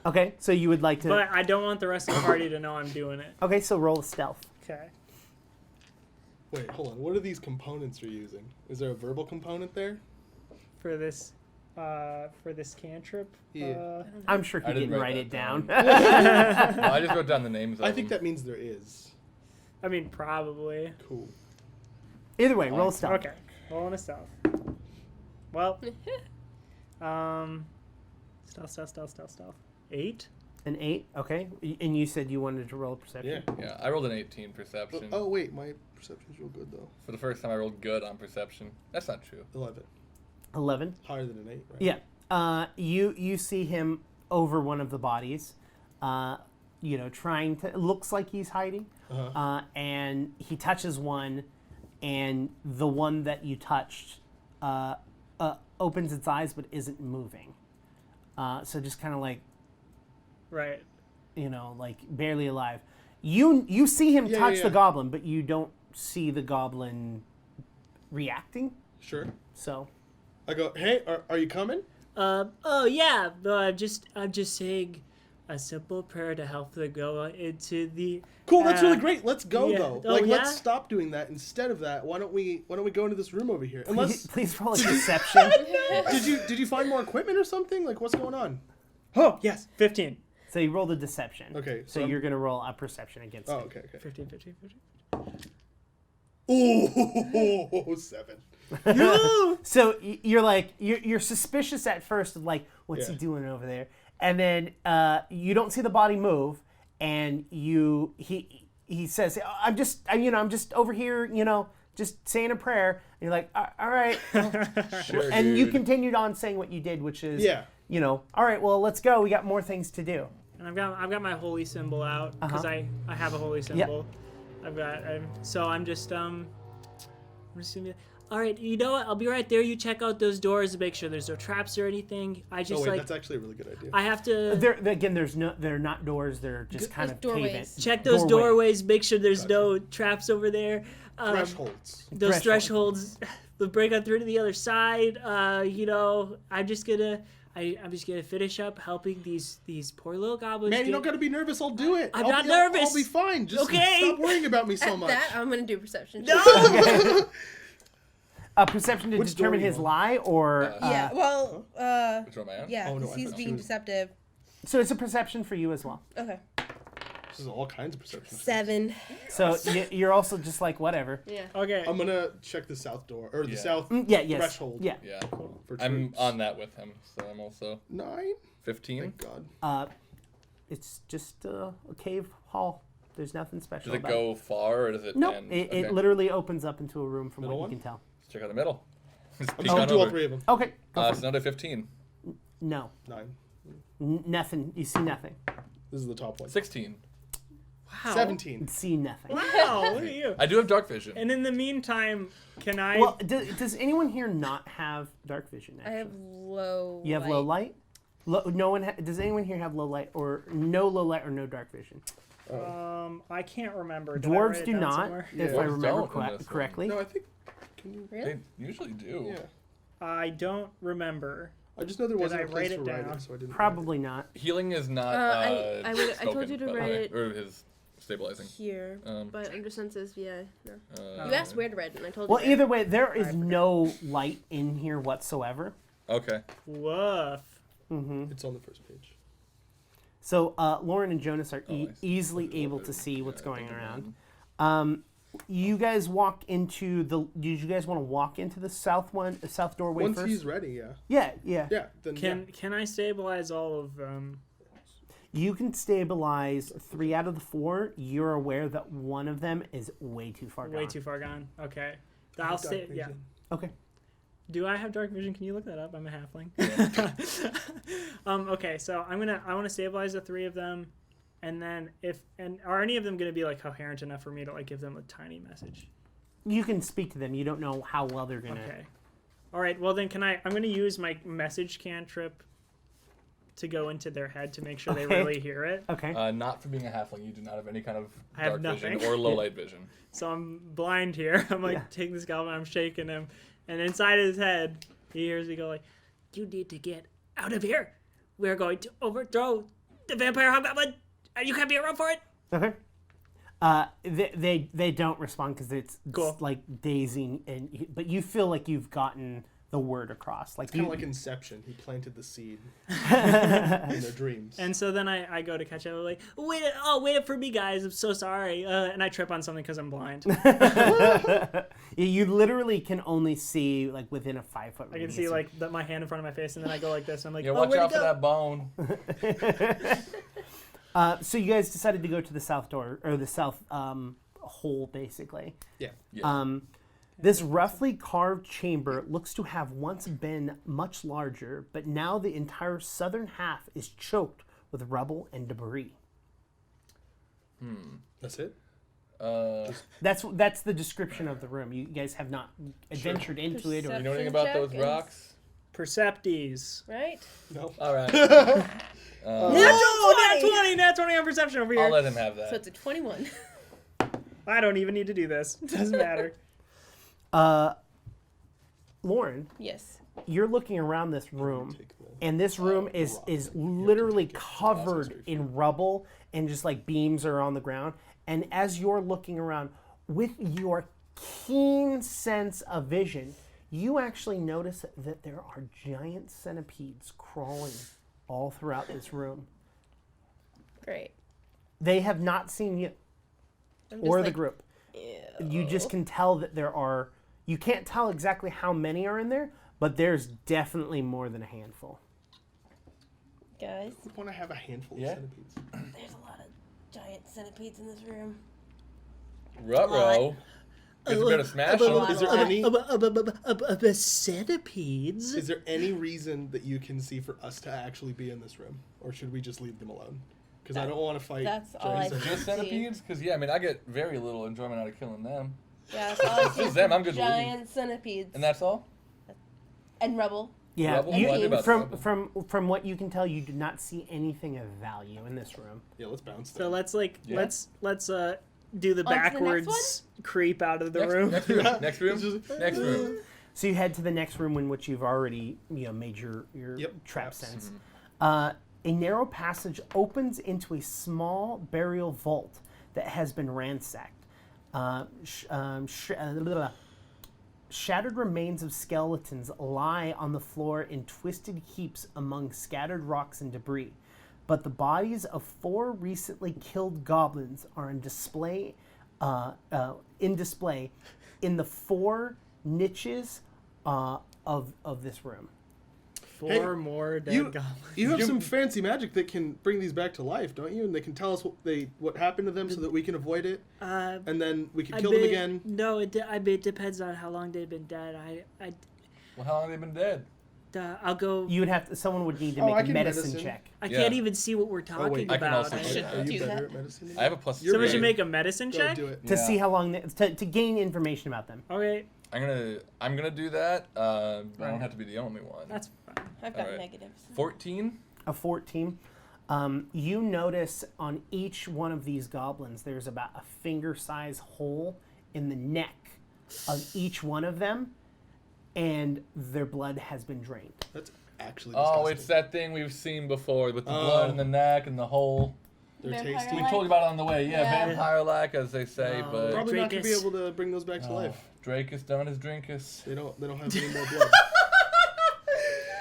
Okay, so you would like to. But I don't want the rest of the party to know I'm doing it. Okay, so roll a stealth. Okay. Wait, hold on. What are these components you're using? Is there a verbal component there? For this cantrip. Yeah. I'm sure I he didn't didn't write write it that down. down. I just wrote down the names of I think them. that means there is. I mean, probably. Cool. Either way, roll a stealth. Okay, rolling a stealth. Well, stealth. 8. An 8, okay. And you said you wanted to roll a perception. Yeah. Yeah, I rolled an 18 perception. Oh wait, my perception's real good though. For the first time, I rolled good on perception. That's not true. 11. 11. Higher than an 8, right? Yeah. You see him over one of the bodies. Trying to. It looks like he's hiding. And he touches one, and the one that you touched opens its eyes but isn't moving. So just kind of like, Right. like barely alive. You see him touch yeah. the goblin, but you don't see the goblin reacting. Sure. So I go, hey, are you coming? Oh yeah. I'm just saying a simple prayer to help them go into the. Cool, that's really great. Let's go yeah. though. Oh, Let's yeah? stop doing that. Instead of that, why don't we go into this room over here? Unless please roll a deception. did you find more equipment or something? Like what's going on? Oh yes, 15. So you rolled a deception. Okay, So so you're gonna roll a perception against Oh, it. okay. 15. Ooh, 7. So you're like you're suspicious at first of like what's he Yeah. doing over there, and then you don't see the body move, and he says I'm just over here just saying a prayer, and you're like all right, Sure, and dude. you continued on saying what you did, which is Yeah. all right, well let's go, we got more things to do. And I've got my holy symbol out because I have a holy symbol. So I'm just gonna be, all right, you know what? I'll be right there. You check out those doors to make sure there's no traps or anything. I just That's actually a really good idea. I have to They're not doors, they're just kind of doorways. pavement. check those doorways, make sure there's no traps over there. Thresholds. Those Threshold. thresholds, the break on through to the other side. I'm just gonna finish up helping these poor little goblins. Man, you don't gotta be nervous. I'll do it. I'm I'll not be- nervous. I'll be fine. Just Okay. stop worrying about me so At much. that, I'm gonna do perception. No! A perception to Which door determine you his want? lie, or Yeah. Well. Which one am I on? Yeah. Oh, no, 'cause I he's thought being she was- deceptive. so it's a perception for you as well. Okay. This is all kinds of perception. 7. So you're also just like whatever. Yeah. Okay. I'm gonna check the south door or the Yeah. south Yes. threshold. Yeah. Yeah. For I'm troops. on that with him, so I'm also 9. 15. Thank God. It's just a cave hall. There's nothing special Does it about go far, or does it No, end? it Okay. literally opens up into a room from Middle what one? you can tell. Let's check out the middle. Let's I'm peek just gonna on do all over. 3 of them. Okay. Go for It's another 15. it. No. 9. Nothing. You see nothing. This is the top one. 16. Wow. 17. You see nothing. Wow. Look at you. I do have dark vision. And in the meantime, can I? Well, does anyone here not have dark vision? I Actually? have low. You have low light. No one. Does anyone here have low light or no low light or no dark vision? I can't remember. Did I write Dwarves it do down not, somewhere? if Yeah. I Dwarves remember don't in this one. correctly. No, I think. Can you? Really? They usually do. Yeah. I don't remember. I just know there wasn't I a place write to it write down? it, so I didn't. Probably not. Healing is not. I told spoken, you to by the write way, it or his stabilizing. here, but under senses, yeah. No. Uh, You asked where to write it, and I told Well, you. either way, there is no light in here whatsoever. Okay. Woof. It's on the first page. So Lauren and Jonas are Oh, I see. easily able to see what's Yeah, going I think around. You guys walk into the. Did you guys want to walk into the south doorway Once first? he's ready, yeah. Yeah. Yeah. Then Can I stabilize all of them? You can stabilize 3 out of the 4. You're aware that one of them is way too far gone. Way too far gone. Okay. yeah. I'll Dark stay. Yeah. vision. Okay. Do I have dark vision? Can you look that up? I'm a halfling. Okay, so I want to stabilize the 3 of them, and then are any of them gonna be like coherent enough for me to like give them a tiny message? You can speak to them. You don't know how well they're gonna. Okay. All right. Well, then I'm gonna use my message cantrip to go into their head to make sure they Okay. really hear it. Okay. Not for being a halfling, you do not have any kind of I have dark vision nothing. or low light vision. So I'm blind here. I'm like Yeah. taking this goblin, I'm shaking him, and inside his head, he hears me go like, "You need to get out of here. We're going to overthrow the vampire hobgoblin, and you can't be around for it." Okay. They don't respond because it's Cool. like dazing, but you feel like you've gotten the word across. Like Kind you, of like Inception. He planted the seed in their dreams. And so then I go to catch up, like, wait up for me, guys. I'm so sorry. And I trip on something because I'm blind. you literally can only see like within a 5 foot I radius. can see like my hand in front of my face, and then I go like this. And I'm like, Yeah, oh, watch where'd out it for go? that bone. So you guys decided to go to the south door or the south hole, basically. Yeah. Yeah. This roughly carved chamber looks to have once been much larger, but now the entire southern half is choked with rubble and debris. That's it? That's the description of the room. You guys have not adventured into it, or You know anything about those Check. rocks? Percepties. Right? No. All right. Natural 20! Nat 20 on perception over here. I'll let him have So that. it's a 21. I don't even need to do this. Doesn't matter. Lauren, Yes. you're looking around this room, and this room is literally covered in rubble, and just like beams are on the ground. And as you're looking around, with your keen sense of vision, you actually notice that there are giant centipedes crawling all throughout this room. Great. They have not seen you I'm or just the like, group. ew. You just can tell that there are. You can't tell exactly how many are in there, but there's definitely more than a handful. Guys, I want to have a handful Yeah. of centipedes. there's a lot of giant centipedes in this room. Ruh-roh. Guess we better smash them. Is there any? Centipedes? Is there any reason that you can see for us to actually be in this room, or should we just leave them alone? Because I don't want to fight. That's all I giant see. Just centipedes? Because, yeah, I mean, I get very little enjoyment out of killing them. Yeah, that's all I see. Just them, I'm good with Giant centipedes. And that's all? And rubble. Yeah, Rubble? you, What about from rubble? from what you can tell, you did not see anything of value in this room. Yeah, let's bounce. So them. let's like Yeah. let's do the On to the next backwards creep out of the Next room. Next room. Next room. Next room. So you head to the next room in which you've already made your Yep, trap traps. sense. A narrow passage opens into a small burial vault that has been ransacked. Shattered remains of skeletons lie on the floor in twisted heaps among scattered rocks and debris, but the bodies of 4 recently killed goblins are in display in the 4 niches of this room. 4 more dead goblins. You have some fancy magic that can bring these back to life, don't you? And they can tell us what happened to them so that we can avoid it, and then we can kill them again. No, it depends on how long they've been dead. Well, how long have they been dead? I'll go. You would have to. Someone would need to Oh, make I a can medicine medicine. check. I Yeah. can't even see what we're talking wait, I can about. also I do should that. Are you do better that. at medicine? I have a plus You're Someone three. should make a medicine Go check. do it. To Yeah. see how long to gain information about them. Okay, I'm gonna do that. I don't have to be the only one. that's fine. I've got Alright. negatives. 14. A 14. You notice on each one of these goblins, there's about a finger-size hole in the neck of each one of them, and their blood has been drained. That's actually Oh, disgusting. it's that thing we've seen before with the blood in the neck and the hole. They're Vampire tasty. We Like- told you about it on the way. Yeah, Yeah. vampire-like, as they say, Oh, but Probably not gonna be Drakus. able to bring those back to oh, life. Drake has done his drinkus. They don't have any more blood.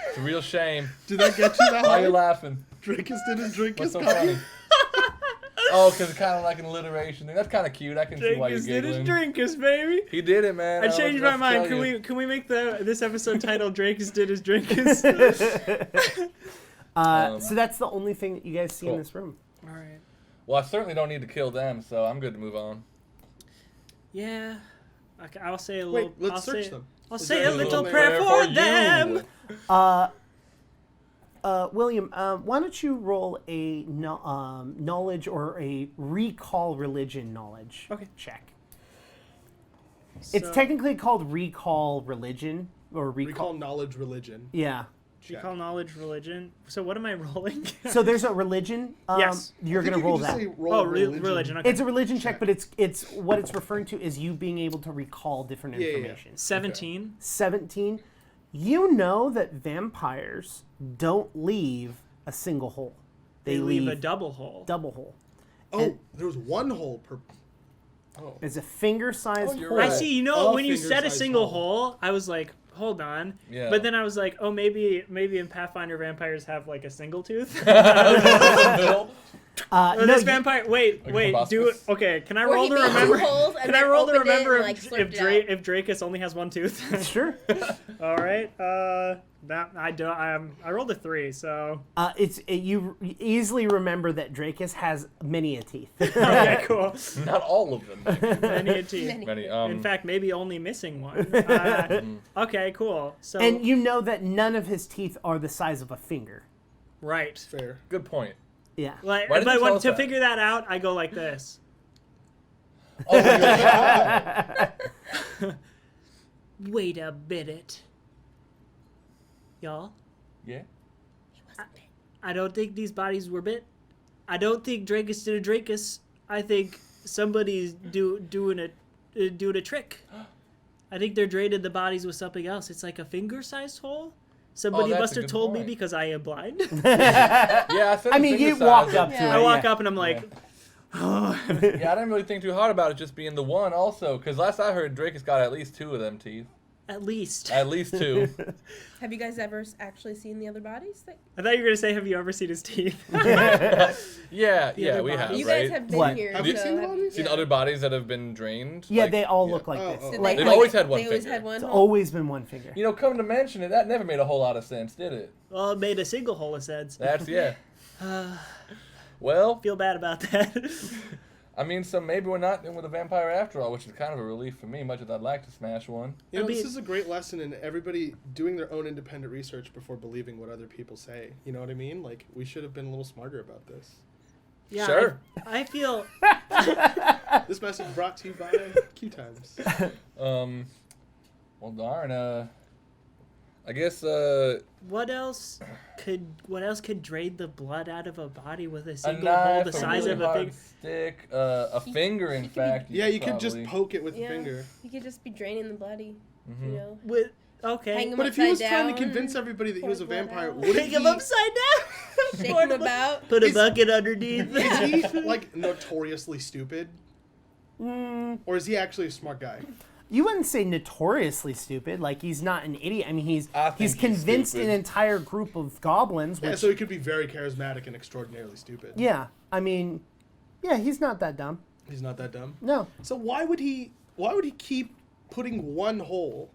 It's a real shame. Did that get you that Why are high? you laughing? Dracus didn't drink What's his so coffee. funny? Oh, because it's kind of like an alliteration thing. That's kind of cute. I can see why you're Drinkus did his giggling. drinkus, baby. He did it, man. I don't know changed what my else to mind. tell you. Can we make this episode titled "Drakus did his drinkus"? So that's the only thing that you guys see in Cool. this room. All right. Well, I certainly don't need to kill them, so I'm good to move on. Yeah. Okay, I'll say a Wait, little. let's I'll search say, them. I'll Is say there a a little little prayer for them. William, why don't you roll a knowledge or a recall religion knowledge check? It's So- technically called recall religion or Recall knowledge religion. Yeah. Check. Recall knowledge religion. So what am I rolling? So there's a religion. Yes. You're I think gonna you roll can just that. say roll Oh, religion. religion. Okay. It's a religion check, but it's what it's referring to is you being able to recall different Yeah, yeah, yeah. information. 17. 17. You know that vampires don't leave a single hole. They leave a double hole. double hole. Oh, there was one hole per. Oh. It's a finger-sized Oh, you're hole. right. I see. You know, A when you said a finger-sized single hole. hole, I was like, hold on. Yeah. But then I was like, oh, maybe in Pathfinder vampires have like a single tooth. Middle. Or no, this you- vampire. Wait. proboscis. Do it. Okay. Can I Or roll he to made two remember? holes and Can I then roll to opened it remember and, like, slurped it out. if Dracus only has one tooth? Sure. All right. That I don't. I rolled a 3. So. You easily remember that Dracus has many a teeth. Okay. Cool. Not all of them. Many a teeth. Many. In fact, maybe only missing one. Okay. Cool. So. And you know that none of his teeth are the size of a finger. right. Fair. Good point. Yeah. Like, Why didn't you tell us to that? figure that out, I go like this. Oh, yeah. Wait a minute. Y'all, Yeah. I don't think these bodies were bit. I don't think Dracus did a Dracus. I think somebody's doing a trick. I think they're draining the bodies with something else. It's like a finger-sized hole. Somebody that's must a have good told me point. because I am blind. Yeah. I, said I the mean, finger you size walked of- up to Yeah. it. I walk yeah. up and I'm like, Yeah, I didn't really think too hard about it just being the one also, because last I heard Dracus got at least 2 of them teeth. At least. At least 2. Have you guys ever actually seen the other bodies? I thought you were gonna say, have you ever seen his teeth? Yeah, other we have, bodies. You right? guys have been What? here. Have you so seen the have- bodies? Seen yeah. other bodies that have been drained? Yeah, Like, they all look like Oh, this. oh. Did Like, They've like, always had one They always finger. had one it's hole. always been one finger. You know, come to mention it, that never made a whole lot of sense, did it? Well, it made a single hole of sense. That's, yeah. Well, Feel bad about that. I mean, so maybe we're not in with a vampire after all, which is kind of a relief for me, much as I'd like to smash one. You know, I this mean- is a great lesson in everybody doing their own independent research before believing what other people say. You know what I mean? Like, we should have been a little smarter about this. Yeah, Sure. I feel This message brought to you by Q Times. Well, darn, I guess, what else could drain the blood out of a body with a a single hole knife, the a size really of a hard finger? stick, a finger, in fact. Yeah, you could just probably- poke it with Yeah. a finger. You could just be draining the bloody, Mhm. you know. With okay, Hang him But if he was upside trying to down, convince everybody that he was a pour blood vampire, out. wouldn't pick he? him upside down, Shake him about. put a Is- bucket underneath. Is he like notoriously stupid, Mm, or is he actually a smart guy? you wouldn't say notoriously stupid. Like, he's not an idiot. I mean, I he's think he's convinced stupid. an entire group of goblins. Which, Yeah, so he could be very charismatic and extraordinarily stupid. yeah, I mean, yeah, he's not that dumb. He's not that dumb. No. So why would he keep putting one hole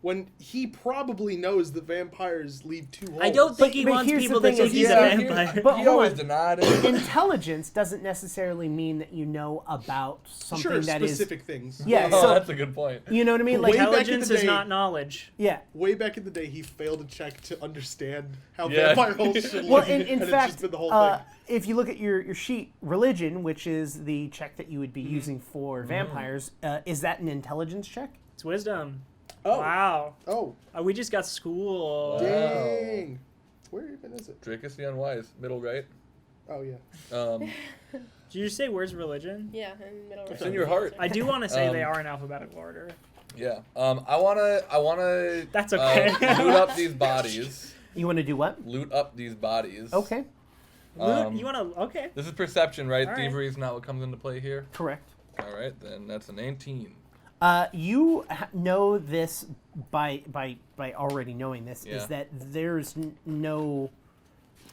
when he probably knows that vampires leave 2 holes? I don't think he But wants here's the people to thing think is, he's a yeah, vampire. But he hold always on. denied it. Intelligence doesn't necessarily mean that you know about something Sure, that is. specific things. Yeah, Oh, so that's a good point. you know what I mean. Like, Way back in the Intelligence is day- not knowledge. yeah. Way back in the day, he failed a check to understand how Yeah. vampire holes should Well, look, in and it's fact, just been the whole thing. if you look at your sheet, religion, which is the check that you would be Mm-hmm. using for vampires, is that an intelligence check? It's wisdom. Oh, Wow. oh, We just got school. Wow. dang! Where even is it? Dracus the Unwise, middle right. Oh yeah. Did you say where's religion? Yeah, in the middle. It's in your heart. I do want to say they Um, are in alphabetical order. Yeah. I wanna. That's okay. Loot up these bodies. You want to do what? Loot up these bodies. Okay, Luke, you want to? Okay. This is perception, right? All right. Thievery is not what comes into play here. correct. All right, then that's an 18. You know this by already knowing this Yeah. is that there's no.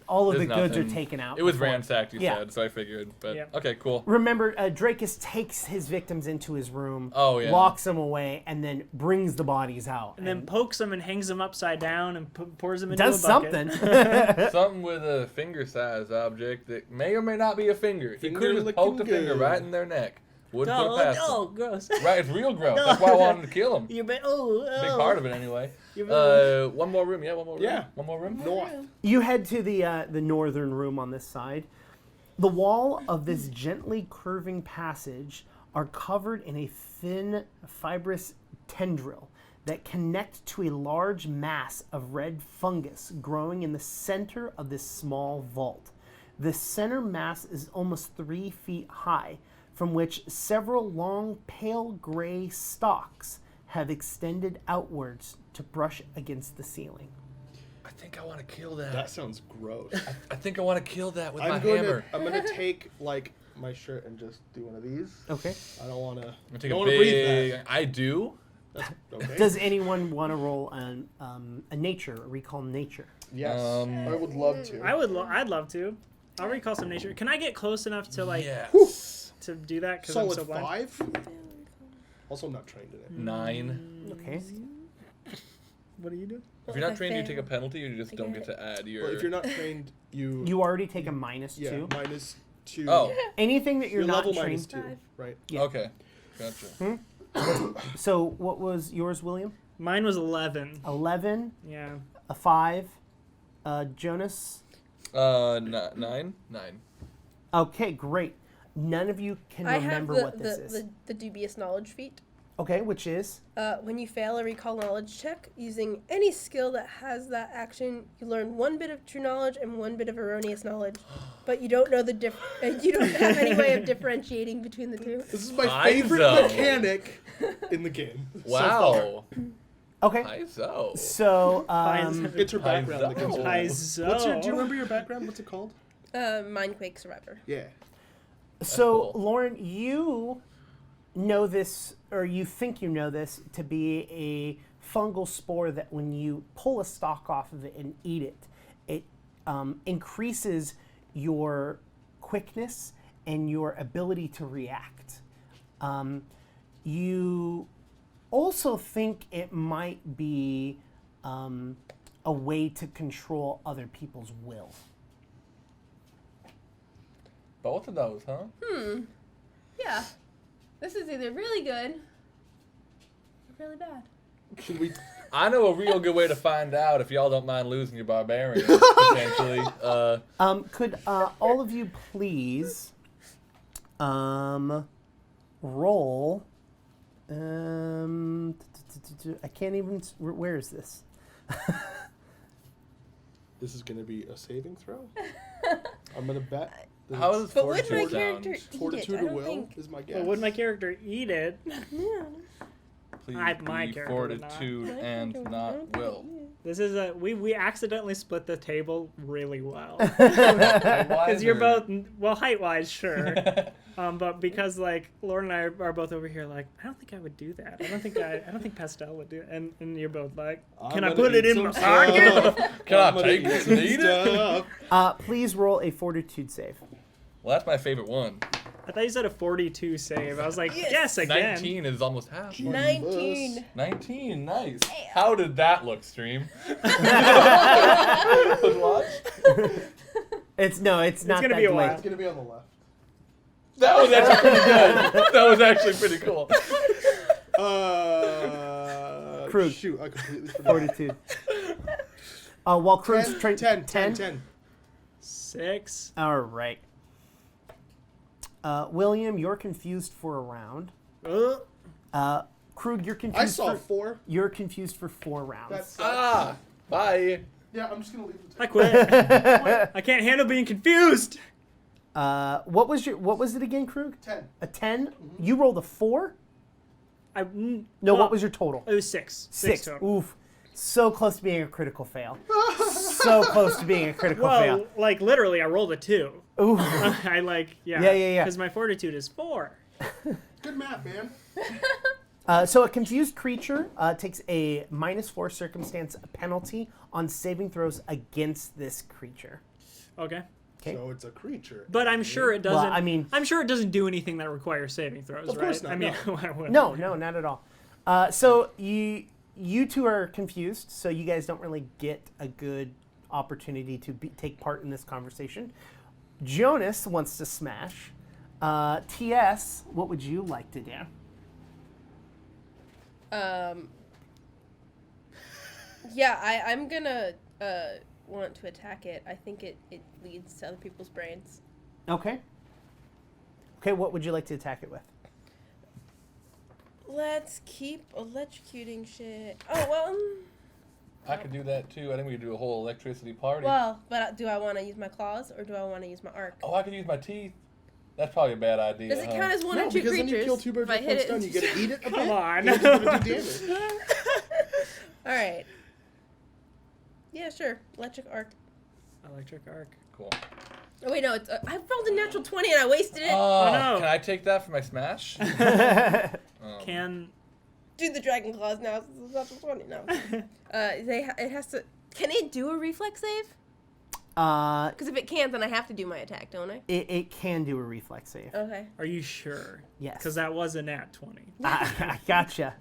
All of There's the goods are nothing- taken out. It was before. ransacked, you Yeah. said, so I figured. But Yeah. okay, cool. Remember, Dracus takes his victims into his room, Oh, yeah. locks them away, and then brings the bodies out. And then pokes them and hangs them upside down and pours them into does a bucket. something. Something with a finger-sized object that may or may not be a finger. He could have just Finger poked a looking finger good. right in their neck. Wouldn't put No, it past no, them. gross. Right, it's real gross. No. That's why I wanted to kill him. Big Big part of it, anyway. You're One more room. Yeah, one more room. Yeah. One more room. North. You head to the northern room on this side. The wall of this gently curving passage are covered in a thin, fibrous tendril that connect to a large mass of red fungus growing in the center of this small vault. The center mass is almost 3 feet high, from which several long, pale gray stalks have extended outwards to brush against the ceiling. I think I want to kill that. That sounds gross. I think I want to kill that with my I'm going hammer. to. I'm gonna take like my shirt and just do one of these. Okay. I don't want to. I'm gonna take don't a want to breathe big. that. I do. That's okay. Does anyone want to roll a nature, a recall nature? Yes, I would love to. I'd love to. I'll recall some nature. Can I get close enough to to do that? Because I'm Solid so blind. 5. Also, not trained in it. 9. Okay. What do you do? If you're not trained, you take a penalty, or you just don't get to add your. But if you're not trained, You already take a -2. -2. Oh. Anything that you're Your not level trained. -2, right? Yeah. Okay. Gotcha. So what was yours, William? Mine was 11. 11, Yeah. a 5. Jonas? 9. Okay, great. None of you can I have remember what this is. the dubious knowledge feat. Okay, which is? When you fail a recall knowledge check using any skill that has that action, you learn 1 bit of true knowledge and 1 bit of erroneous knowledge, but you don't know you don't have any way of differentiating between the two. This is my favorite mechanic in the game. Wow. Okay. Paizo. So, It's her background. Paizo. Paizo. Do you remember your background? What's it called? Mindquake Survivor. Yeah. so cool. Lauren, you know this, or you think you know this, to be a fungal spore that when you pull a stalk off of it and eat it, it increases your quickness and your ability to react. You also think it might be a way to control other people's will. Both of those, huh? Yeah. This is either really good or really bad. Should we? I know a real good way to find out if y'all don't mind losing your barbarian, potentially. Could all of you please roll? I can't even. Where is this? This is going to be a saving throw. I'm going to bet. How does But would my fortitude character sound? eat Fortitude it? I to don't will think. is my guess. Well, would my character eat it? Yeah. Please my be character would not. fortitude My and character not would will. This is we accidentally split the table really well. Because Because you're both, well, height-wise, sure. But because, like, Lauren and I are both over here, like, I don't think I would do that. I don't think Pastel would do it. And you're both like, can I I'm put gonna it eat in my some pocket? Can I I'm gonna take eat this some and eat it? stuff. Please roll a fortitude save. Well, that's my favorite one. I thought you said a 42 save. I was like, Yes. yes, again. 19 is almost half. 19. 19, nice. How did that look, stream? Watch. It's not It's that gonna be a great. while. It's going to be on the left. That was actually pretty good. That was actually pretty cool. Krug. Shoot, I completely forgot. Fortitude. While Krug's trying 10. 6. All right. William, you're confused for a round. Krug, you're confused. I saw 4. You're confused for 4 rounds. That's Bye. yeah, I'm just going to leave the I table. quit. I can't handle being confused. What was it again, Krug? 10. A 10? You rolled a 4? No, well, what was your total? It was 6. 6. Total. Oof. So close to being a critical fail. So close to being a critical Well, fail. like, literally, I rolled a 2. Ooh. I like, yeah. Yeah. Because my fortitude is 4. Good math, man. So a confused creature takes a -4 circumstance penalty on saving throws against this creature. Okay. Okay. So it's a creature. But I'm sure it doesn't. Well, I mean- I'm sure it doesn't do anything that requires saving throws, Of right? course not, I mean, no. whatever. No, not at all. So you two are confused, so you guys don't really get a good opportunity to take part in this conversation. Jonas wants to smash. TS, what would you like to do? Yeah, I'm gonna want to attack it. I think it leads to other people's brains. Okay. Okay, what would you like to attack it with? Let's keep electrocuting shit. Oh, well. I could do that too. I think we could do a whole electricity party. Well, but do I want to use my claws or do I want to use my arc? Oh, I could use my teeth. That's probably a bad idea. Does it count as one No, or two because creatures? then you kill 2 birds if I with 1 hit stone. it? You get to eat it a bit. Come on. You get to do damage. All right. Yeah, sure. Electric arc. Electric arc. Cool. Oh wait, no. It's I rolled a natural 20 and I wasted it. Oh, no. can I take that for my smash? Can do the dragon claws now. Since it's natural 20 now. It has to. Can it do a reflex save? Because if it can't, then I have to do my attack, don't I? It can do a reflex save. Okay. Are you sure? Yes. Because that was a nat 20. I gotcha.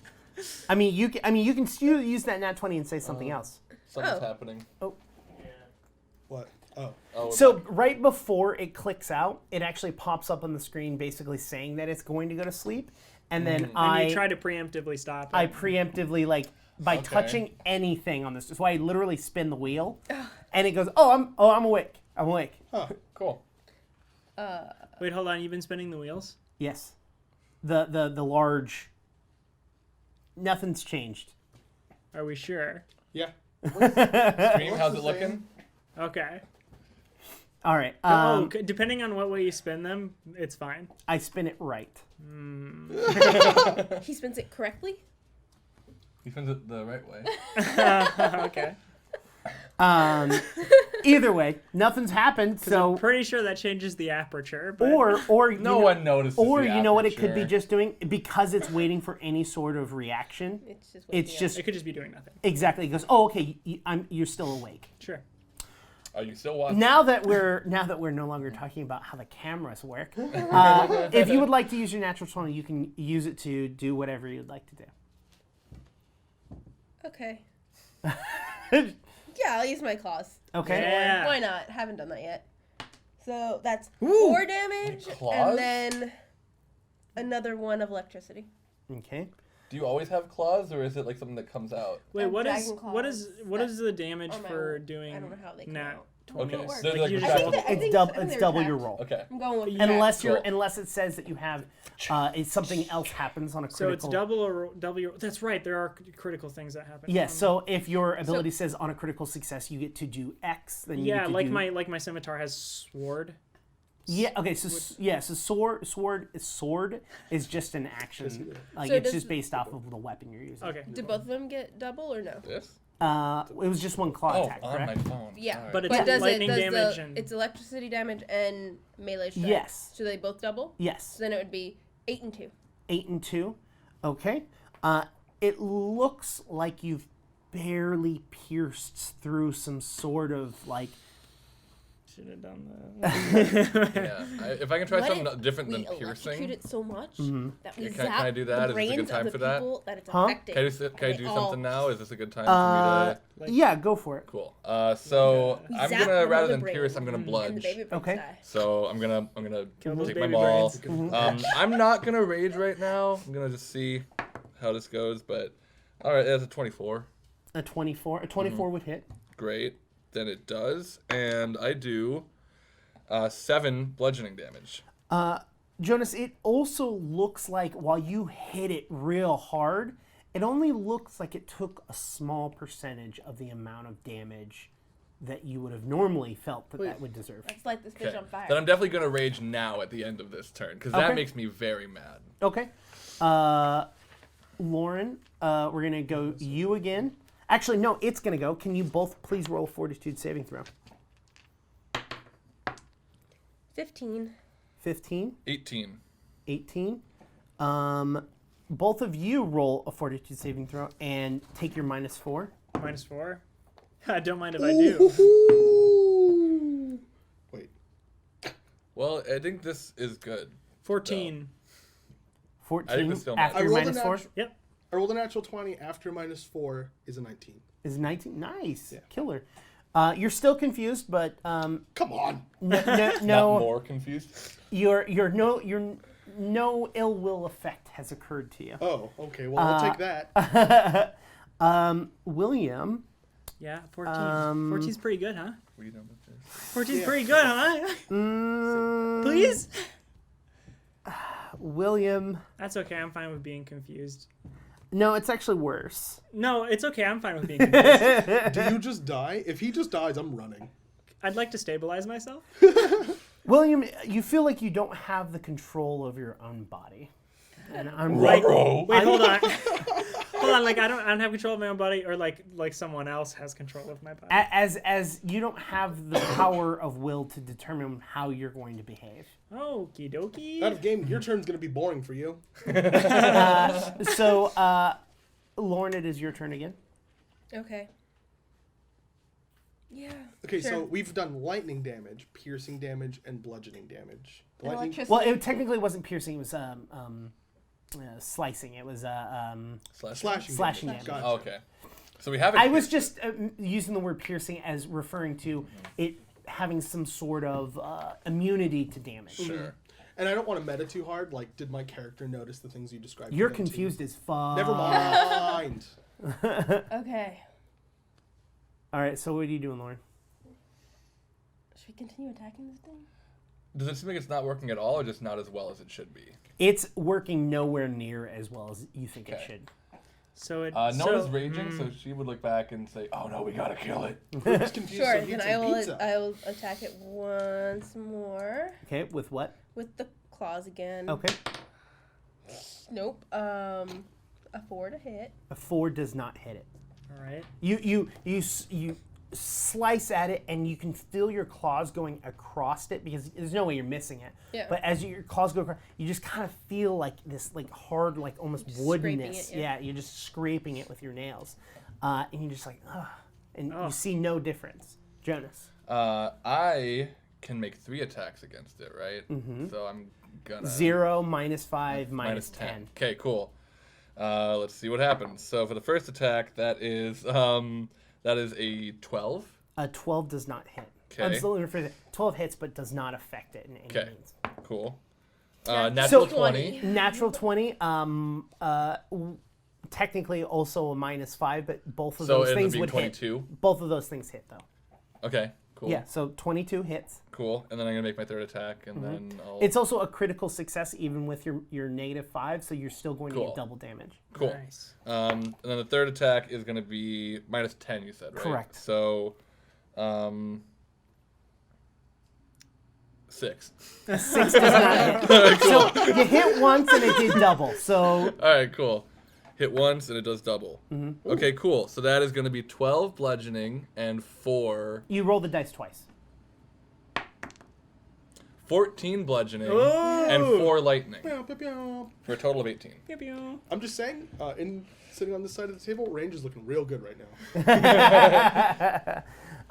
I mean, you can still use that nat 20 and say something else. Something's Oh. happening. What? Oh. Oh, So right before it clicks out, it actually pops up on the screen, basically saying that it's going to go to sleep, and then And you try to preemptively stop it. I preemptively by Okay. touching anything on this. So I literally spin the wheel, and it goes, I'm awake. I'm awake. Huh. cool. Wait, hold on. You've been spinning the wheels? Yes. The large. Nothing's changed. Are we sure? Yeah. Scream, how's it looking? Okay. All right. Depending on what way you spin them, it's fine. I spin it right. He spins it correctly? He spins it the right way. Okay. Either way, nothing's happened. So I'm pretty sure that changes the aperture. But or No one notices. Or the you know what it could be aperture. just doing, because it's waiting for any sort of reaction. It's just. It's just it could just be doing nothing. exactly. It goes, oh, okay, you're still awake. Sure. Are you still watching? Now that we're no longer talking about how the cameras work, if you would like to use your natural 20, you can use it to do whatever you'd like to do. Okay. Yeah, I'll use my claws. Okay. Yeah. Why not? Haven't done that yet. So that's 4 damage, Claws? and then another 1 of electricity. Okay. Do you always have claws, or is it like something that comes out? Wait, what is dragon what is claws what is the damage on my for own. doing I don't know how they come nat out. 20? Okay, works. so Like, like you a just track- roll- It's double your roll. Okay. I'm going with Yeah. Unless Cool. unless it says that you have something else happens on a So critical. it's double your. That's right. There are critical things that happen. Yes. So if your ability says on a critical success you get to do X, then you Yeah, get to like do, my scimitar has sword. Yeah. Okay. So so sword is just an action. Like So it's does- just based off of the weapon you're using. Okay. Do both of them get double or no? This? It was just one claw Oh, attack, on correct? my phone. Yeah, Sorry. But it's does lightning does damage the, and it's electricity damage and melee strike. Yes. So they both double? Yes. So then it would be 8 and 2. 8 and 2. Okay. It looks like you've barely pierced through some sort of like. should have done that. Yeah. If I can try What something if different we than electrocute piercing. it so much that we Yeah, zap can I do that? the Is this a brains good time of for the that? people that it's Huh? affecting. Can I And do they something all- now? Is this a good time for me to? Yeah, go for it. Cool. So We I'm zap gonna them rather with than the pierce, brain, I'm gonna and the bludge. baby brains Okay. die. So I'm gonna Kill those take my baby maul. brains. I'm not gonna rage right now. I'm gonna just see how this goes. But all right, that's a 24. A 24. A 24 would hit. Great. Then it does, and I do 7 bludgeoning damage. Jonas, it also looks like while you hit it real hard, it only looks like it took a small percentage of the amount of damage that you would have normally felt that would deserve. Let's light this bitch Okay. on fire. Then I'm definitely gonna rage now at the end of this turn because Okay. that makes me very mad. Okay. Lauren, we're going to go you again. Actually, no, it's going to go. Can you both please roll a fortitude saving throw? 15. 15, 18. 18. Both of you roll a fortitude saving throw and take your -4. -4. I don't mind if I do. Wait. Well, I think this is good. 14. 14 this still after I your rolled a -4 Yep. I rolled a natural 20 after -4 is a 19. is 19. Nice. Yeah. Killer. You're still confused, but Come on. Not no, more confused. your no ill will effect has occurred to you. Oh, okay. Well, I'll take that. William, Yeah, 14. 14's pretty good, huh? What are you done with this? 14's Yeah. pretty good, huh? Please? William. That's okay. I'm fine with being confused. No, it's actually worse. No, it's okay. I'm fine with being confused. Do you just die? If he just dies, I'm running. I'd like to stabilize myself. William, you feel like you don't have the control of your own body. And I'm Like, Ruh-roh. wait, hold on. Hold on, like I don't have control of my own body, or like someone else has control of my body. as you don't have the power of will to determine how you're going to behave. Okie dokie. Out of game, your turn's going to be boring for you. So Lauren, it is your turn again. Okay. Yeah. Okay, sure. so we've done lightning damage, piercing damage, and bludgeoning damage. And Lightning. electricity. Well, it technically wasn't piercing. It was slicing. It was Slashing. Slashing damage. damage. Gotcha. Oh, okay. So we haven't. I was just using the word piercing as referring to it having some sort of immunity to damage. Sure. And I don't want to meta too hard. Like, did my character notice the things you described? You're to them too? confused as fuck. Never mind. Okay. All right, so what are you doing, Lauren? Should we continue attacking this thing? Does it seem like it's not working at all, or just not as well as it should be? It's working nowhere near as well as you think it Okay. should. So it. Nona's raging, so she would look back and say, "Oh no, we gotta kill it." It's confused. Sure. So Then eat I some will. pizza. I will attack it once more Okay, with what? with the claws again. Okay. Nope. A 4 to hit. A 4 does not hit it. All right. You slice at it, and you can feel your claws going across it because there's no way you're missing it. Yeah. But as your claws go across, you just kind of feel like this, like hard, like almost scraping woodenness. it, yeah. You're just scraping it with your nails, and you're just like, ugh, and Oh. you see no difference. Jonas. I can make 3 attacks against it, right? Mm-hmm. So I'm gonna 0, -5, minus -10. Okay, cool. Let's see what happens. So for the first attack, that is a 12. A 12 does not hit. Okay. I'm still referring to 12 hits, but does not affect it in any Okay. means. Cool. Yeah. Natural So- 20. Natural 20, technically also a -5, but both of So those it ends up things being would 22. hit. Both of those things hit, though. Okay, cool. Yeah, so 22 hits. Cool. And then I'm gonna make my third attack, and then I'll. It's also a critical success even with your -5, so you're still going to Cool. get double damage. Cool. Nice. And then the third attack is going to be -10, you said, right? Correct. So, 6. A 6 does not hit. So you hit once and it did double. So All right, cool. Hit once and it does double. Mm-hmm. Okay, cool. So that is going to be 12 bludgeoning and 4, you roll the dice twice. 14 bludgeoning Oh! and 4 lightning Pew, pew, pew. for a total of 18. Pew, pew. I'm just saying, in sitting on this side of the table, range is looking real good right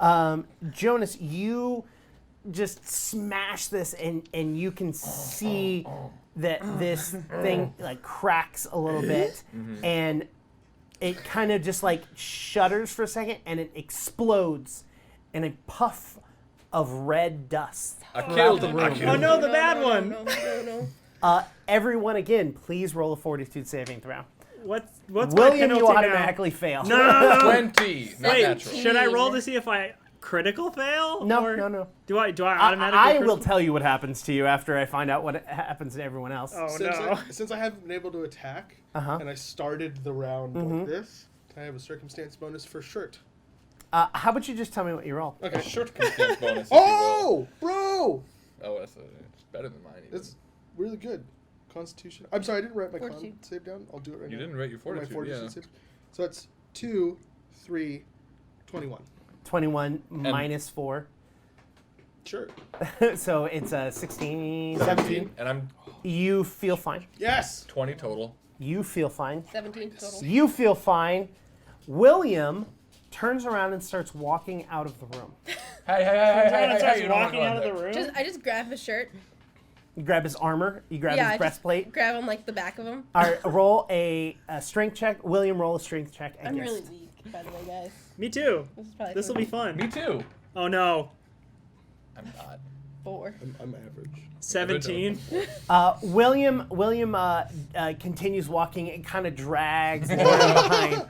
now. Jonas, you just smash this and you can see that this thing like cracks a little bit and it kind of just like shudders for a second and it explodes in a puff of red dust. I killed the him. room. I killed Oh him. no, the bad one. No. Everyone again, please roll a fortitude saving throw. What's my William, penalty you now? automatically fail. No. 20, not Wait, natural. should I roll to see if I critical fail? No, or no. Do I automatically? I will critical- tell you what happens to you after I find out what happens to everyone else. Oh Since, no. since I haven't been able to attack, Uh-huh. and I started the round like this, I have a circumstance bonus for shirt. How about you just tell me what you roll? A circumstance bonus, if you will. Oh, bro! Oh, it's better than mine. Even. It's really good. Constitution. I'm sorry, I didn't write my con Fortitude. save down. I'll do it right You now. didn't write your My fortitude, yeah. save. So that's 2, 3, 21. 21 minus 4. Sure. So it's 16, 17. And I'm You feel fine. Yes! 20 total. You feel fine. 17 total. You feel fine. William turns around and starts walking out of the room. Hey, Everyone starts you don't wanna walking go out of in the there. room. I just grab his shirt. You grab his armor. You grab I his just breastplate. grab him like the back of him. All right, roll a strength check. William, roll a strength check I'm against. really weak, by the way, guys. Me too. This is probably This will be fun. Me too. Oh no. I'm not. 4. I'm average. 17. William continues walking and kind of drags Lauren behind.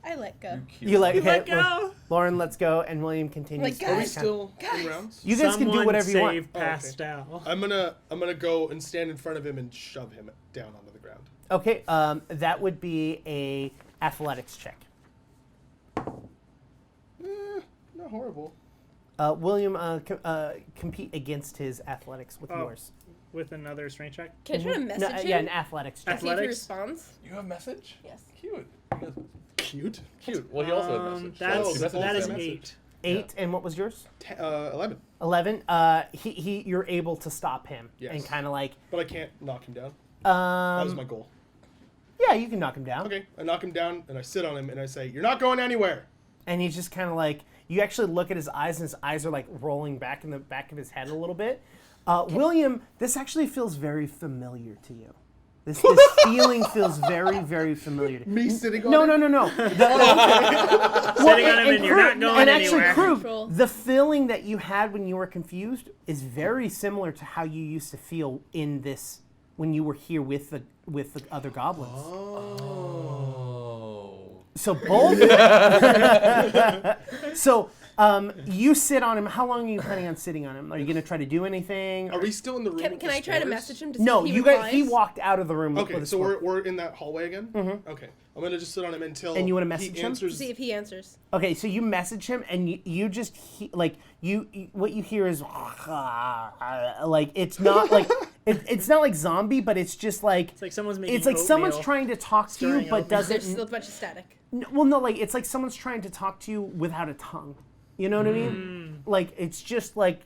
I let go. You let Let go. Lauren, let's go, and William continues. Like, Are we Guys, still in rounds? You guys can do Someone whatever you want. save Oh, okay. Pastel. I'm gonna go and stand in front of him and shove him down onto the ground. Okay, that would be a athletics check. Not horrible. William, compete against his athletics with Oh. yours. With another strength check. Can I try to No, message him? yeah, an athletics check. See if he Athletics? responds? You have a message? Yes. Cute. Cute. Cute. Well, he also has a message. That's Oh, He messaged that is him. 8. 8, and what was yours? 11. 11. You're able to stop him Yes. and kind of like, But I can't knock him down. That was um, my goal. Yeah, you can knock him down. Okay, I knock him down and I sit on him and I say, "You're not going anywhere." And he's just kind of like, you actually look at his eyes, and his eyes are like rolling back in the back of his head a little bit. William, this actually feels very familiar to you. This feeling feels very, very familiar to you. Me sitting on No, him? no. Sitting on him and you're not going and anywhere. actually, Krug, Control. the feeling that you had when you were confused is very similar to how you used to feel in this when you were here with the other goblins. So both. So you sit on him. How long are you planning on sitting on him? Are you going to try to do anything? Are we still in the room? Can, with can the I try to spores? message him to see No, if he you replies? guys. He walked out of the room. Okay, with a so spore. we're in that hallway again? Mm-hmm. Okay. I'm going to just sit on him until And you wanna message he him? answers. See if he answers. Okay, so you message him, and you just like what you hear is like it's not like it's not like zombie, but it's just like It's like someone's making it's like someone's oatmeal. trying to talk to you, Stirring but oatmeal. There's doesn't. still a bunch of static. Well, no, like it's like someone's trying to talk to you without a tongue. You know what I mean? Like it's just like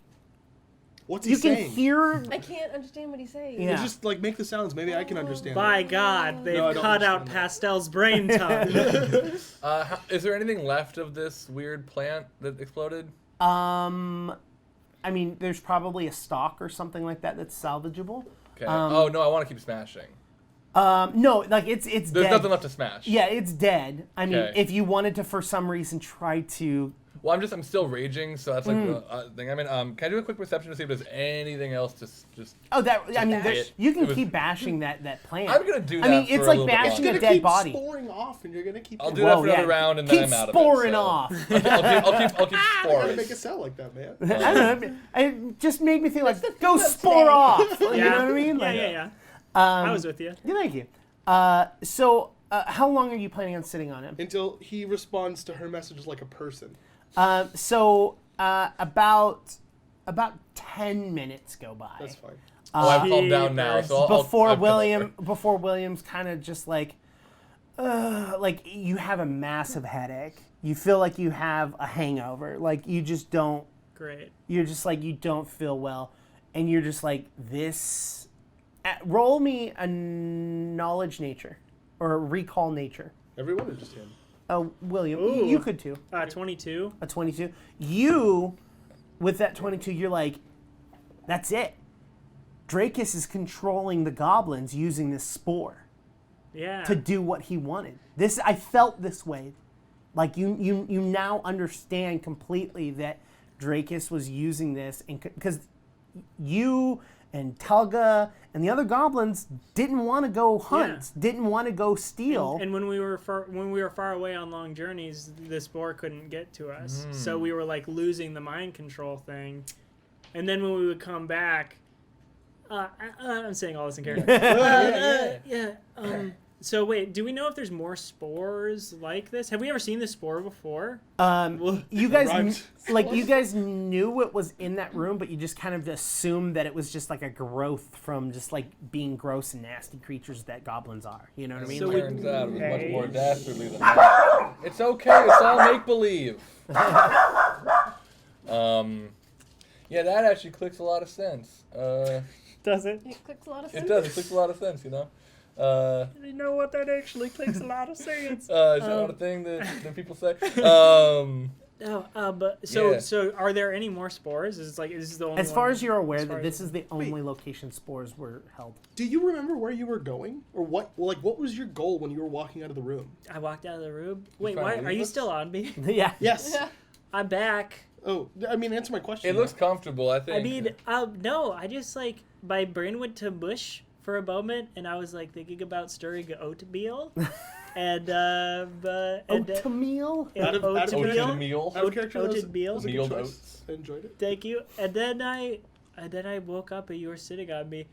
What's he you can saying? hear. I can't understand what he's saying. Yeah. Just like make the sounds. Maybe I can understand. By it. God, they've No, I don't cut out understand that. Pastel's brain tongue. Is there anything left of this weird plant that exploded? I mean, there's probably a stalk or something like that that's salvageable. Okay. Oh no, I want to keep smashing. No, like it's There's dead. nothing left to smash. Yeah, it's dead. I mean, Okay. if you wanted to, for some reason, try to. Well, I'm still raging, so that's like the thing. I mean, can I do a quick perception to see if there's anything else to just? Oh, that. I mean, bash. you can It was- keep bashing that plant. I'm gonna do that. I mean, for it's a like little bit bashing It's longer. a gonna dead keep body. sporing off, and you're gonna keep. I'll do Whoa, that for another yeah. round, and Keep then I'm out of sporing it. so- off. I'll keep I gotta make it spores. sound like that, man. I don't know. It just made me think like, the go theme of spore today. off. You Yeah. know what I mean? Yeah, Like, yeah. I was with you. Yeah, thank you. So, how long are you planning on sitting on him? Until he responds to her messages like a person. About 10 minutes go by. That's fine. Oh, I've calmed down now, so I'll Before come William's kind of just like you have a massive headache. You feel like you have a hangover. Like you just don't. Great. You're just like you don't feel well, and you're just like this. Roll me a knowledge nature, or a recall nature. Everyone or just him? Oh, William, Ooh. you could too. 22. A 22. You, with that 22, you're like, that's it. Drakus is controlling the goblins using this spore Yeah. to do what he wanted. I felt this way. Like you now understand completely that Drakus was using this, because you and Telga and the other goblins didn't want to go hunt, didn't want to go steal. And when we were far away on long journeys, the spore couldn't get to us. So we were like losing the mind control thing. And then when we would come back, I'm saying all this in character. So wait, do we know if there's more spores like this? Have we ever seen this spore before? You guys, rhymed. you guys knew what was in that room, but you just kind of assumed that it was just like a growth from just like being gross and nasty creatures that goblins are. You know what I mean? So Like- Turns out it was much Hey. more dastardly than that. It's okay. It's all make believe. Yeah, that actually clicks a lot of sense. Does it? It clicks a lot of sense. It does. It clicks a lot of sense. You know. You know what? That actually makes a lot of sense. Is that not a thing that people say? But so Yeah. so are there any more spores? Is this the only As far one? as you're aware, as far that this as- is the only location spores were held. Do you remember where you were going, or what? Like, what was your goal when you were walking out of the room? I walked out of the room. Wait, trying why to are leave you us? still on me? Yeah. Yes. I'm back. Oh, I mean, answer my question. It looks comfortable. I think. I mean, no, I just like my brain went to mush for a moment, and I was like thinking about stirring oatmeal, and Oatmeal? Out of oatmeal. Oated meal. Out of character, that was- Oated meal. that was a good Mealed choice. oats. I enjoyed it. Thank you. And then I woke up and you were sitting on me.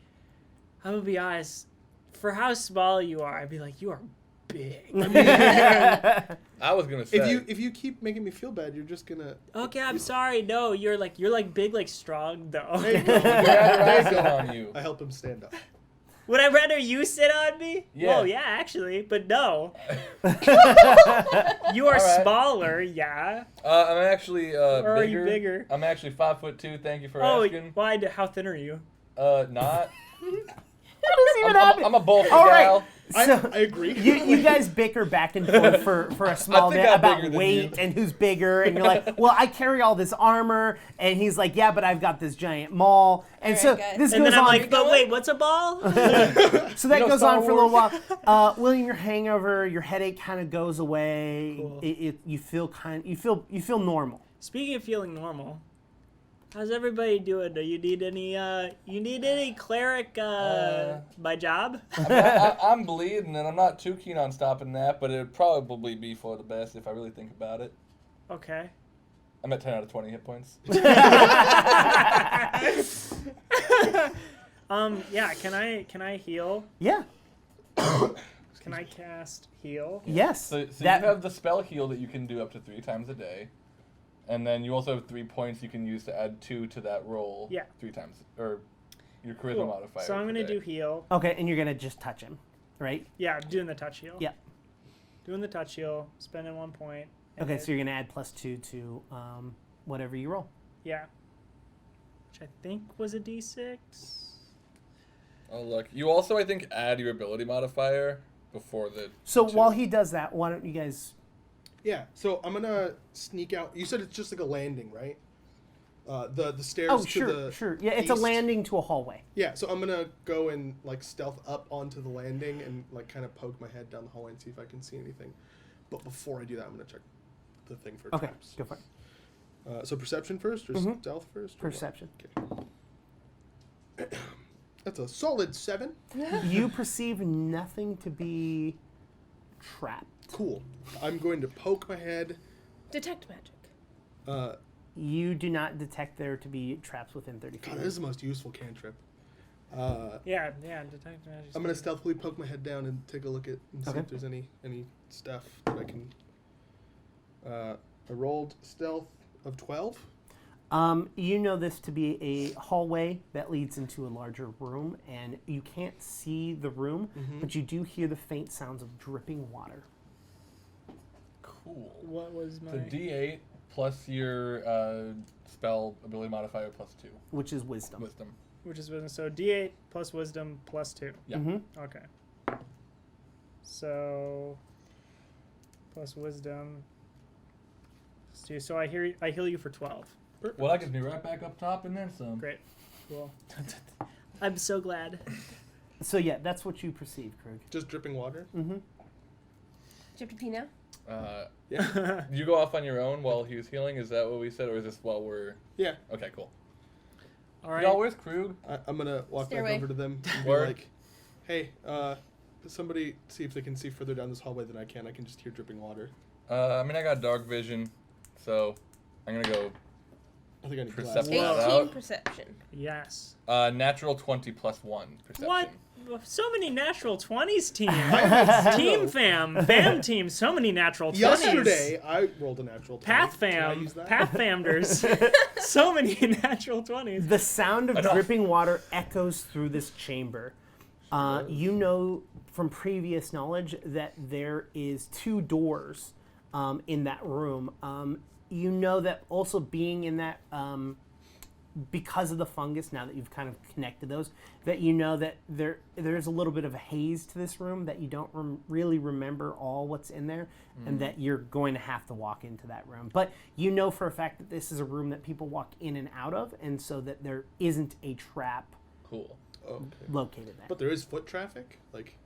I'm gonna be honest, for how small you are, I'd be like, you are big. I was gonna say. If you keep making me feel bad, you're just gonna. Okay, I'm sorry. No, you're like big, like strong though. There you go. I sit on you. I help him stand up. Would I rather you sit on me? Yeah. Well, yeah, actually, but no. You are All right. smaller, yeah. I'm actually Or are bigger. you bigger? I'm actually 5'2". Thank you for Oh, asking. why? How thin are you? Not. What does even happen? I'm a bulky All right. gal. So I agree. You guys bicker back and forth for a small think bit I'm about bigger than weight you. and who's bigger, and you're like, well, I carry all this armor, and he's like, yeah, but I've got this giant maul, and All so right, guys. this And goes then I'm on. like, but wait, what's a ball? So that know goes Star on for a little Wars? while. William, your hangover, your headache kind of goes away. Cool. You feel normal. Speaking of feeling normal, how's everybody doing? Do you need any cleric by job? I'm bleeding, and I'm not too keen on stopping that, but it'd probably be for the best if I really think about it. Okay. I'm at 10 out of 20 hit points. Yeah, can I heal? Yeah. Can I cast heal? Yes. So that you have the spell heal that you can do up to 3 times a day. And then you also have 3 points you can use to add 2 to that roll. Yeah. 3 times. Or your charisma Cool. modifier. So I'm per gonna day. do heal. okay, and you're gonna just touch him, right? Yeah, doing the touch heal. Yeah. Doing the touch heal, spending 1 point. and Okay, then- so you're gonna add +2 to whatever you roll. yeah. Which I think was a d6. Oh, look. You also, I think, add your ability modifier before the... So 2. while he does that, why don't you guys? Yeah, so I'm gonna sneak out. You said it's just like a landing, right? The stairs Oh, to sure, the sure. Yeah, it's a east. landing to a hallway. Yeah, so I'm gonna go and like stealth up onto the landing and like kind of poke my head down the hallway and see if I can see anything. But before I do that, I'm gonna check the thing for Okay, traps. go for it. So perception first or Mhm. stealth first? or what? Perception. Okay. That's a solid 7. You perceive nothing to be trapped. Cool. I'm going to poke my head. Detect magic. You do not detect there to be traps within 30 feet. God, this is the most useful cantrip. Yeah, detect magic. I'm gonna stealthily poke my head down and take a look at and see Okay. if there's any stuff that I can. I rolled stealth of 12. You know this to be a hallway that leads into a larger room, and you can't see the room, but you do hear the faint sounds of dripping water. Cool. What was my... So D8 plus your spell ability modifier +2. Which is wisdom. Wisdom. Which is wisdom. So d8 plus wisdom plus 2. Yeah. Mhm. Okay. So plus wisdom. So I heal you for 12. Well, that gets me right back up top and then some. Great. Cool. I'm so glad. So yeah, that's what you perceive, Krug. Just dripping water. Mm-hmm. Do you have to pee now? Yeah. You go off on your own while he was healing? Is that what we said? Or is this while we're... Yeah. Okay, cool. All right. Y'all, where's Krug? I'm gonna walk back Stairway. over to them and be Word. like, "Hey, somebody see if they can see further down this hallway than I can. I can just hear dripping water. I mean, I got dark vision, so I'm going to go I think I need Perception. glasses. Wow. 18 perception. Yes. natural 20 plus 1 perception. What? So many natural 20s team. I Team fam. Fam team. So many natural 20s. Yesterday, I rolled a natural 20. Path Can I fam. use that? Path famders. So many natural 20s. The sound of Enough. dripping water echoes through this chamber. You know from previous knowledge that there is 2 doors in that room. You know that also being in that, because of the fungus, now that you've kind of connected those, that you know that there's a little bit of a haze to this room, that you don't really remember all what's in there, and that you're going to have to walk into that room. But you know for a fact that this is a room that people walk in and out of, and so that there isn't a trap Cool. Okay. located there. But there is foot traffic? Like,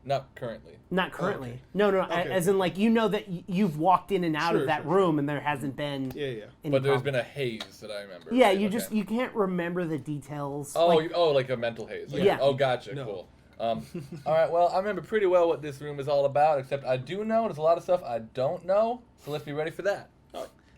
Not currently. Not currently. okay. No, Okay. as in like you know that you've walked in and out Sure, of that sure, room, and there hasn't been yeah. any But there's problem. been a haze that I remember. Yeah, right? you Okay. just you can't remember the details. Oh, like, like a mental haze. Like, Yeah. Oh, gotcha. No. Cool. All right. Well, I remember pretty well what this room is all about. Except I do know there's a lot of stuff I don't know. So let's be ready for that.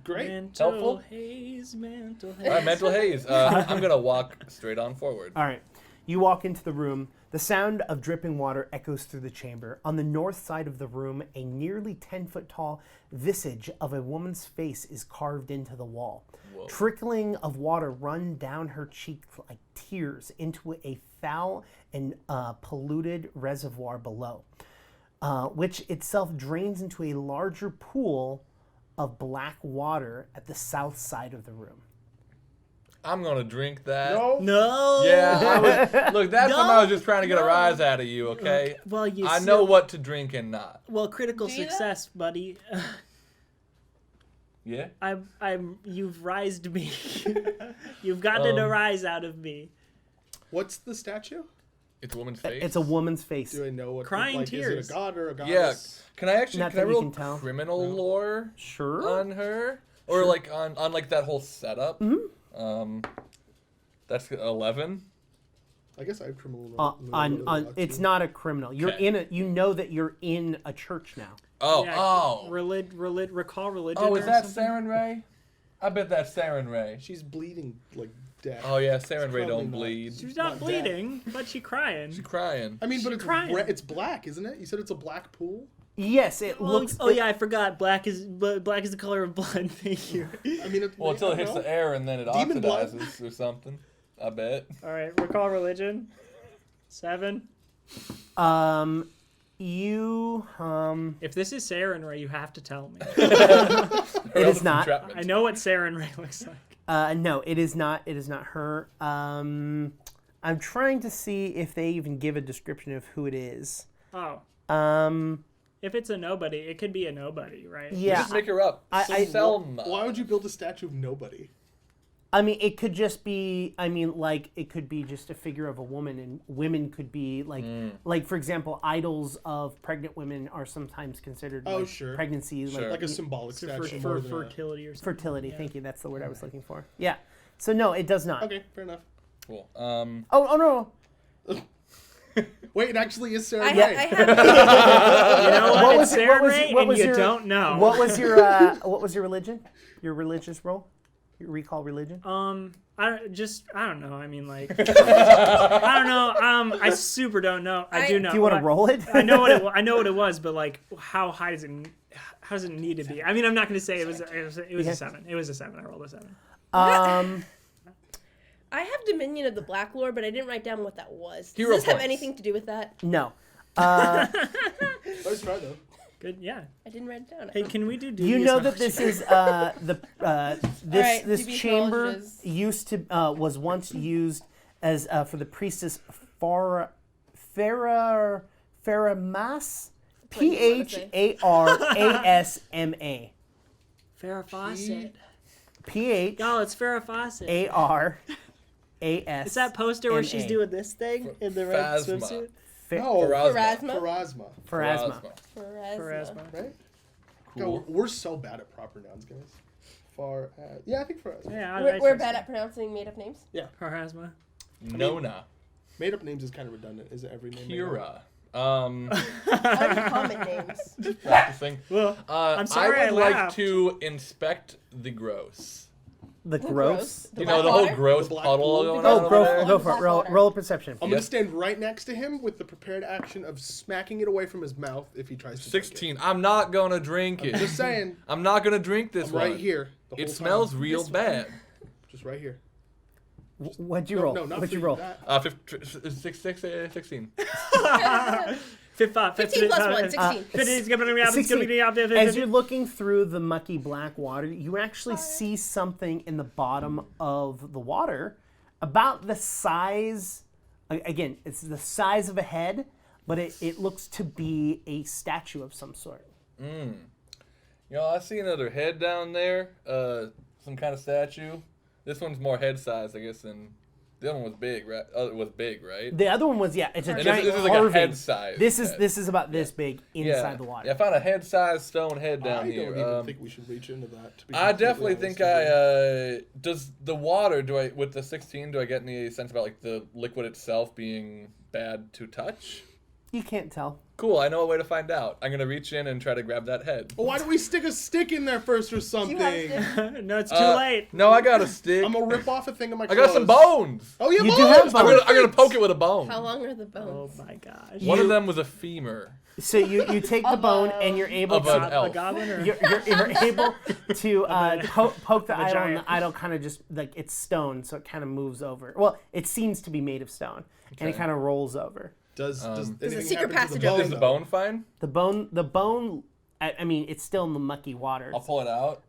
Great. Mental Helpful? haze, mental haze. All right, mental haze. I'm gonna walk straight on forward. All right. You walk into the room. The sound of dripping water echoes through the chamber. On the north side of the room, a nearly 10-foot tall visage of a woman's face is carved into the wall. Whoa. Trickling of water run down her cheek like tears into a foul and polluted reservoir below, which itself drains into a larger pool of black water at the south side of the room. I'm gonna drink that. No. No. Yeah. Look, that time I was just trying to get a No. rise out of you. Okay. Well, you. I still- know what to drink and not. Well, critical Do you success, buddy. Yeah. You've rised me. You've gotten a rise out of me. What's the statue? It's a woman's face. It's a woman's face. Do I know what? Crying like, tears. Is it a god or a Yeah. goddess? Can I actually Not can I that you roll can tell. criminal lore Sure. on her or like on like that whole setup? Mm-hmm. That's 11. I guess I have criminal. It's not a criminal. You're Okay. in a. You know that you're in a church now. Oh, Yeah, oh. Recall religion. Oh, is or that something? Saren Ray? I bet that's Saren Ray. She's bleeding like death. Oh yeah, Saren It's Ray probably don't not. bleed. She's not Not bleeding, but she crying. She's crying. I mean, but She's it's crying. it's black, isn't it? You said it's a black pool. Yes, it looks. Oh yeah, I forgot. Black is the color of blood. Thank you. I mean, Well, until it hits the air and then it Demon blood? oxidizes or something. I bet. All right, recall religion. 7. You If this is Saren Ray, you have to tell me. It is not. I know what Saren Ray looks like. No, it is not. It is not her. I'm trying to see if they even give a description of who it is. Oh, Um, if it's a nobody, it could be a nobody, right? yeah. Just make her up. Selma. Why would you build a statue of nobody? I mean, it could just be. I mean, like it could be just a figure of a woman, and women could be like for example, idols of pregnant women are sometimes considered sure. pregnancy, Sure. Like a symbolic For statue. more than a- fertility or something. fertility. Thank you. That's the word I was looking for. Yeah. So no, it does not. Okay, fair enough. Cool. Oh no. Wait, it actually is Sarah I Ray. have. You know what? What It's was it- Saren what was Ray, it- what and was you your- don't know. What was your religion? Your religious role? Your recall religion? I don't know. I mean, like, I don't know. I super don't know. I do know. Do you want to roll it? I know what it was, but like, how high does it? How does it need to be? I mean, I'm not going to say it was a 7. It was a 7. I rolled a 7. I have Dominion of the Black Lore, but I didn't write down what that was. Does Hero this have points. anything to do with that? No. Nice try though. Good, yeah. I didn't write it down. Hey, can we do? You know that this is this DB chamber acknowledges. used to was once used as for the priestess Pharamas, Pharasma, Farrah Fawcett. Pharasas. It's Farrah Fawcett. It's It's that poster where she's doing this thing in the red Phasma. swimsuit. No, Pharasma? Pharasma. Pharasma. Pharasma. Right? Cool. God, we're so bad at proper nouns, guys. Yeah, I think Pharasma. Yeah, We're bad at pronouncing made-up names. Pharasma. Nona. Made up names is kind of redundant. Is it every name? made up? Kira. Uncommon names. Practicing. Well, I'm sorry I I would like laughed. to inspect the gross. The gross. The You know, black the whole water? gross The black puddle pool? going Oh, on over go there. for it. Black Roll, water. roll a perception. I'm Yes. gonna stand right next to him with the prepared action of smacking it away from his mouth if he tries to. drink 16. I'm not gonna drink it. it. Just saying. I'm not gonna drink this I'm one. right here. The It whole smells time. real bad. Just right here. What'd you roll? No, not What'd for you you, roll? that. 16. 15 plus 1, 16. As you're looking through the mucky black water, you actually see something in the bottom of the water about the size, again, it's the size of a head, but it looks to be a statue of some sort. You know, I see another head down there. Some kind of statue. This one's more head size, I guess, than the other one was big, right? It was big, right? The other one was, it's a And giant this is like carving. a head size. This head. is about this big inside the water. Yeah, I found a head-sized stone head down I here. don't even think we should reach into that. To be I completely definitely honest think with you. does the water, with the 16, do I get any sense about like the liquid itself being bad to touch? You can't tell. Cool, I know a way to find out. I'm gonna reach in and try to grab that head. Well, why don't we stick a stick in there first or something? No, it's too late. No, I got a stick. I'm gonna rip off a thing of my I clothes. got some bones. Oh, you You have do bones? have bones. I'm gonna poke it with a bone. How long are the Oh bones? my gosh. One of them was a femur. So you take the bone and you're able Of an to elf. A goblin or you're able to poke the idol, and giant. the idol kind of just like it's stone, so it kind of moves over. Well, it seems to be made of stone, and it Okay. kind of rolls over. Does anything secret happen to passage the of bone? Is the though? bone fine? The bone. I mean, it's still in the mucky waters. I'll pull it out.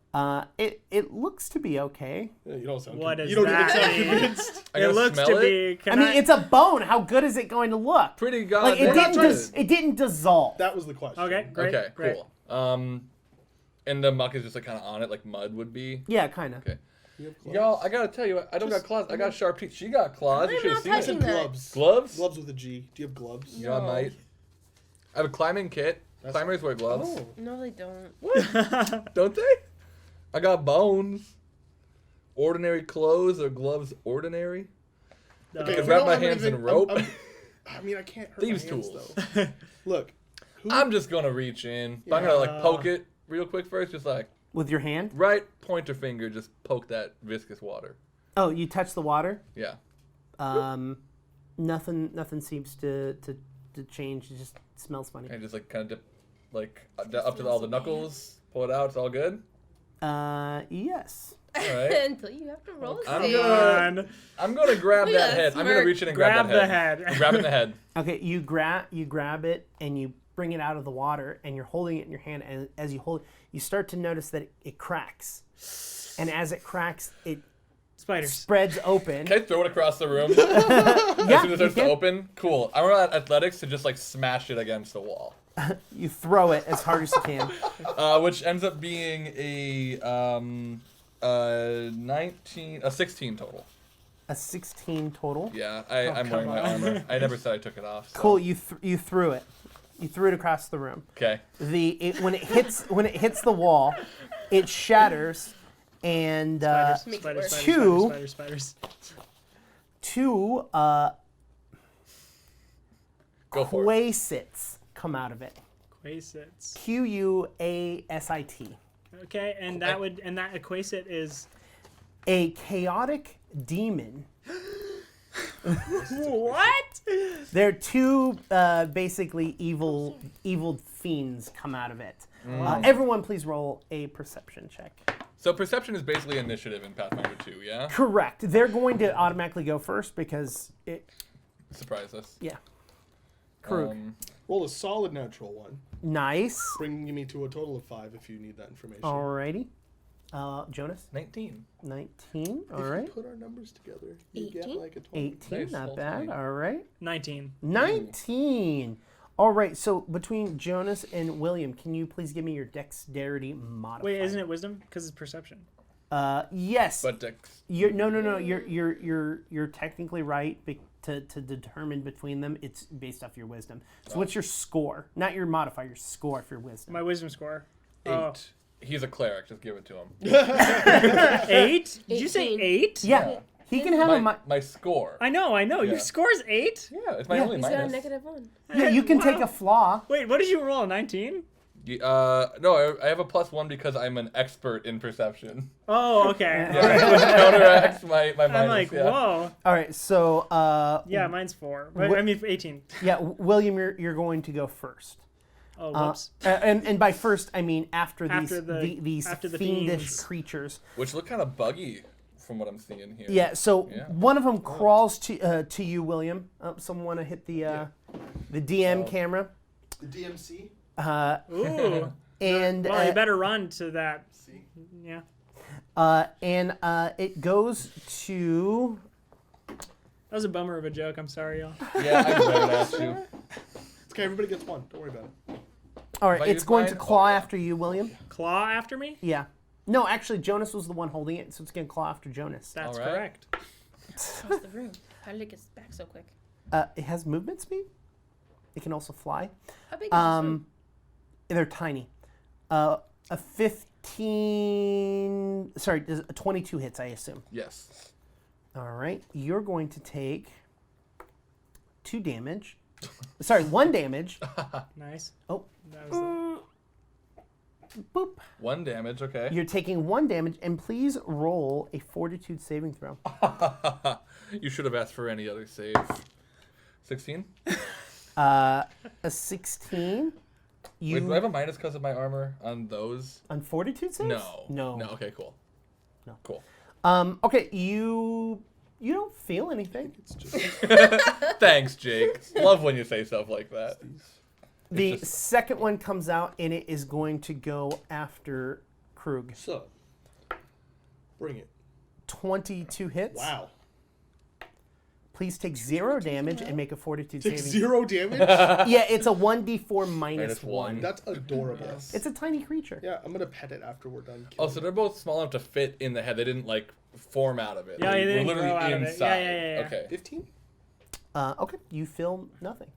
It looks to be okay. Yeah, you don't sound. What con- is you don't even that sound mean? convinced. I It gotta looks smell to it. be. I mean, it's a bone. How good is it going to look? Pretty Like goddamn it good. it didn't dissolve. That was the question. Okay, great. Okay, great. cool. And the muck is just like kind of on it, like mud would be. Yeah, kind of. Okay. You have gloves? Y'all, I gotta tell you, I don't got claws. I got sharp teeth. She got claws. You I'm should have not seen I it. said touching that. gloves. Gloves? Gloves with a G. Do you have gloves? Yeah, I No. might. I have a climbing kit. That's- Climbers wear gloves. Oh. No, they don't. What? Don't they? I got bones. Ordinary clothes or gloves ordinary? No. Okay, I can if we wrap don't my have hands in anything- rope. I mean, I can't hurt Thieves' my hands, tools. though. Look. Who, I'm just gonna reach in. But I'm gonna like poke it real quick first, just like With your hand? right pointer finger, just poke that viscous water. Oh, you touch the water? Yeah. Nothing seems to change. It just smells funny. And just like kind of dip, like up to all the knuckles. Pull it out. It's all good. Yes. All right. Until you have to roll a I'm save. gonna- I'm gonna grab Look at that that head. I'm gonna smirk. reach in and Grab grab the that head. head. Grab it in the head. Okay, you grab it and you bring it out of the water and you're holding it in your hand, and as you hold it, you start to notice that it cracks. And as it cracks, it Spiders. spreads open. Can I throw it across the room? As Yeah, soon as it you starts to can. open? Cool. I'm gonna athletics to just like smash it against the wall. You throw it as hard as you can. Which ends up being a 16 total. A 16 total. Yeah, I'm wearing my armor. I never said I took it off. So. Cool. You threw it. You threw it across the room. Okay. When it hits the wall, it shatters, and Spiders, Make it spiders, worse. spiders, Two. spiders, spiders, spiders. two Go for it. quasits come out of it. Quasits. Quasit. Okay, and that equasit is A chaotic demon. what? There are two basically evil fiends come out of it. Everyone, please roll a perception check. So perception is basically initiative in Pathfinder 2, yeah? Correct. They're going to automatically go first because it. Surprise us. Yeah. Krug. roll a solid natural one, Nice. bringing me to a total of 5 if you need that information. Alrighty. Jonas. 19. 19. If All you right. put our numbers together, you get 18? like a 20. 18. Nice, Not full bad. 20. All right. 19. 19. All right. So between Jonas and William, can you please give me your dexterity modifier? Wait, isn't it wisdom? Because it's perception. Yes. But Dex. No. You're technically right. To determine between them, it's based off your wisdom. So what's your score? Not your modifier. Your score for your wisdom. My wisdom score. 8. Oh. He's a cleric. Just give it to him. 8? Did you say 18. 8? Yeah. He can have My score. I know. Yeah. Your score's 8? Yeah, it's my Yeah. only He's got a minus. -1. Yeah, you can take Wow. a flaw. Wait, what did you roll? 19? No, I have a +1 because I'm an expert in perception. Oh, okay. Yeah, which counteracts my minus. I'm like, yeah. whoa. All right. So Yeah, mine's 4. But, What- I mean, 18. yeah, William, you're going to go first. Oh, whoops. And by first, I mean after After these after the fiendish fiends. creatures. Which look kind of buggy from what I'm seeing here. Yeah. So Yeah. one of them crawls to you, William. Someone want to hit the DM camera. The DMC? Ooh. And Well, you better run to that. See? Yeah. it goes to. That was a bummer of a joke. I'm sorry, y'all. Yeah, I glared at you. It's okay, everybody gets one. Don't worry about it. All right, If I it's use going to mine- claw oh, yeah. after you, William. Claw after me? Yeah. No, actually, Jonas was the one holding it, so it's going to claw after Jonas. That's All right. correct. Across the room. How did it get back so quick? It has movement speed. It can also fly. How big is this room? They're tiny. A 15. Sorry, a 22 hits, I assume. Yes. All right, you're going to take 2 damage. Sorry, 1 damage. Nice. Oh. That was Boop. 1 damage, okay. You're taking 1 damage, and please roll a Fortitude saving throw. You should have asked for any other save. 16? A 16. You Wait, do I have a minus because of my armor on those? on Fortitude saves? No. No. No, okay, cool. No. Cool. Okay, you don't feel anything. It's just Thanks, Jake. Love when you say stuff like that. The just- second one comes out, and it is going to go after Krug. so. Bring it. 22 hits. Wow. Please take 0 damage and make a fortitude Take saving. 0 damage? Yeah, it's a 1d4 minus Minus 1. That's adorable. It's a tiny creature. Yeah, I'm gonna pet it after we're done. Oh, so they're both small enough to fit in the head. They didn't like form out of it. Yeah, they they didn't were grow literally out of it. inside. Yeah. Okay. 15? Okay, you feel nothing.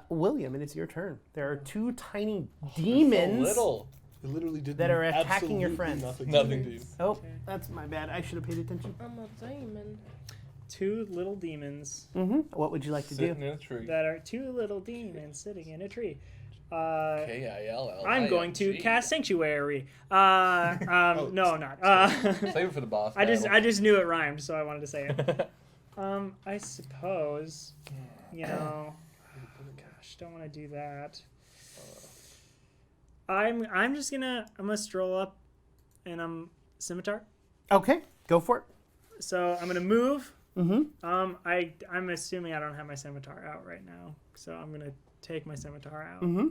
William, it is your turn. There are 2 tiny demons. So little. It literally did That are attacking your absolutely friends. Nothing. Nothing, dude. Oh, that's my bad. I should have paid attention. I'm a diamond. 2 little demons What would you like to do? Sitting in a tree. that are 2 little demons sitting in a tree. K-I-L-L. I'm going to cast Sanctuary. No, I'm not. Save it for the boss. I battle. just knew it rhymed, so I wanted to say it. I suppose, gosh, don't want to do that. I'm just gonna stroll up, and I'm scimitar. Okay, go for it. So I'm gonna move. Mm-hmm. I'm assuming I don't have my scimitar out right now, so I'm gonna take my scimitar out. Mm-hmm.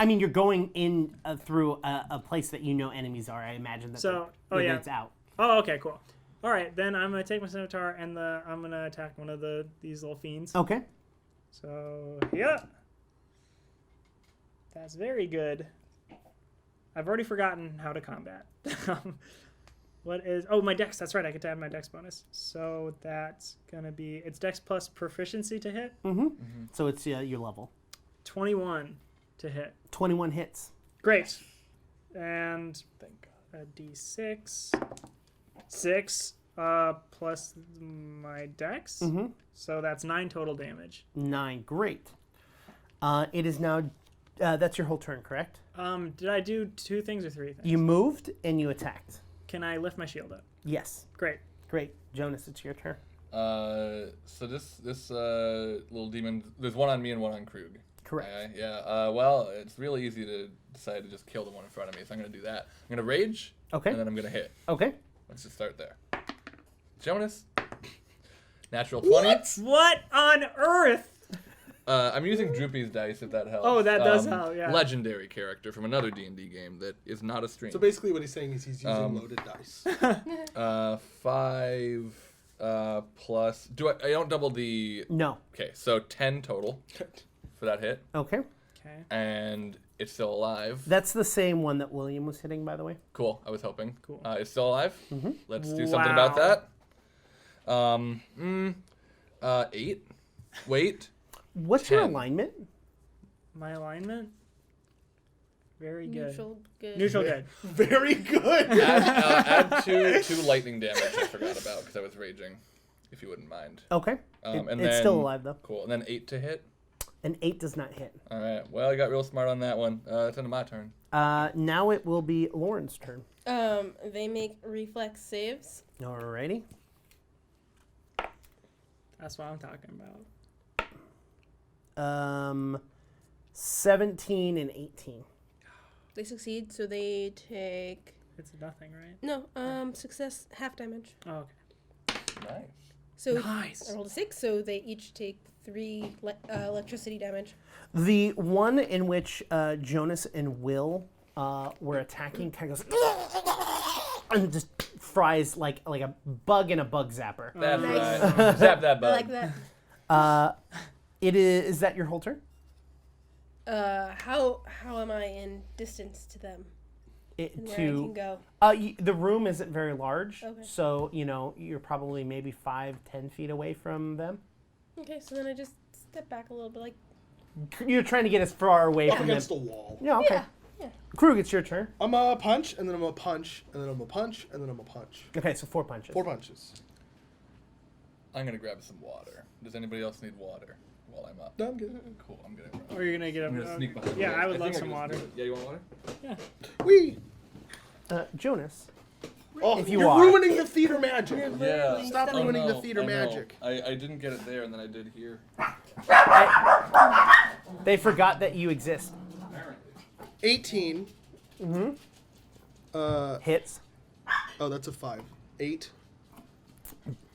I mean, you're going in through a place that you know enemies are. I imagine that. So, it's out. Oh, okay, cool. All right, then I'm gonna take my scimitar and I'm gonna attack one of these little fiends. Okay. So yeah, that's very good. I've already forgotten how to combat. What is? Oh, my dex. That's right. I get to add my dex bonus. So that's gonna be dex plus proficiency to hit. Mm-hmm. So it's your level. 21 to hit. 21 hits. Great. And Thank God. a d6. 6 plus my dex. Mm-hmm. So that's 9 total damage. 9. Great. It is now. That's your whole turn, correct? Did I do 2 things or 3 things? You moved and you attacked. Can I lift my shield up? Yes. Great. Great. Jonas, it's your turn. So this little demon. There's one on me and one on Krug. Correct. Yeah. Well, it's really easy to decide to just kill the one in front of me, so I'm gonna do that. I'm gonna rage. Okay. And then I'm gonna hit. Okay. Let's just start there. Jonas. Natural 20. What on earth? I'm using Droopy's dice if that helps. Oh, that does help, yeah. Legendary character from another D&D game that is not a stream. So basically what he's saying is he's using loaded dice. 5 plus. I don't double the. No. Okay, so 10 total for that hit, Okay. Okay. and it's still alive. That's the same one that William was hitting, by the way. Cool. I was hoping. Cool. It's still alive. Mm-hmm. Let's do something about Wow. that. 8. Wait. What's your 10. alignment? My alignment? Very good. Neutral good. Neutral good. Very good. Add two lightning damage. I forgot about because I was raging. If you wouldn't mind. Okay. And it's then, still alive, though. Cool. And then 8 to hit. An 8 does not hit. All right. Well, I got real smart on that one. It's into my turn. Now it will be Lauren's turn. They make reflex saves. Alrighty. That's what I'm talking about. 17 and 18. They succeed, so they take It's nothing, right? no success half damage. Oh, okay. Nice. So Nice. I rolled a 6, so they each take 3 electricity damage. The one in which Jonas and Will were attacking kind of goes and just fries like a bug in a bug zapper. That's Nice. right. Zap that I bug. like that. It is that your whole turn? How am I in distance to them? And where I can go? The room isn't very large, Okay. so you're probably maybe 5-10 feet away from them. Okay, so then I just step back a little bit, like You're trying to get as far away Up from them. against the wall. Yeah, okay. yeah. Krug, it's your turn. I'm a punch, and then I'm a punch, and then I'm a punch, and then I'm a punch. Okay, so 4 punches. 4 punches. I'm gonna grab some water. Does anybody else need water while I'm up? No, I'm good. Cool. I'm gonna. Or you're gonna get up. I'm gonna sneak behind. Yeah, you. I would think love can some just water. do it. Yeah, you want water? Yeah. Wee! Jonas. Oh, If you you're are. ruining the theater magic. Yeah. Stop Oh, ruining the no, theater I know. magic. I didn't get it there, and then I did here. They forgot that you exist. Apparently. 18. Hits. Oh, that's a 5. 8.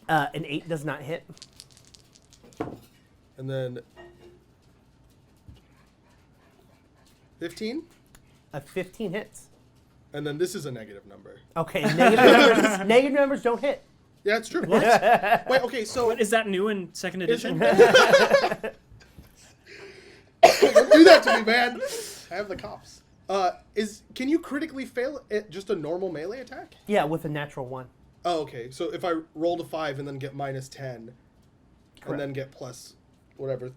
An 8 does not hit. And then 15. A 15 hits. And then this is a negative number. Okay, negative numbers don't hit. Yeah, it's true. What? Wait, okay, so... What, is that new in second edition? Don't do that to me, man. I have the cops. Can you critically fail at just a normal melee attack? Yeah, with a natural 1. Oh, okay. So if I rolled a 5 and then get -10, Correct. and then get plus whatever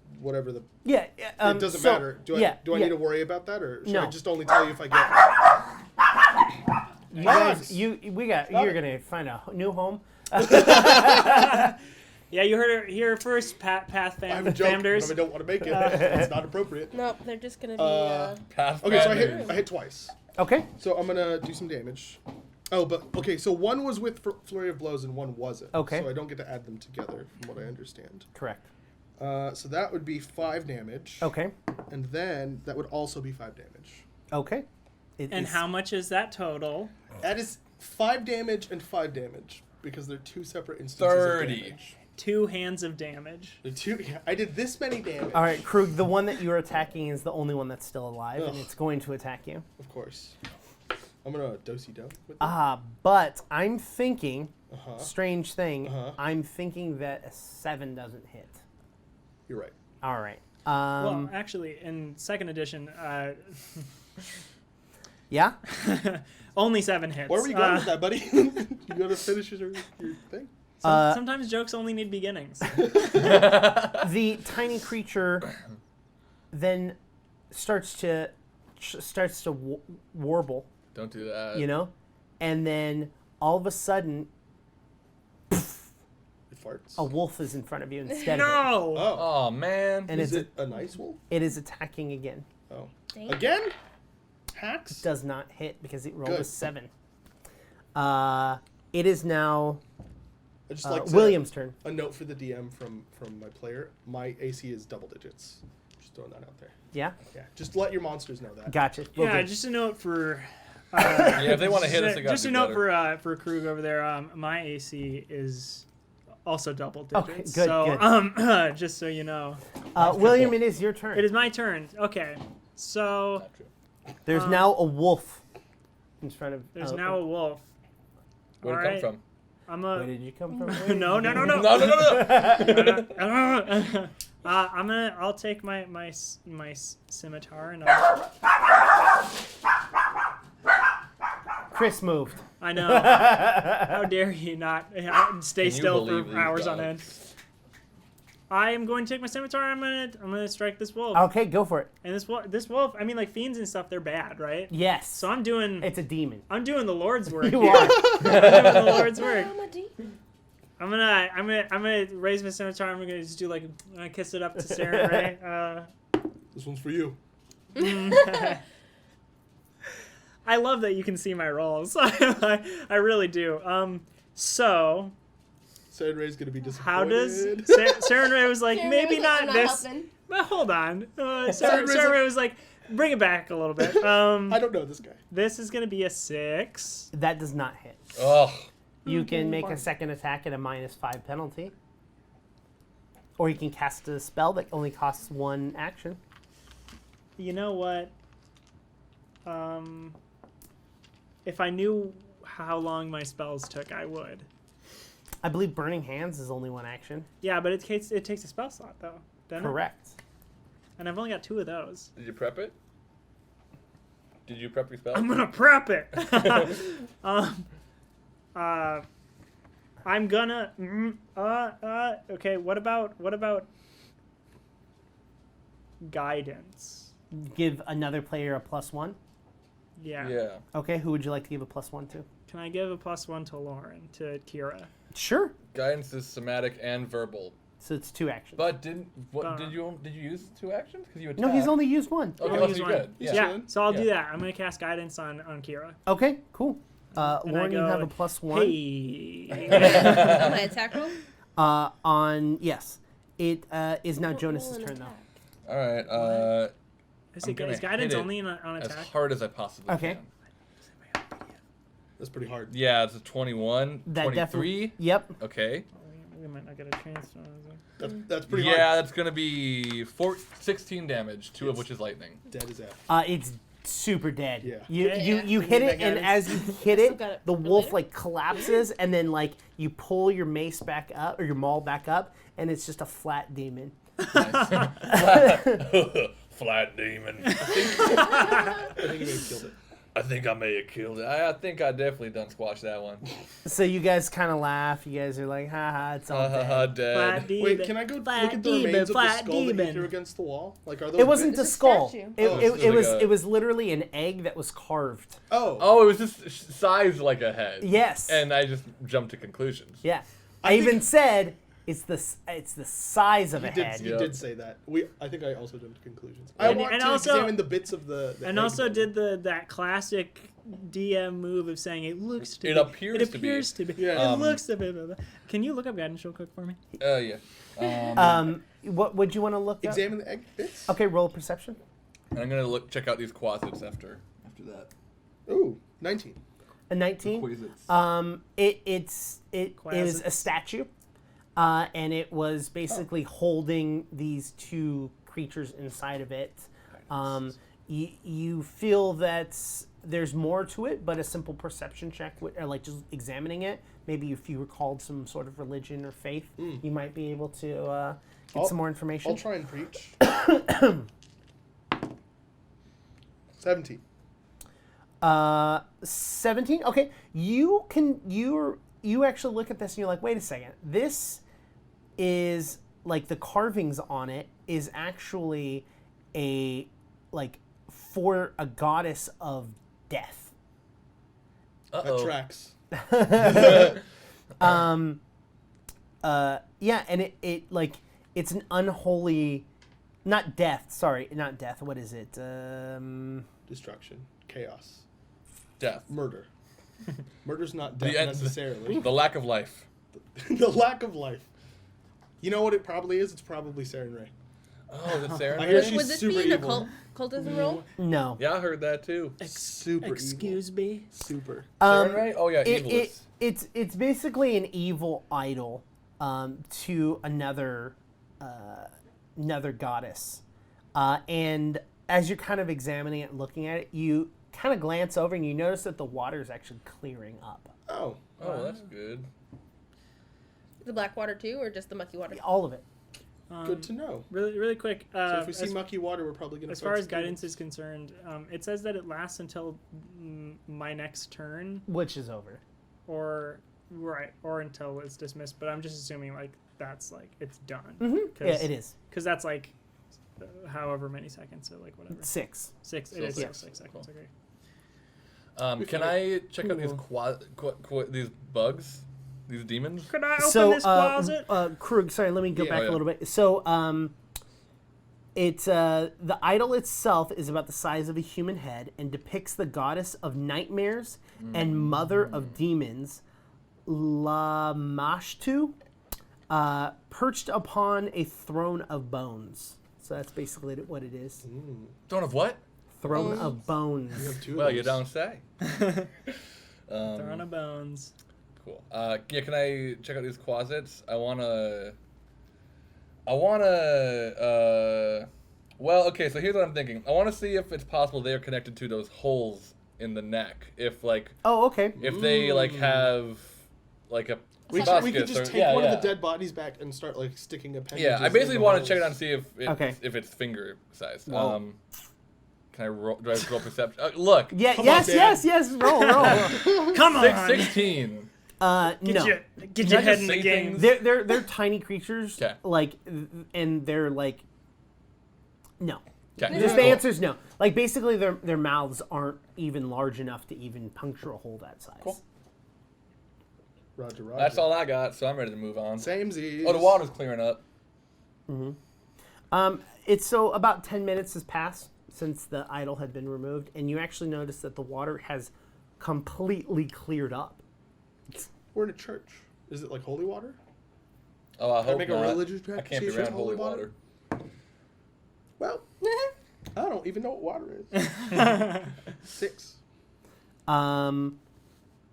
the... Yeah. it doesn't matter. Do I need to worry about that, or should I No. just only tell you if I get... You guys, you're gonna find a new home. Yeah, you heard it here first, I'm joking, but I Pathfinders. don't want to make it. It's not appropriate. Nope, they're just gonna be. Okay, so I hit twice. Okay. So I'm gonna do some damage. Oh, but okay. So one was with flurry of blows and one wasn't. Okay. So I don't get to add them together, from what I understand. Correct. So that would be 5 damage. Okay. And then that would also be 5 damage. Okay. And how much is that total? That is 5 damage and 5 damage because they're 2 separate instances 30. of damage. 2 hands of damage. The 2. Yeah, I did this many damage. All right, Krug. The one that you're attacking is the only one that's still alive, and Ugh. it's going to attack you. Of course. I'm gonna do with that. But I'm thinking, Uh-huh. strange thing. Uh-huh. I'm thinking that a 7 doesn't hit. You're right. All right. Well, actually, in second edition, Yeah. only 7 hits. Where were you going with that, buddy? You gotta finish your thing. Sometimes jokes only need beginnings. The tiny creature then starts to warble, Don't do that. you know, and then all of a sudden It farts. a wolf is in front of you instead of No! Oh. Oh man. And Is it's it a nice wolf? it is attacking again. Oh. Dang. Again? Hacks? Does not hit because it rolled a Good. 7. It is now I just like William's turn. a note for the DM from my player. My AC is double digits. Just throwing that out there. Yeah. Yeah. Just let your monsters know that. Gotcha. Will Yeah, do. just a note for. Yeah, if they want to hit us, they got Just to a do note better. for Krug over there. My AC is also double digits. Okay, good, So, good. just so you know, William, it is your turn. it is my turn. Okay, so Not true. There's now a wolf in front of. there's now a wolf. Where'd it Alright. come I'm Where a did you come from? no. from? No, no, no, no. I'll take my scimitar and I'll, Chris moved. I know. How dare you not stay Can you still believe for these hours on end? dogs? I am going to take my scimitar. I'm gonna strike this wolf. Okay, go for it. And this wolf, I mean, like fiends and stuff, they're bad, right? Yes. So I'm doing It's a demon. the Lord's work. You here. are. I'm doing the Lord's work. I'm a demon. I'm gonna raise my scimitar. I'm gonna just do like kiss it up to Saren, right? This one's for you. I love that you can see my rolls. I really do. So Saren Ray's gonna be disappointed. how does Saren Ray was like, Saren maybe was not I'm this. helping. But hold on. Saren Ray's Saren Ray was like, bring it back a little bit. I don't know this guy. This is gonna be a 6. That does not hit. Oh, You can make a second attack at a -5 penalty. Or you can cast a spell that only costs 1 action. You know what? If I knew how long my spells took, I would. I believe Burning Hands is only 1 action. Yeah, but it takes a spell slot though, doesn't it? Correct. And I've only got 2 of those. did you prep it? Did you prep your spell? I'm gonna prep it. I'm gonna. Okay. What about guidance? Give another player a +1. Yeah. Yeah. Okay, who would you like to give a +1 to? Can I give a +1 to Lauren, to Kira? Sure. Guidance is somatic and verbal. So it's 2 actions. But did you use 2 actions? Because you no, he's only used 1. Okay, Only well, use so one. you're good. He's Yeah. chilling. So I'll do Yeah. that. I'm gonna cast guidance on Kira. Okay, cool. And Lauren, I you go, have a +1. Hey. On my attack roll? Yes. It is now Don't Jonas's roll an turn, though. attack. All right. Is I'm gonna guidance hit it only on As attack? hard as I possibly Okay. can. That's pretty hard. Yeah, it's a 21, That 23. definitely. Yep. Okay. We might not get a chance. That's pretty Yeah, hard. that's gonna be 16 damage, 2 of which is lightning. Dead as F. It's super dead. Yeah. You hit it, and as you hit Still it, got it the for wolf later? like collapses, and then like you pull your mace back up or your maul back up, and it's just a flat demon. Flat demon. I think you may have killed it. I think I may have killed it. I think I definitely done squashed that one. So you guys kind of laugh. You guys are like, haha, it's all dead. Dead. Wait, can I go look at the remains of the skull that you threw against the wall? Like, are those? It wasn't the It's a skull. statue. It was literally an egg that was carved. Oh. Oh, it was just sized like a head. Yes. And I just jumped to conclusions. Yeah. I I even think- said it's the size of a head. You did say that. I think I also jumped to conclusions. And- I want and to also- examine the bits of the And egg also then. did that classic DM move of saying it looks to It be. appears it to be. appears to be. Yeah. It looks to be. Can you look up guidance real quick for me? Yeah. What would you want to look at? Examine the egg bits. Okay, roll perception. And I'm gonna check out these closets after that. Ooh, 19. A 19. Quizits. It is a Quasits. statue, and it was basically holding these two creatures inside of it. You feel that there's more to it, but a simple perception check, or like just examining it, maybe if you recalled some sort of religion or faith, you might be able to get some more information. I'll try and preach. 17. 17. Okay, you actually look at this and you're like, wait a second. This is like the carvings on it is actually for a goddess of death. That tracks. Yeah, and it's an unholy, not death. Sorry, not death. What is it? Destruction. Chaos. Death. Murder. Murder's not The death end- necessarily. The lack of life. The lack of life. You know what it probably is? It's probably Saren Ray. Oh, the Saren I hear Ray? she's Would this super be an evil. occultism roll? No. Yeah, I heard that too. Super Excuse me. Super. Saren Ray? Oh yeah, evilist. It's basically an evil idol to another goddess, and as you're kind of examining it and looking at it, you kind of glance over and you notice that the water is actually clearing up. Oh. Oh, that's good. The black water too, or just the mucky water? All of it. Good to know. Really quick. So if we see mucky water, we're probably going to. As far as guidance is concerned, it says that it lasts until my next turn, Which is over. or until it's dismissed. But I'm just assuming like that's like it's done. Yeah, it is. Because that's like however many seconds, so like whatever. 6. 6. It Still is six. 6 seconds. Okay. Can I check out these these bugs, these demons? Could I open So, this closet? Krug, sorry, let me go Yeah. back Oh, yeah. a little bit. So, it's the idol itself is about the size of a human head and depicts the goddess of nightmares and mother of demons, Lamashtu, perched upon a throne of bones. So that's basically what it is. Throne of what? Throne of bones. We have two of Well, you those. don't say. Throne of bones. Cool. Yeah, can I check out these closets? Well, okay, so here's what I'm thinking. I want to see if it's possible they're connected to those holes in the neck. If Oh, okay. if they have like a We proboscis could just or- take yeah, one yeah. of the dead bodies back and start like sticking a pen. Yeah, I basically want to check it out and see Okay. if it's finger size. Whoa. Can I roll? Do I roll perception? Look, Yeah, Come yes, on, Dan. yes. Roll. Come on. 16. Get No. your Can I head just in the say game. things? They're tiny creatures. 'Kay. Like, and they're like, no. Okay. Just the Cool. answer is no. Like, basically, their mouths aren't even large enough to even puncture a hole that size. Cool. Roger. That's all I got, so I'm ready to move on. Samesies. Oh, the water's clearing up. It's so about 10 minutes has passed since the idol had been removed, and you actually notice that the water has completely cleared up. We're in a church. Is it like holy water? Oh, I Can I hope make not. a religious I can't be practice around of holy water. Well, I don't even know what water is. 6.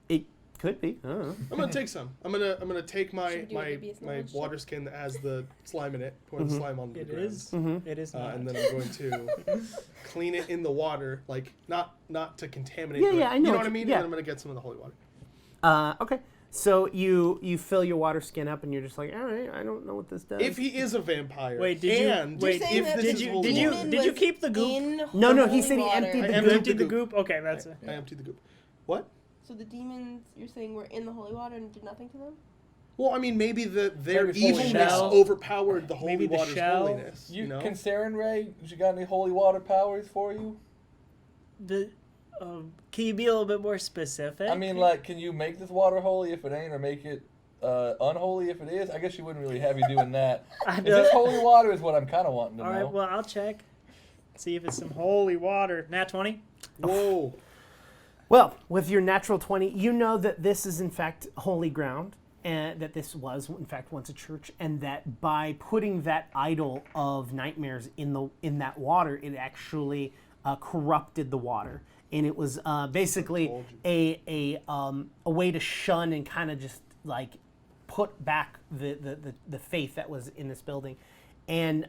It Could be. I don't know. I'm gonna take some. I'm gonna take my Should we do a my dubious my knowledge water skin that has the slime in it. Pour the slime on the It ground. is. It is not. And then I'm going to clean it in the water, like not to contaminate. Yeah, the- yeah, I know You know what what I you- mean? yeah. And then I'm gonna get some of the holy water. Okay. So you fill your water skin up, and you're just like, all right, I don't know what this does. If he is a vampire, Wait, did you- and wait, You're saying if that this did is you- holy did you- water, did you keep the goop? No, he said he emptied I the emptied goop. Emptied the goop. Okay, that's it. I emptied the goop. What? So the demons, you're saying, were in the holy water and did nothing to them? Well, I mean, maybe their Maybe full evilness shell. overpowered the holy Maybe the water's shell. holiness. You know? Can Saren Ray, you got any holy water powers for you? The can you be a little bit more specific? I mean, like, can you make this water holy if it ain't, or make it unholy if it is? I guess you wouldn't really have you doing that. I Is this holy water is what I'm kind of wanting to All know. right, well, I'll check. See if it's some holy water. Nat 20. Whoa. Well, with your natural 20, you know that this is in fact holy ground, and that this was in fact once a church, and that by putting that idol of nightmares in that water, it actually corrupted the water, and it was basically a way to shun and kind of just like put back the faith that was in this building. And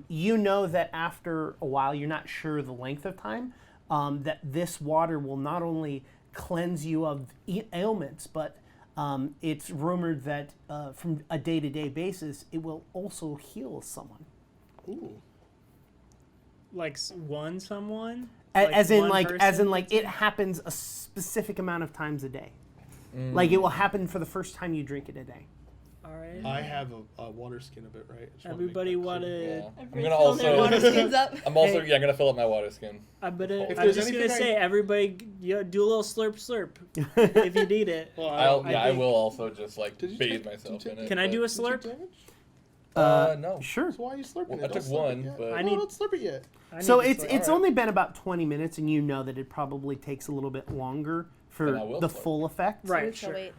you know that after a while, you're not sure the length of time, that this water will not only cleanse you of ailments, but it's rumored that from a day-to-day basis, it will also heal someone. Ooh. Like someone? As in one person? it happens a specific amount of times a day. Like it will happen for the first time you drink it a day. All right. I have a water skin of it, right? I just wanna make Everybody that want clear. to... I'm Everybody's gonna filling their water skins up. I'm also Hey. gonna fill up my water skin. I'm If just there's going anything to I- say, everybody do a little slurp if you need it. Well, I think- will also just like Did you bathe take- myself did you in it. Can I do a but- Did you take slurp? damage? No. Sure. So why are you slurping Well, it? I Don't took slurp one, it yet. but- I No, need- don't slurp it yet. I need So to it's slurp. it's Alright. only been about 20 minutes, and you know that it probably takes a little bit longer for Then I will the slurp. full effect. Right, So sure. wait.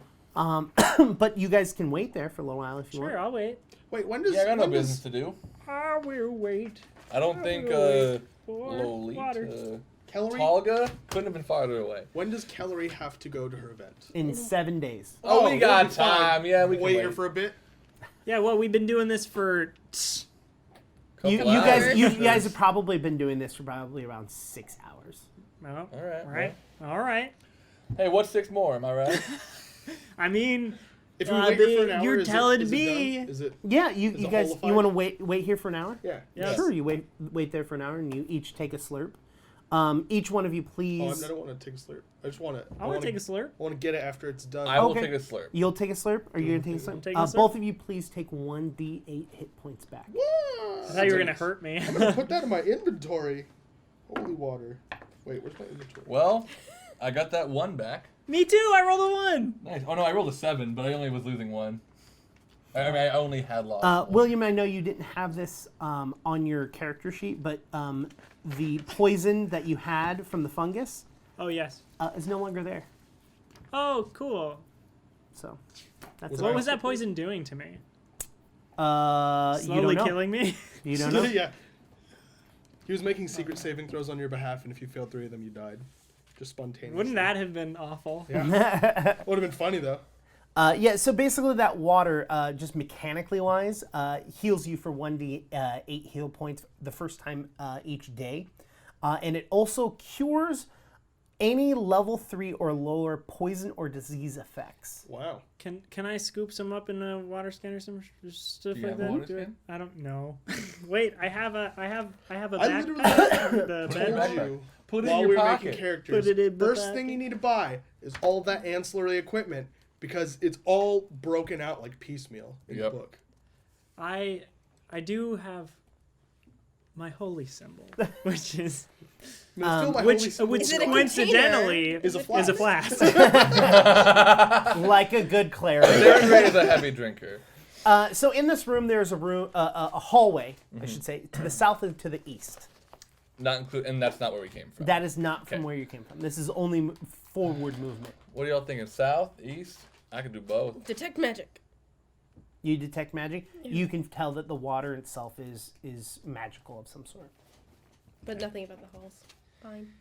But you guys can wait there for a little while if you Sure, want. I'll wait. Wait, when does Yeah, I got no when does- business to do. I will wait. I don't think wait for water. Lolita Kellery? Talga couldn't have been farther away. When does Kellery have to go to her event? In 7 days. Oh, we we'll got be fine. time. Yeah, we can wait wait. here for a bit. Yeah, well, we've been doing this for... Couple You guys hours. have probably been doing this for probably around 6 hours. Oh, All right. All right. Hey, what's 6 more? Am I right? I mean, If we wait here for an hour, you're is it- telling is it me. done? Is it? Yeah, Is you it guys holified? you want to wait here for an hour? Yeah. Yes. Sure, you wait there for an hour, and you each take a slurp. Each one of you, Oh, please. I don't want to take a slurp. I just want to. I want to take a slurp. I want to get it after it's done. I will Okay. take a slurp. You'll take a slurp. Are you gonna take a slurp? taking a slurp. Both of you, please take 1d8 hit points back. I thought you were going to hurt me. I'm gonna put that in my inventory. Holy water. Wait, where's my inventory? Well, I got that 1 back. Me too, I rolled a 1. Nice. Oh no, I rolled a 7, but I only was losing 1. I mean, I only had lost. 1. William, I know you didn't have this on your character sheet, but the poison that you had from the fungus Oh, yes. is no longer there. Oh, cool. So that's Was it. What I- was that poison doing to me? You don't Slowly know. killing me? You don't know. Yeah. He was making secret saving throws on your behalf, and if you failed 3 of them, you died. Just spontaneously. Wouldn't that have been awful? Yeah. Would have been funny though. Yeah, so basically that water, just mechanically wise, heals you for 1d8 heal points the first time each day. And it also cures any level 3 or lower poison or disease effects. Wow. Can I scoop some up in a water skin or some stuff Do you like have a that? water Do skin? I don't know. Wait, I have a I backpack. literally The told bed. you Put it in while your we were pocket. making characters. Put it in the First pocket. thing you need to buy is all that ancillary equipment because it's all broken out like piecemeal in the Yep. book. I do have my holy symbol, which is I mean, it's still my which holy symbol. Is it a coincidentally Is a is a flask. flask. Like a good cleric. Darren Ray is a heavy drinker. So in this room, there's a hallway, I should say, to the south and to the east. And that's not where we came from. That is not from Okay. where you came from. This is only forward movement. What are y'all thinking? South, east? I could do both. Detect magic. You detect magic. You can tell that the water itself is magical of some sort. But nothing about the halls. Fine.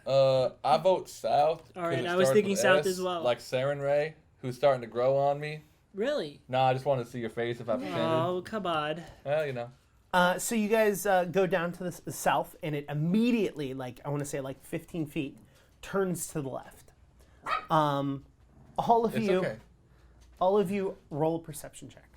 I vote south. All 'cause right, it I was starts thinking with south S, as well. Like Saren Ray, who's starting to grow on me. Really? Nah, I just wanted to see your face if I pretended. Oh, come on. Well, you know. So you guys go down to the south, and it immediately, like I want to say, like 15 feet, turns to the left. All of It's you, okay. all of you, roll a perception check.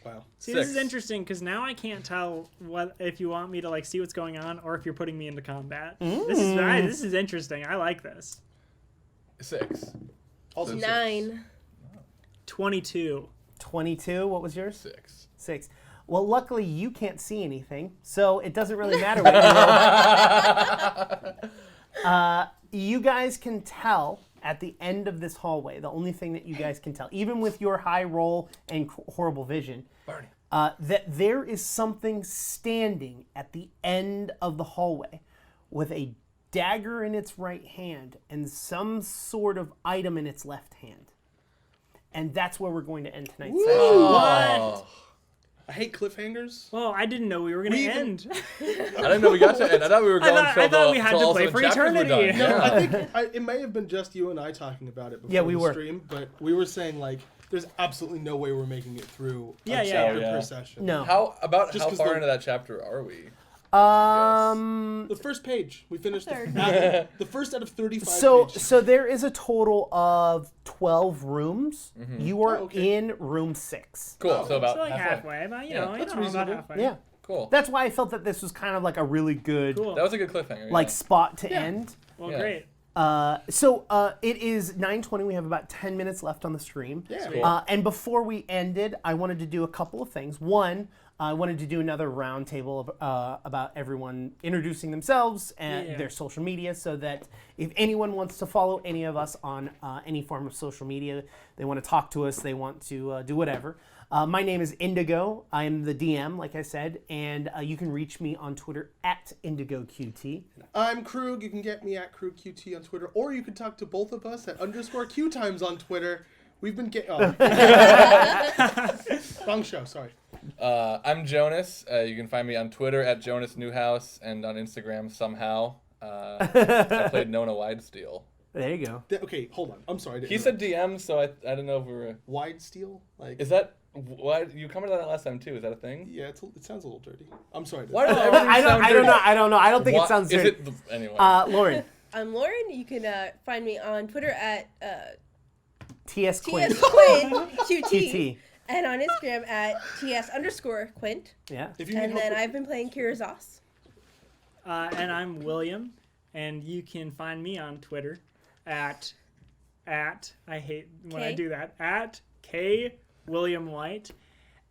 Wow. See, this is 6. interesting because now I can't tell what if you want me to like see what's going on or if you're putting me into combat. This is interesting. I like this. 6. Also 9. 22. 22. What was yours? 6. 6. Well, luckily you can't see anything, so it doesn't really matter what you roll. You guys can tell at the end of this hallway, the only thing that you guys can tell, even with your high roll and horrible vision, Barney. that there is something standing at the end of the hallway with a dagger in its right hand and some sort of item in its left hand. And that's where we're going to end tonight's session. Oh. I hate cliffhangers. Oh, I didn't know we were gonna We even- end. I didn't know we got to end. I thought we were going I thought we had till to all play 7 for chapters were eternity. done. No, Yeah. I think it may have been just you and I talking about it before Yeah, we the were. stream, but we were saying like there's absolutely no way we're making it through Yeah, a yeah, chapter yeah. per session. No. How Just how 'cause far the- into that chapter are we? The first page. We finished the first out of 35 pages. So there is a total of 12 rooms. You are Oh, okay. in room 6. Cool. So about So like halfway. halfway, but Yeah, you that's know, about reasonable. halfway. Yeah. Cool. That's why I felt that this was kind of like a really good Cool. That was a good cliffhanger. like yeah. spot to end. Well, Yeah. great. So it is 9:20. We have about 10 minutes left on the stream. Yeah. Cool. And before we ended, I wanted to do a couple of things. One, I wanted to do another roundtable about everyone introducing themselves and Yeah. their social media, so that if anyone wants to follow any of us on any form of social media, they want to talk to us, they want to do whatever. My name is Indigo. I am the DM, like I said, and you can reach me on Twitter at IndigoQT. I'm Krug. You can get me at KrugQT on Twitter, or you can talk to both of us at _QTimes on Twitter. We've been wrong show. Sorry. I'm Jonas. You can find me on Twitter at Jonas Newhouse and on Instagram somehow. I played Nona Widesteel. There you go. Okay, hold on. I'm sorry. to He interrupt. said DM, so I don't know if we were. wide steel. Like Is that why you commented on that last time too? Is that a thing? yeah, it sounds a little dirty. I'm sorry. Why does everything I don't sound know. dirty? I don't know. I don't think Why- it sounds Is dirty. it anyway? Lauren, I'm Lauren. You can find me on Twitter at TS Quinn. TSQuint, QT, QT. and on Instagram at TS_Quint. Yeah. If you need And help then with- I've been playing Kirazos. And I'm William, and you can find me on Twitter at I hate when I K? do that at K William White,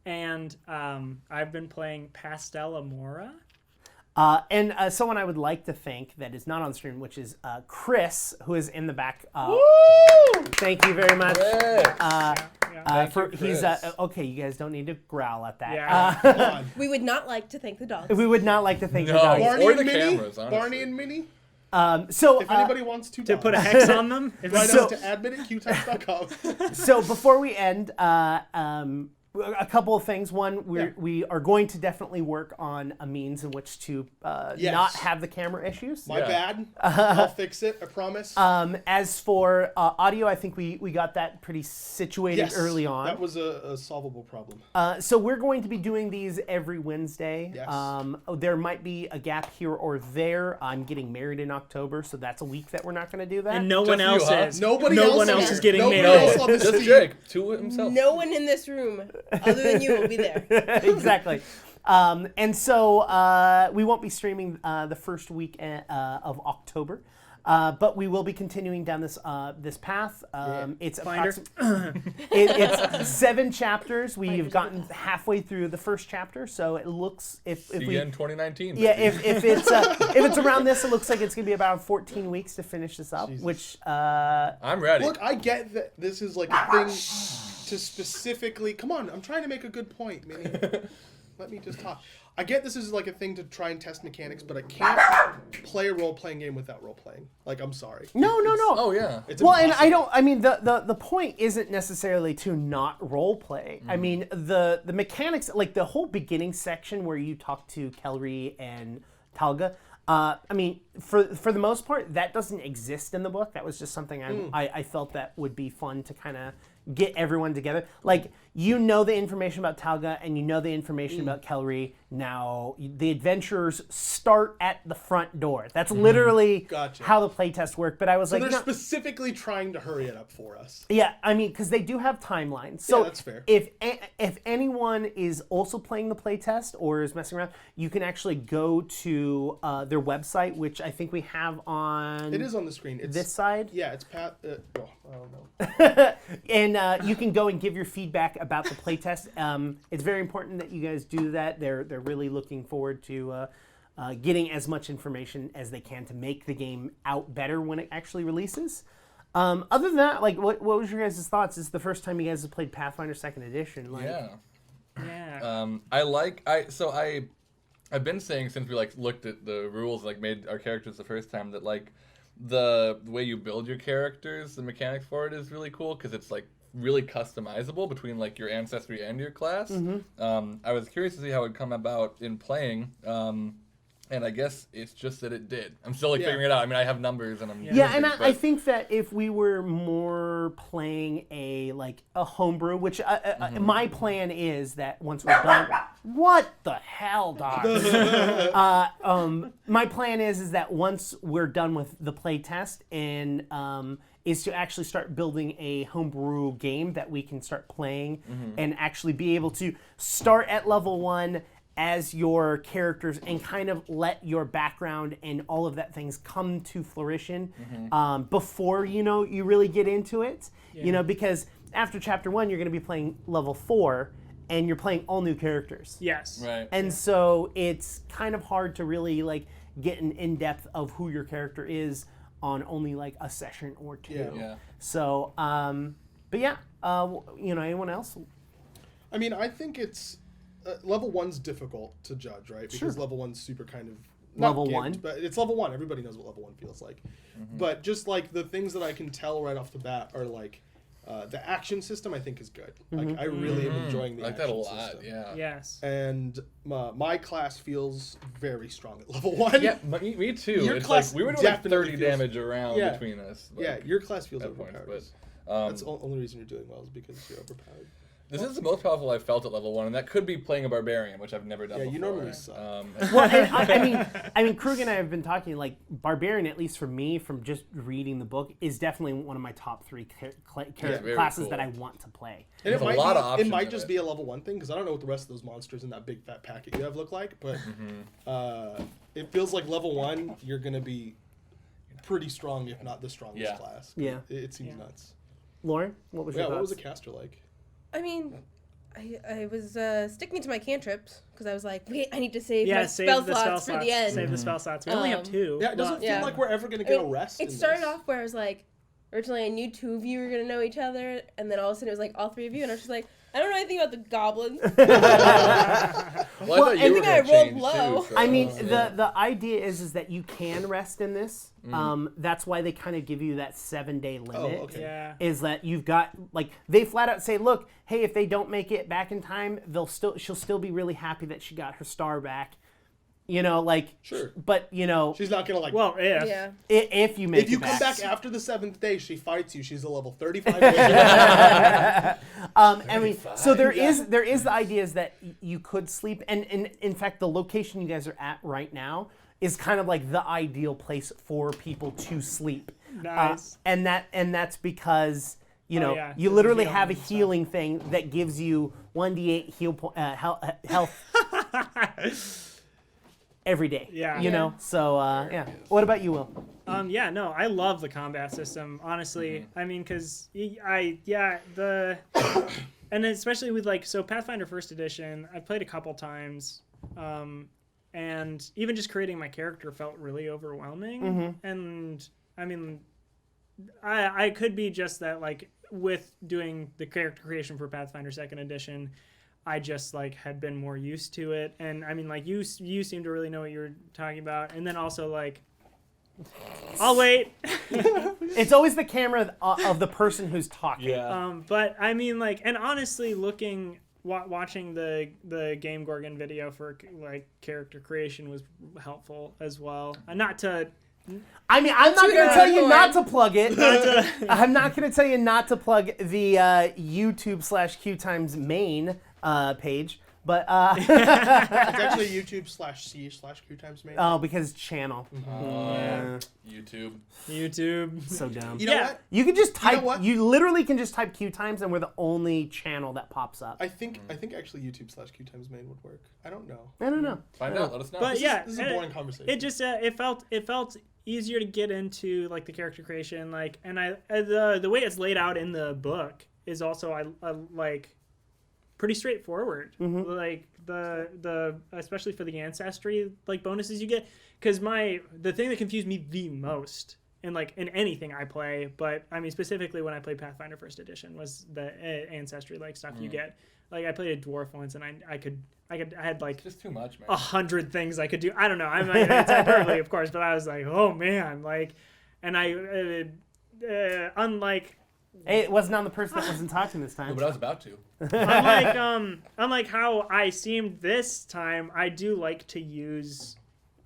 and I've been playing Pastel Amora. And someone I would like to thank that is not on stream, which is Chris, who is in the back. Thank you very much. Thank you, He's Chris. okay. You guys don't need to growl at that. Yeah. Come on. We would not like to thank the dogs. We would not like to thank the No. dogs. Barney Or and the Minnie. cameras, honestly. Barney and Minnie. So If anybody wants to To put a hex on them. If write So- us to admin at qtypes.com. so before we end, a couple of things. One, Yeah. we are going to definitely work on a means in which to Yes. not have the camera issues. My Yeah. bad. I'll fix it. I promise. As for audio, I think we got that pretty situated yes, early on. That was a solvable problem. So we're going to be doing these every Wednesday. Yes. There might be a gap here or there. I'm getting married in October, so that's a week that we're not going to do that. and no Just one you, else huh? is. Nobody no else one is else here. is getting Nobody married. else on the Just scene. Jake to himself. No one in this room other than you will be there. Exactly. And so we won't be streaming the first week of October. But we will be continuing down this path. It's Finder. it's 7 chapters. We've gotten halfway through the first chapter, so it looks if See we you in 2019. yeah baby. if it's around this, it looks like it's gonna be about 14 weeks to finish this up. Jesus. Which I'm ready. Look, I get that this is like a thing to specifically. Come on, I'm trying to make a good point, Minnie. Let me just talk. I get this is like a thing to try and test mechanics, but I can't play a role-playing game without role-playing. Like, I'm sorry. no. Oh yeah. It's Well, and impossible. I mean, the point isn't necessarily to not role play. I mean, the mechanics, like the whole beginning section where you talk to Kelry and Talga, I mean, for the most part, that doesn't exist in the book. That was just something I felt that would be fun to kind of get everyone together. Like, you know the information about Talga and you know the information about Kelry. Now, the adventurers start at the front door. That's literally Gotcha. how the playtest work. But I was So like, they're no. specifically trying to hurry it up for us. Yeah, I mean, because they do have timelines. So that's fair. If anyone is also playing the playtest or is messing around, you can actually go to their website, which I think we have on. It is on the screen. It's this side. Yeah, it's I don't know. And you can go and give your feedback about the playtest. It's very important that you guys do that. They're really looking forward to getting as much information as they can to make the game out better when it actually releases. Other than that, like, what was your guys' thoughts? This is the first time you guys have played Pathfinder 2nd Edition. Like, Yeah. I've been saying since we looked at the rules, made our characters the first time, that the way you build your characters, the mechanics for it is really cool because it's really customizable between your ancestry and your class. I was curious to see how it would come about in playing. And I guess it's just that it did. I'm still figuring it out. I mean, I have numbers and I'm I think that if we were more playing a homebrew, which my plan is that once we're done, what the hell, dog? My plan is that once we're done with the play test and is to actually start building a homebrew game that we can start playing and actually be able to start at level 1 as your characters and kind of let your background and all of that things come to fruition before you really get into it. Because after chapter 1 you're going to be playing level 4 and you're playing all new characters. Yes. Right. And so it's kind of hard to really get an in-depth of who your character is on only a session or 2. Yeah. So but yeah, anyone else? I mean, I think it's level 1's difficult to judge, right? Because level 1's super kind of Level gimped, 1? but it's level 1. Everybody knows what level 1 feels like. But just the things that I can tell right off the bat are the action system. I think is good. I really am enjoying the action that a lot. system. Yeah. Yes. And my class feels very strong at level 1. Yeah, me too. Your It's class we were doing definitely 30 feels- damage around Yeah. between us. Yeah, your class feels at points, overpowered. but That's the only reason you're doing well is because you're overpowered. this is the most powerful I've felt at level 1, and that could be playing a barbarian, which I've never done Yeah, before. you normally suck. Well, and I mean, Krug and I have been talking. Barbarian, at least for me, from just reading the book, is definitely one of my top 3 very classes cool. that I want to play. And There's a lot of it options might in just it. be a level 1 thing because I don't know what the rest of those monsters in that big fat packet you have look like, but it feels like level 1 you're gonna be pretty strong, if not the strongest class. Yeah. It seems nuts. Lauren, what was your Yeah, what was thoughts? a caster like? I mean, I was sticking to my cantrips because I was like, wait, I need to save my save spell the slots spell for the end. Save the spell slots. We only have 2. Yeah, it doesn't feel like we're ever gonna get a rest. It in started this. off where I was like, originally I knew 2 of you were gonna know each other, and then all of a sudden it was all 3 of you, and I was just like, I don't know anything about the goblins. Well, I thought you were I think I gonna rolled change low. too, so, I mean, yeah. the idea is that you can rest in this. That's why they kind of give you that 7-day limit. Oh, okay. Yeah. Is that you've got they flat out say, look, hey, if they don't make it back in time, she'll still be really happy that she got her star back. Sure. But She's not gonna Well, if. Yeah. if you make if you it come back. back after the 7th day, she fights you. She's a level 35. I mean, so there is the idea is that you could sleep, and in fact, the location you guys are at right now is kind of the ideal place for people to sleep. Nice. And that's because yeah, you the literally healing have a and stuff. healing thing that gives you 1d8 health every day. Yeah. So yeah. What about you, Will? Yeah, no, I love the combat system, honestly. I mean, because and especially with so Pathfinder 1st Edition, I've played a couple times, and even just creating my character felt really overwhelming. And I mean, I could be just that with doing the character creation for Pathfinder 2nd Edition, I just had been more used to it. And I mean, you seem to really know what you're talking about. And then also I'll wait. It's always the camera of the person who's talking. Yeah. But I mean, and honestly, looking watching the Game Gorgon video for like character creation was helpful as well. Not to. I mean, I'm not going to tell you not to plug it. I'm not going to tell you not to plug the YouTube/Q Times main page, but It's actually YouTube/C/Q Times main. oh, because it's channel. YouTube. So dumb. You know what? You can just type. know what? You literally can just type Q Times, and we're the only channel that pops up. I think actually YouTube/Q Times main would work. I don't know. I don't know. Find out. Let us know. But This yeah, is a boring conversation. It just it felt easier to get into like the character creation, like, and the way it's laid out in the book is also I like pretty straightforward. Like the especially for the ancestry like bonuses you get, because the thing that confused me the most in anything I play, but I mean specifically when I played Pathfinder First Edition, was the ancestry like stuff you get. Like I played a dwarf once, and I had like Just too much, man. 100 things I could do. I don't know. I mean, it's hyperbole, of course, but I was like, oh man, like, and I unlike. Hey, it wasn't on the person that wasn't talking this time. But I was about to. Unlike how I seemed this time, I do like to use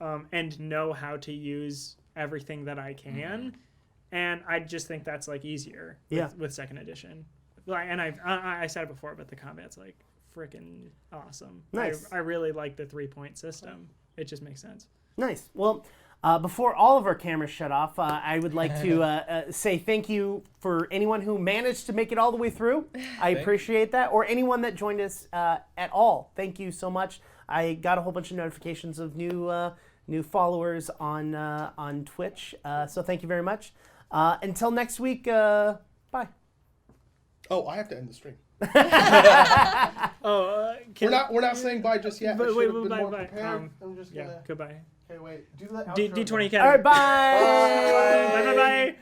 and know how to use everything that I can, and I just think that's like easier with second edition. Like, and I said it before, but the combat's like freaking awesome. Nice. I really like the 3-point system. It just makes sense. Nice. Well, before all of our cameras shut off, I would like to say thank you for anyone who managed to make it all the way through. I appreciate that. Or anyone that joined us at all. Thank you so much. I got a whole bunch of notifications of new followers on Twitch. So thank you very much. Until next week, bye. Oh, I have to end the stream. Can We're not saying bye just yet. But I wait, should have been bye, more bye. prepared. I'm just yeah, gonna. goodbye. Okay, wait. Do that. D20 Academy. All right, bye. Bye.